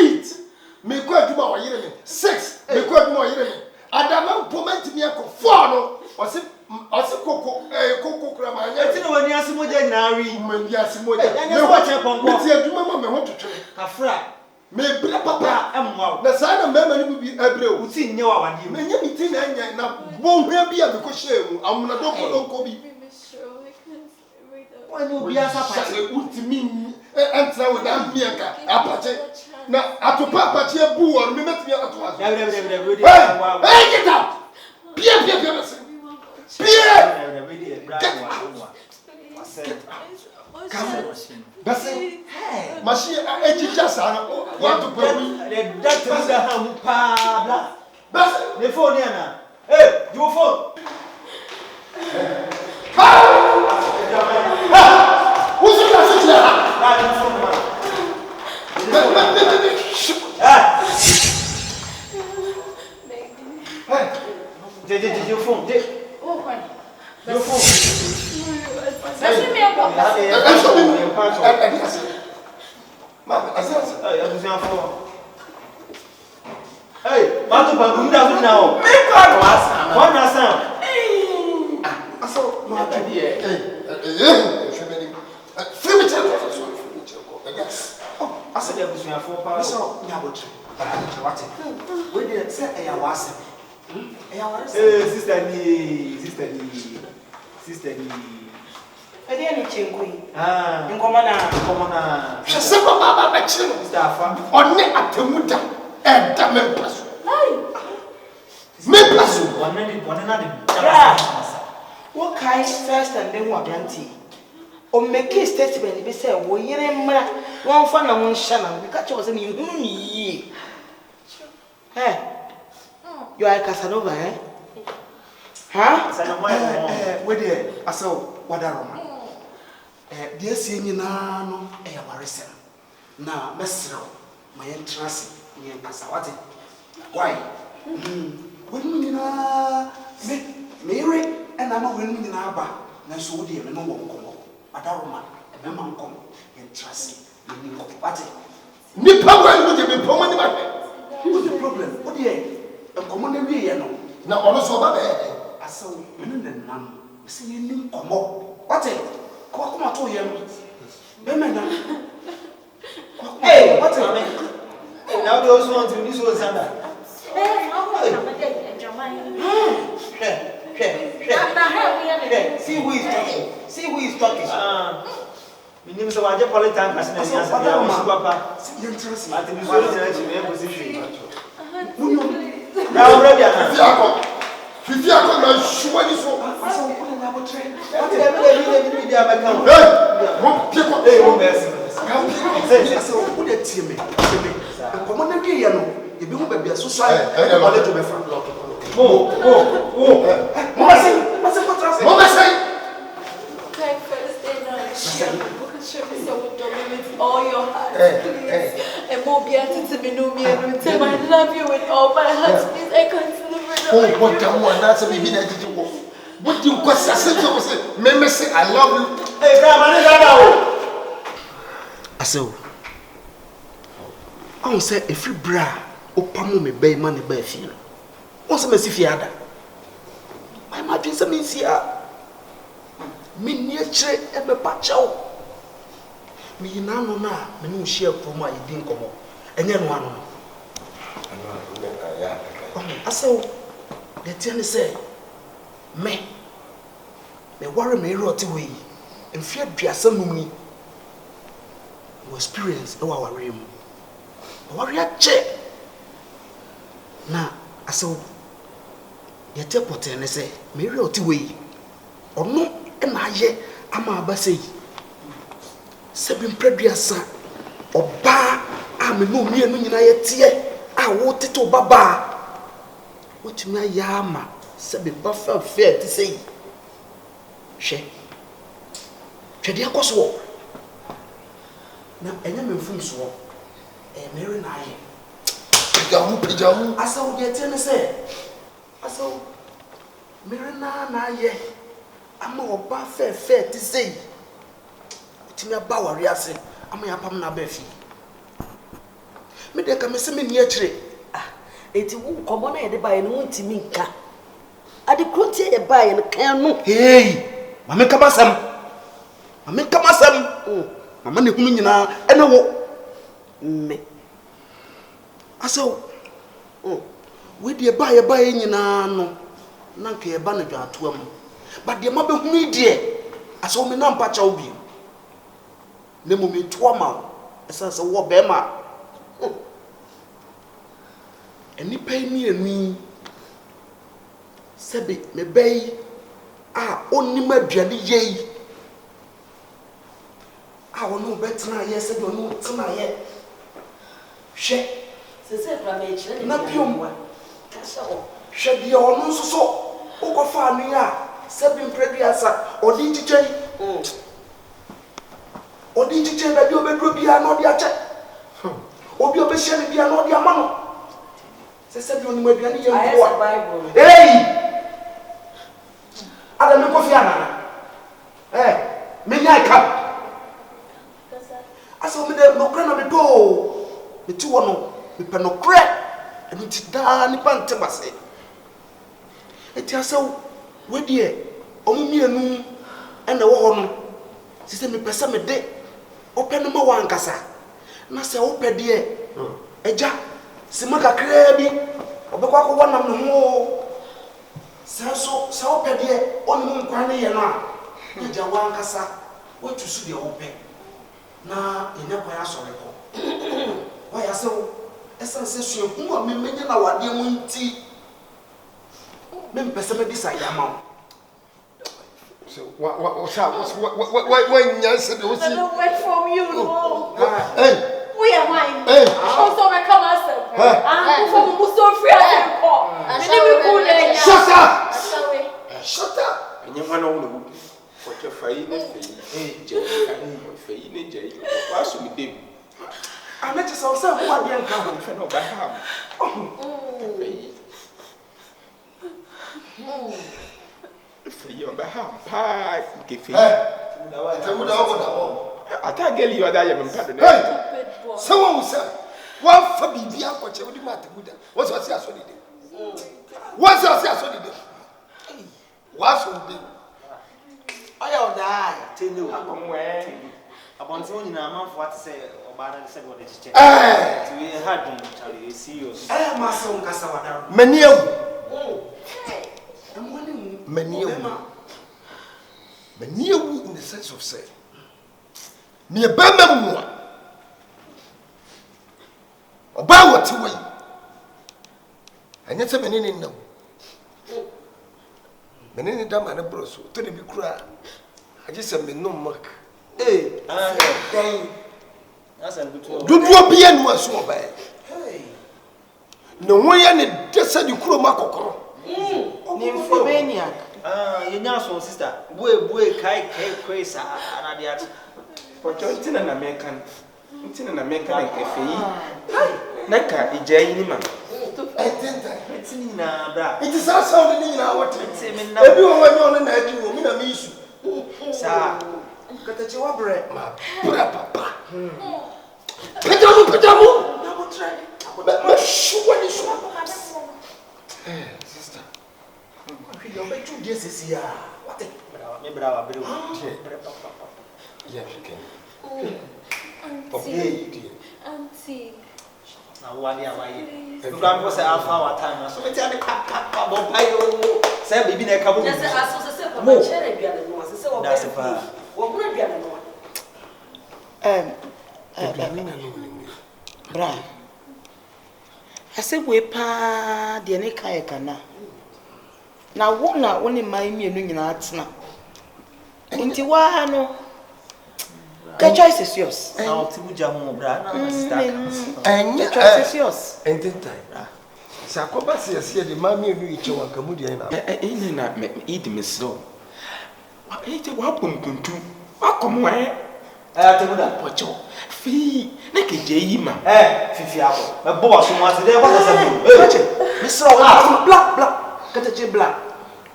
8. Me quite do more year 6. Me quite more year. Adama moment me ko 4 no. Or say koko krama. I think when you ask moja nari. When you ask moja. Me watch up on what you do mama me want to try. Afra. Me bra papa am wow. Na sa na mema ni bi ebre o. Uti nye wa wadi. Me nya mi tin na na bon hwe bi a me ko share mu. Amuna do ko bi. Why no be as a party? Ultimate enter with that miaka apache. Na atopa apache bu or me metimi ato aso. Hey, get out. Pia. Machine echicha sana. Want to pay me? That is a ham pa bla. The phone yana. Hey, your phone. Who's the message there? Your phone. Your phone. Hey, Matu Babu, you don't know. What was that? I saw my idea. Yes. Oh, I said there was 4 pounds. So, Yabuchi. We didn't say I was. Sister Lee. I didn't change. Ah, in Comana. She said, Baba, my children, on the Atemuda, and Damen Pasu. Me Pasu, one another. What kind first and then what auntie? O make a statement be said, "Wo yere mra, one fan and one shana, because you was in you. Hey, you are a Casanova, eh? Huh? Where there? I saw Awurama. Dear singing no, Warison. Now, Messer, my entrance near Casawati. Why? When you know, Mary and I'm a winning in our bar, and so dear, no one come. Awurama, a man come and trust in the party. Nipa will be prominent. What's the problem? What do you? A common area, no. Now, also, I saw women and none. See, you come up. What it? Come to him. Hey, what's it? Now they also want to use Osaa. See who is talking. My name is Waje Politan Cassius. Papa. Now, Fifia come and show you so. I saw what another train. What did I you be baby so sorry. Mama say. With all your heart, please. And more be to me, no me, and tell I love you with all my heart, please. I can't deliver. What the one that's a baby that you want? What do you question? Say, say, I love you. Hey, grandma, I say, I say, if you bra, Opamu me bay money by feel. What's a messy fiada? My imagine some is here. Me near trade ever patch out. Me now, me no share for my didn't come up. And then one. I say, the tenant say, me worry me rot away and fear Piazza Mummy. You experience our realm. Warrior check. Now, I saw your teleport and I say, me rot away. Or no, and I yet am a bassy. Seven previous or bar, I'm a no mere millionaire tear. I want it to Baba. What me yama, Seven buffer fair to say. She dear Coswell. Now, I am in full swap. A Mary and I. I saw get ten say. I saw Mary and I. I'm more buffer fair to say. Me about Riasi, I'm a Pamna Beffy. Me de come see me near tree. It won't come on ahead by an Untiminka. I declare a buy and can. Hey, Mamma Cabasam. Mamma Cabasam. Mamma Humina and a walk. Me. I saw. We dear buy a buying in no. Nanke a banner at 12. But dear mother, me dear. I saw me non patch of you. Nemo me twama, as a war bema. And he pay me and me. Sebi, me bay. Only my jelly yay. I will know better now, yes, I don't know tonight yet. She said, not you. Shed your nose so. Oko Fania, 7 previous or DJ. Or did you tell that you be not the attack? Or you be shelling not the amount? Said you only be any Bible. Hey! Adam Kofiana. Eh, me I come. I saw me there no grand of the door. The 2 1 me pen no crack and it's down the pantamase. It is so, we dear, only me and the woman. She said, me pesa me de. Open number 1 kasa. Na se open de. Eja, si maka krebi. Obekwa ko wonam no ho. Se open de, oni mu nkwane ye no a. Eja 1 kasa. We to su de open. Na enya kwa ya sore ko. Wa ya se o. Esa se su hu a me menye na wade mu nti. Me pesa me decide amount. So what when you said I don't wait from you, no. Hey, we are mine. Hey, also I come myself. I'm from Muso free at shut up! Shut up! And you want to know what your fine Jay. What's with them? I met yourself what young come from no back. You behalf pie, give you. Atemuda, I can't get you a diamond. someone will say, one for BB, what you would do, Atemuda. What's your solid? What's your solid? What's your day? I will die. Tell you, I'm where. Upon someone in a month, what to say about the second exchange. We had Charlie, serious. I am my son, Cassava. Many of many in the sense of say, near Bama, about what to wait. And yet, many no. Many damn and a bros to the big cry. I just have been no mark. Hey, that's a good one. Do you be and was so bad? Hey, No one ya said you kuro makokoro. Nymphomaniac. Your nurse sister. Boy, kai crazy and the other. For Johnson and American. It's in an American cafe. Naka, Ijay, it's in a It is our sound in our team. Everyone on the night you will miss you. Sir, got a job, Papa. Pajamu. But sure is sister. You're better to this year. What? Maybe I'll be Yeah, you can. Auntie. Now, 1 year, why? The grandpa said, I'll follow time. So, we tell the I say, baby, a couple of years. That's a far. Bra. I said, we pa the Nekayakana. Now, what not only my meaning arts now? Into no. The choice is yours. Now, Atemuda, And the choice is yours. Ntentan. Sakoba says here the mammy knew each one Camudian. Ain't not eat me so. What ate a wapum to? What come where? Atemuda, What your fee? Naked Jayma. Fifi apple. My boss who wants to there. What does it? Miss Rowe, black. Got a black.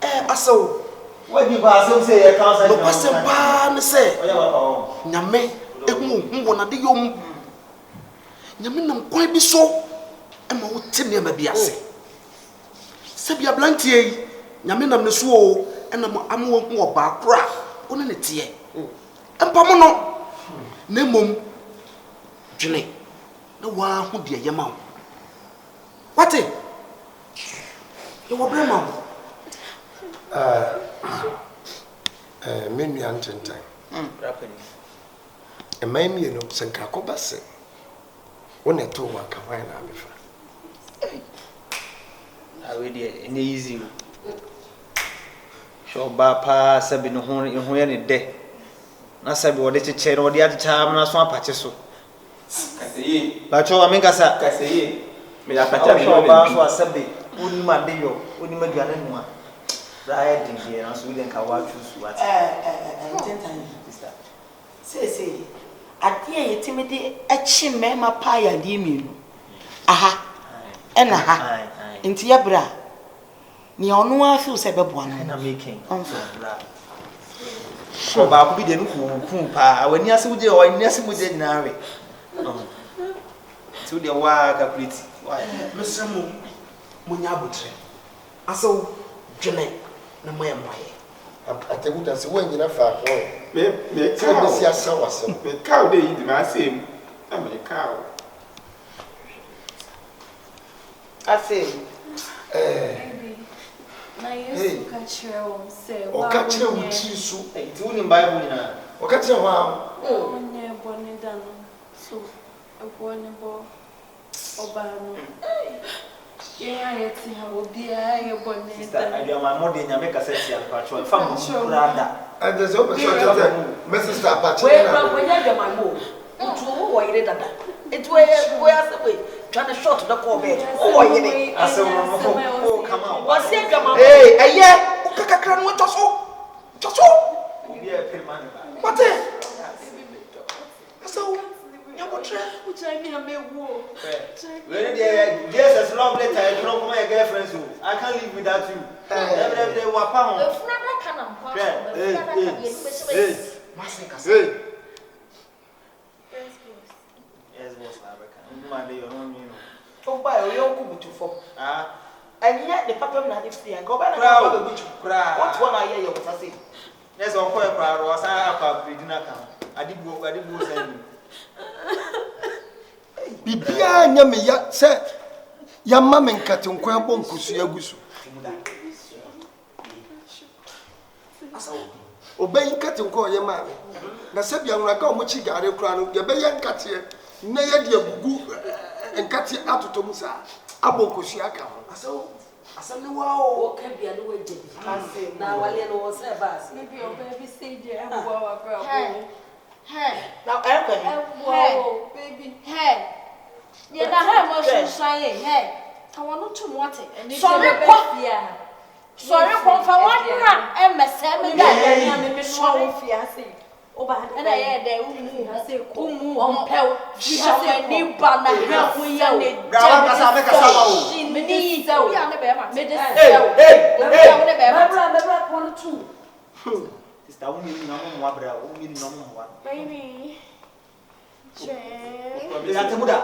I saw. What you pass say a council? No person pan say. Oh, Nyame, wona de yom. Nyame nam kwan bi so. E ma wo tene ma bi ase. Se bia blantie yi, nyame nam ne so o, e nam amwo hu oba kora. Wo ne tie. Empam no. Na mom dwene. Na wa hu de yema wo. Wate? Ye wo brema wo. Menu Ntentan. A man, you know, Sankaco Basse. When I told one Kawana before. I really easy. Show Bapa Sabin Horn in Huyan day. Nasabi or little chair or the other time, and I swamp patches. But I make us up. I say, may I patch up Sabi, wouldn't my deal, wouldn't make one. Right in here, and so we can watch what Say, I dear timidity, a chimney, my pie and demon. Aha, and aha, into your bra. Near no one feels a one, and I'm making on for bra. So, Babu didn't pumpa when you see or in Nessie with the Nari. To the wild caprit. Why, Mr. Munyabutre. I saw Janet. Na moya Atemuda se when you na fa ko me cow se asa wasem me cow dey di ma asem na me cow asem na yesu ka kire won se o ka kire wo ti so ti woni bible ni na o ka kire wa onye boni dan so eboni bo obano yeah, it's how dear you born. I do my mother in America says, I'm patrol. Family, and there's open Mrs. Apache. When you're my move, who are you? It's where's the way? Trying to short the core bed. Oh, I said, oh, come on. What's it? Hey, yeah, Kakakran, what just so? Just so? What so? Which I mean, I may war. Yes, as long as I come from my girlfriend, so I can't live without you. Every day, what pound? Yes, boss, I reckon. Oh, by your good to fall. And yet the papa not if and go back. What one I hear you was saying? Yes, I'll call a crowd or I didn't come. I did go send you. Bibia nyame ya se ya mama nkate nkwan bo nkusu ya gusu asa obey nkate nkwan ye ma na se bia nwura ka omochi gare kura no ye be ye nkate na ye de agugu nkate atotom sa abo nkusu aka ho asa ne wa o ka bia no wa jebi ase na wale no wo se ba ase maybe your baby say je abo wa bra bo. Hey. Now, hey, baby. Hey. Yeah, that hair was so shiny. Hey. I want to what it. Sorry, for one and my seven. I'm sorry for you. And I had the umu on pell. She has a new banner. Help me, young lady. Baby. Atemuda.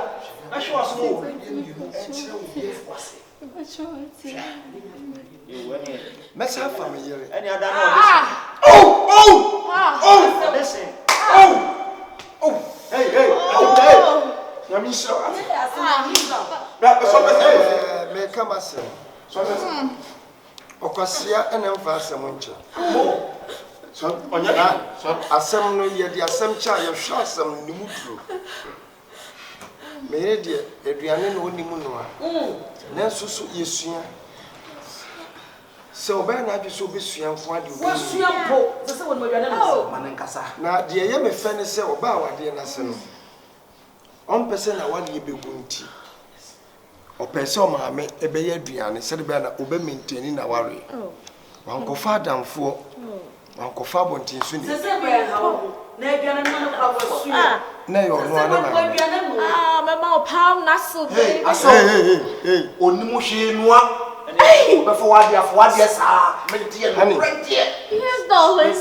Messa family. Any other listen. Hey. Let me show. Me come as Kwasi and emphasize muncha. So asem no ye the asem cha ye hwa asem ni mutru. Me de aduane no ni mu no a. Na susu yesua. So ba na adwo be suamfo ade wo. Suampo, se won aduane no manenkasa. Na de ye me fe ne se oba awade na se no. On person na wade be gunti. O person ma me e be ye aduane se de be na oba maintain na ware. Wan ko fa damfo. Wan ko fa bontin so ni. Se be ha wo. Na aduane no kwa wasu. Na yo no ana na. Me ma palm na so baby. Hey. Onimu hwe noa. Be for what dia sa. Me de no brand dia. Yes, darling.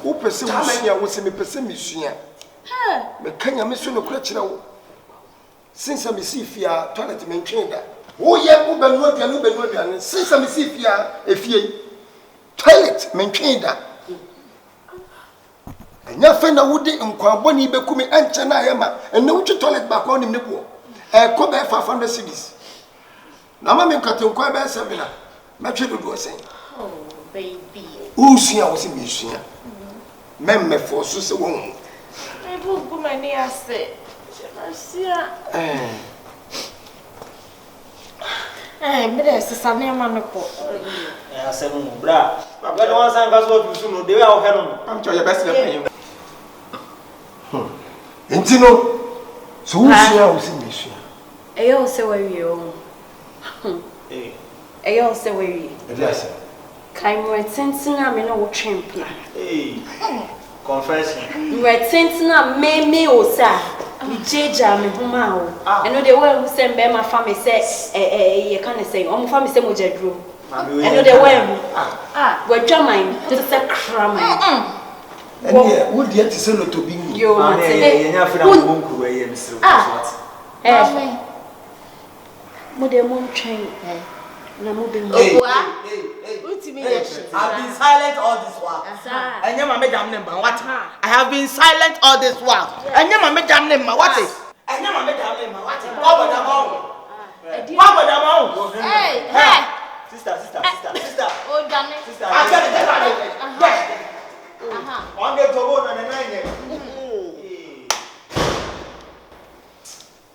O person wo sua wo se me person me sua. Me kanya me so no kura kira wo. Since me see fia toilet me ntwen da. Wo ye wo benu aduane since me see fia efie. Toilet me ntwen da. Anya fe na wo de nkwabo ni bekumi enche na ayema. Enne wo twi toilet ba kwa nim ne bo. Ko be 500 cedis. Na ma me nkate nkwa be 7 na. Ma twe dodo sen. Oh, baby. Usua wo se me sua. Memme for so se wo. I will go my near say. Me there sister name man ko. Asem bra. But one san ka so tu no de we a no. I'm sure your best friend. Entino. So usua wo se me sua. Eyo se we o. Eyo se we. Yes. Kai mo tentina me no wo twempla. Confession. We tentina me Osaa. We jeja me homa o. Eno de we who say be ma family say ye kan say o mo family say mo jadro. Eno de we we dwaman to say kraman. Ene wo de ti se loto bi ni. Yo ye nya fira mo nkuru ye misiri what. Mo de mo ntwen na mo be mo. I've been silent all this while. And your mamma damn name, what? I have been silent all this while. And your mamma damn name, what? And your mamma damn name, what? Hey, sister. Oh, damn it. Sister. I got it. On the tobo na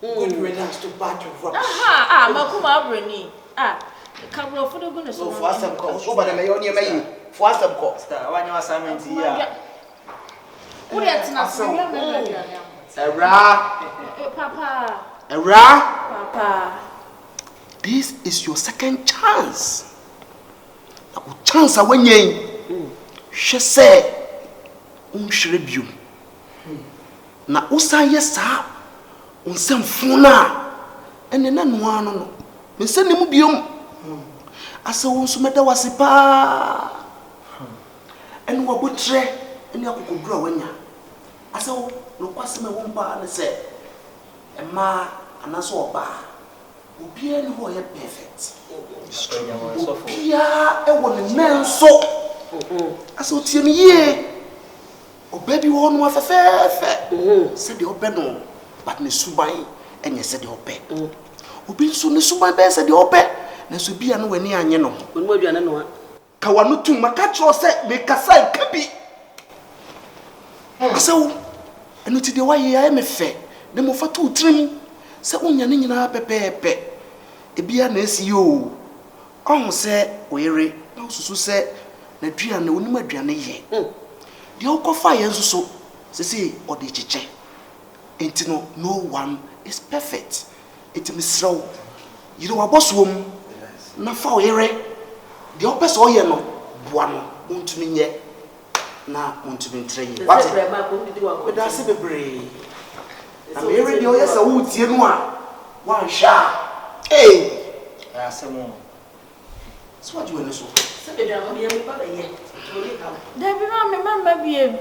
9. Good riddance to bad rubbish. Makuma Bruni. Come on for the goodness So for some calls, over the mayor near me. For some calls. One your assignment here. What is Papa. This is your second chance. Chance when you she say unshrebium. Na Osaa yesa unsem funa ene na noa no. Me se ne mu biom. Asa won so meda wase pa ene wo botre ene akokodura wanya asa wo no kwase me won pa ne se ema anaso oba obia ne ho ye perfect obia e wo ne nanso asa otie ne ye oba bi wo no afefefe se de obe no but ne suban enye se de obe obi nso ne suban be se de obe na so bia no wani anye no When you are no ka wanu tu maka cho se me kasa nkabi asawo eno ti de waye ya me fe ne mo fa tu trim se onya ne nyina pepepe e bia na esi yo ohun se oyere na susu se na duane onim aduane ye de okofa ye nso se o de chiche enti no one is perfect enti misrawo You wa boss wom. Na fa oyere. The opes oye no boa no untumi nye na untumi ntre yi. What? We da se bebre. Na me ready oye se wo tie no a. Wan sha. Hey. Asemo. So what you want to so? Se be drama bi am baba ye. Da bi ma me mama bi.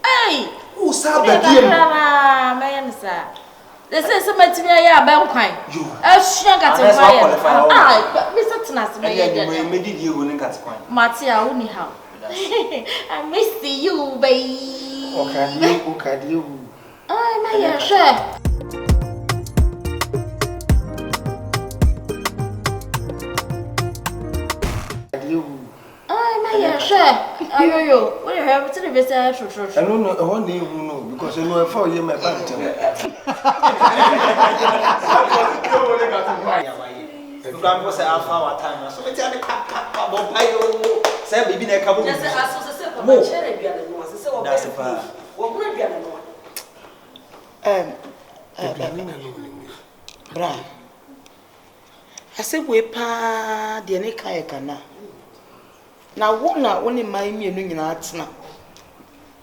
Hey! Osaa ba bi em. Me yan sa. They say so much me ya ba nkwan. Asua gata ba ya. Ah, me setna se me ya. Me did you go in cat kwan. Matia uni how. I miss you, baby. Okay, you. Ay, my ya sure. Ayo, what you have to the best? I don't know one day, because I know I found you my bank. You can't go say half hour time. So let's have a say, baby, I come. Just as I That's a part. Bra. I said, we pa the Nika Kana. Now, one not only my meaning in arts now.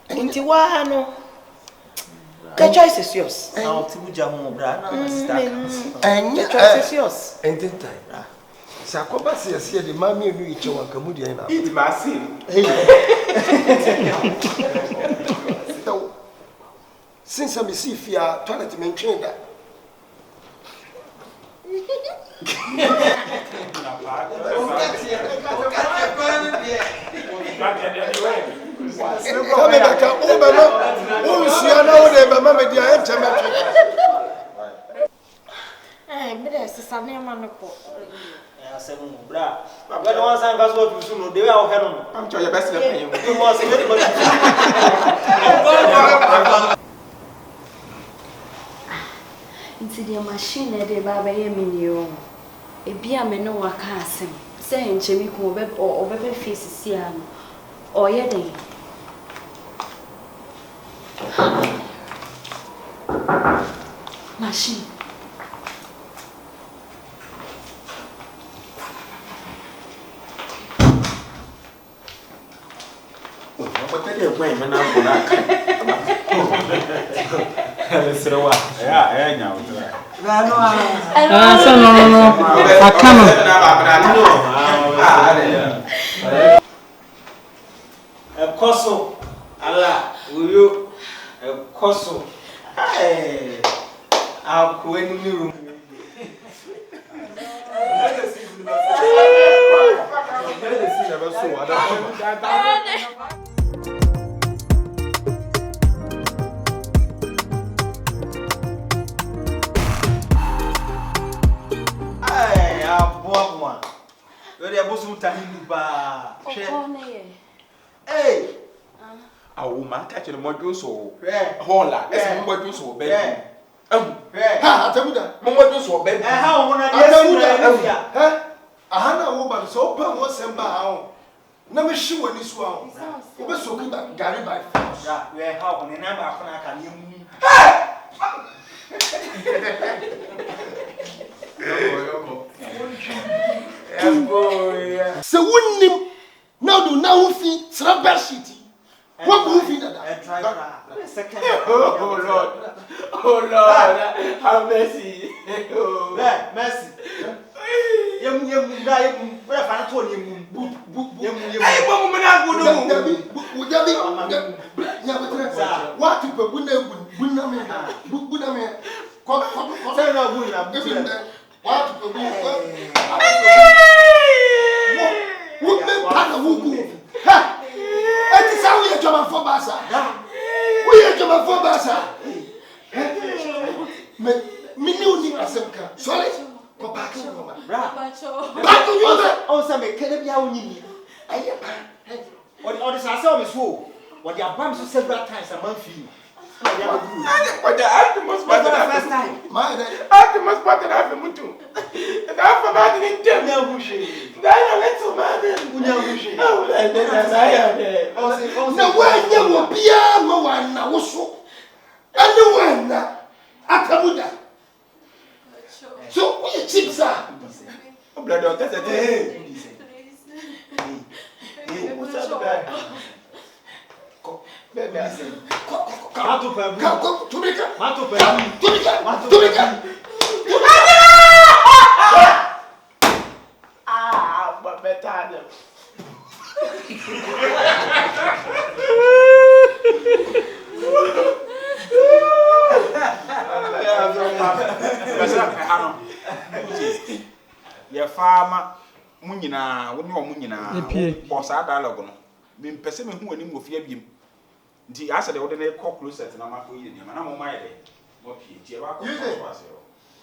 Into one, no. The choice is yours. Atemuda, and the choice is yours. Ntentan. Sakoba says here the mammy knew each one Camudian. It's massive. Since I see fear, toilet maintain that. Into the machine that they buy me. A beer may know a castle. Saying Jimmy or baby faces or yet. Machine. Koso, Allah, will you a koso? Hey, I'll go in the room. Hey, I'll walk one. Very abosom tahimu ba. Hey. A woman catching a module so. Hola, that's what you saw, baby. Ha, Atemuda. Momo so, baby. How one Atemuda. Ahana woman so pan was sent by never she when this one. You were so good at Gary by force. we are how when I can you. So wouldn't him now do now feet Srabber City. What will feed that? Second. Oh Lord, have mercy. Oh, mercy. Sorry. What your bumps several times a month for you. But the Atemus was the first time. My Atemus was the Atemutu. And after that, in Temple, then a little man. Oh, no, when you will be a woman, I was so. And the one, Atemuda. So we cheap sir. Blood don't test it. What's up, guy? Ah, but better. Your farmer, Munina, when you are Munina, Osaa dialogue. Mean Pessima who and him will fear him. The answer the ordinary cockroach at Namaku, and I'm on my day. What you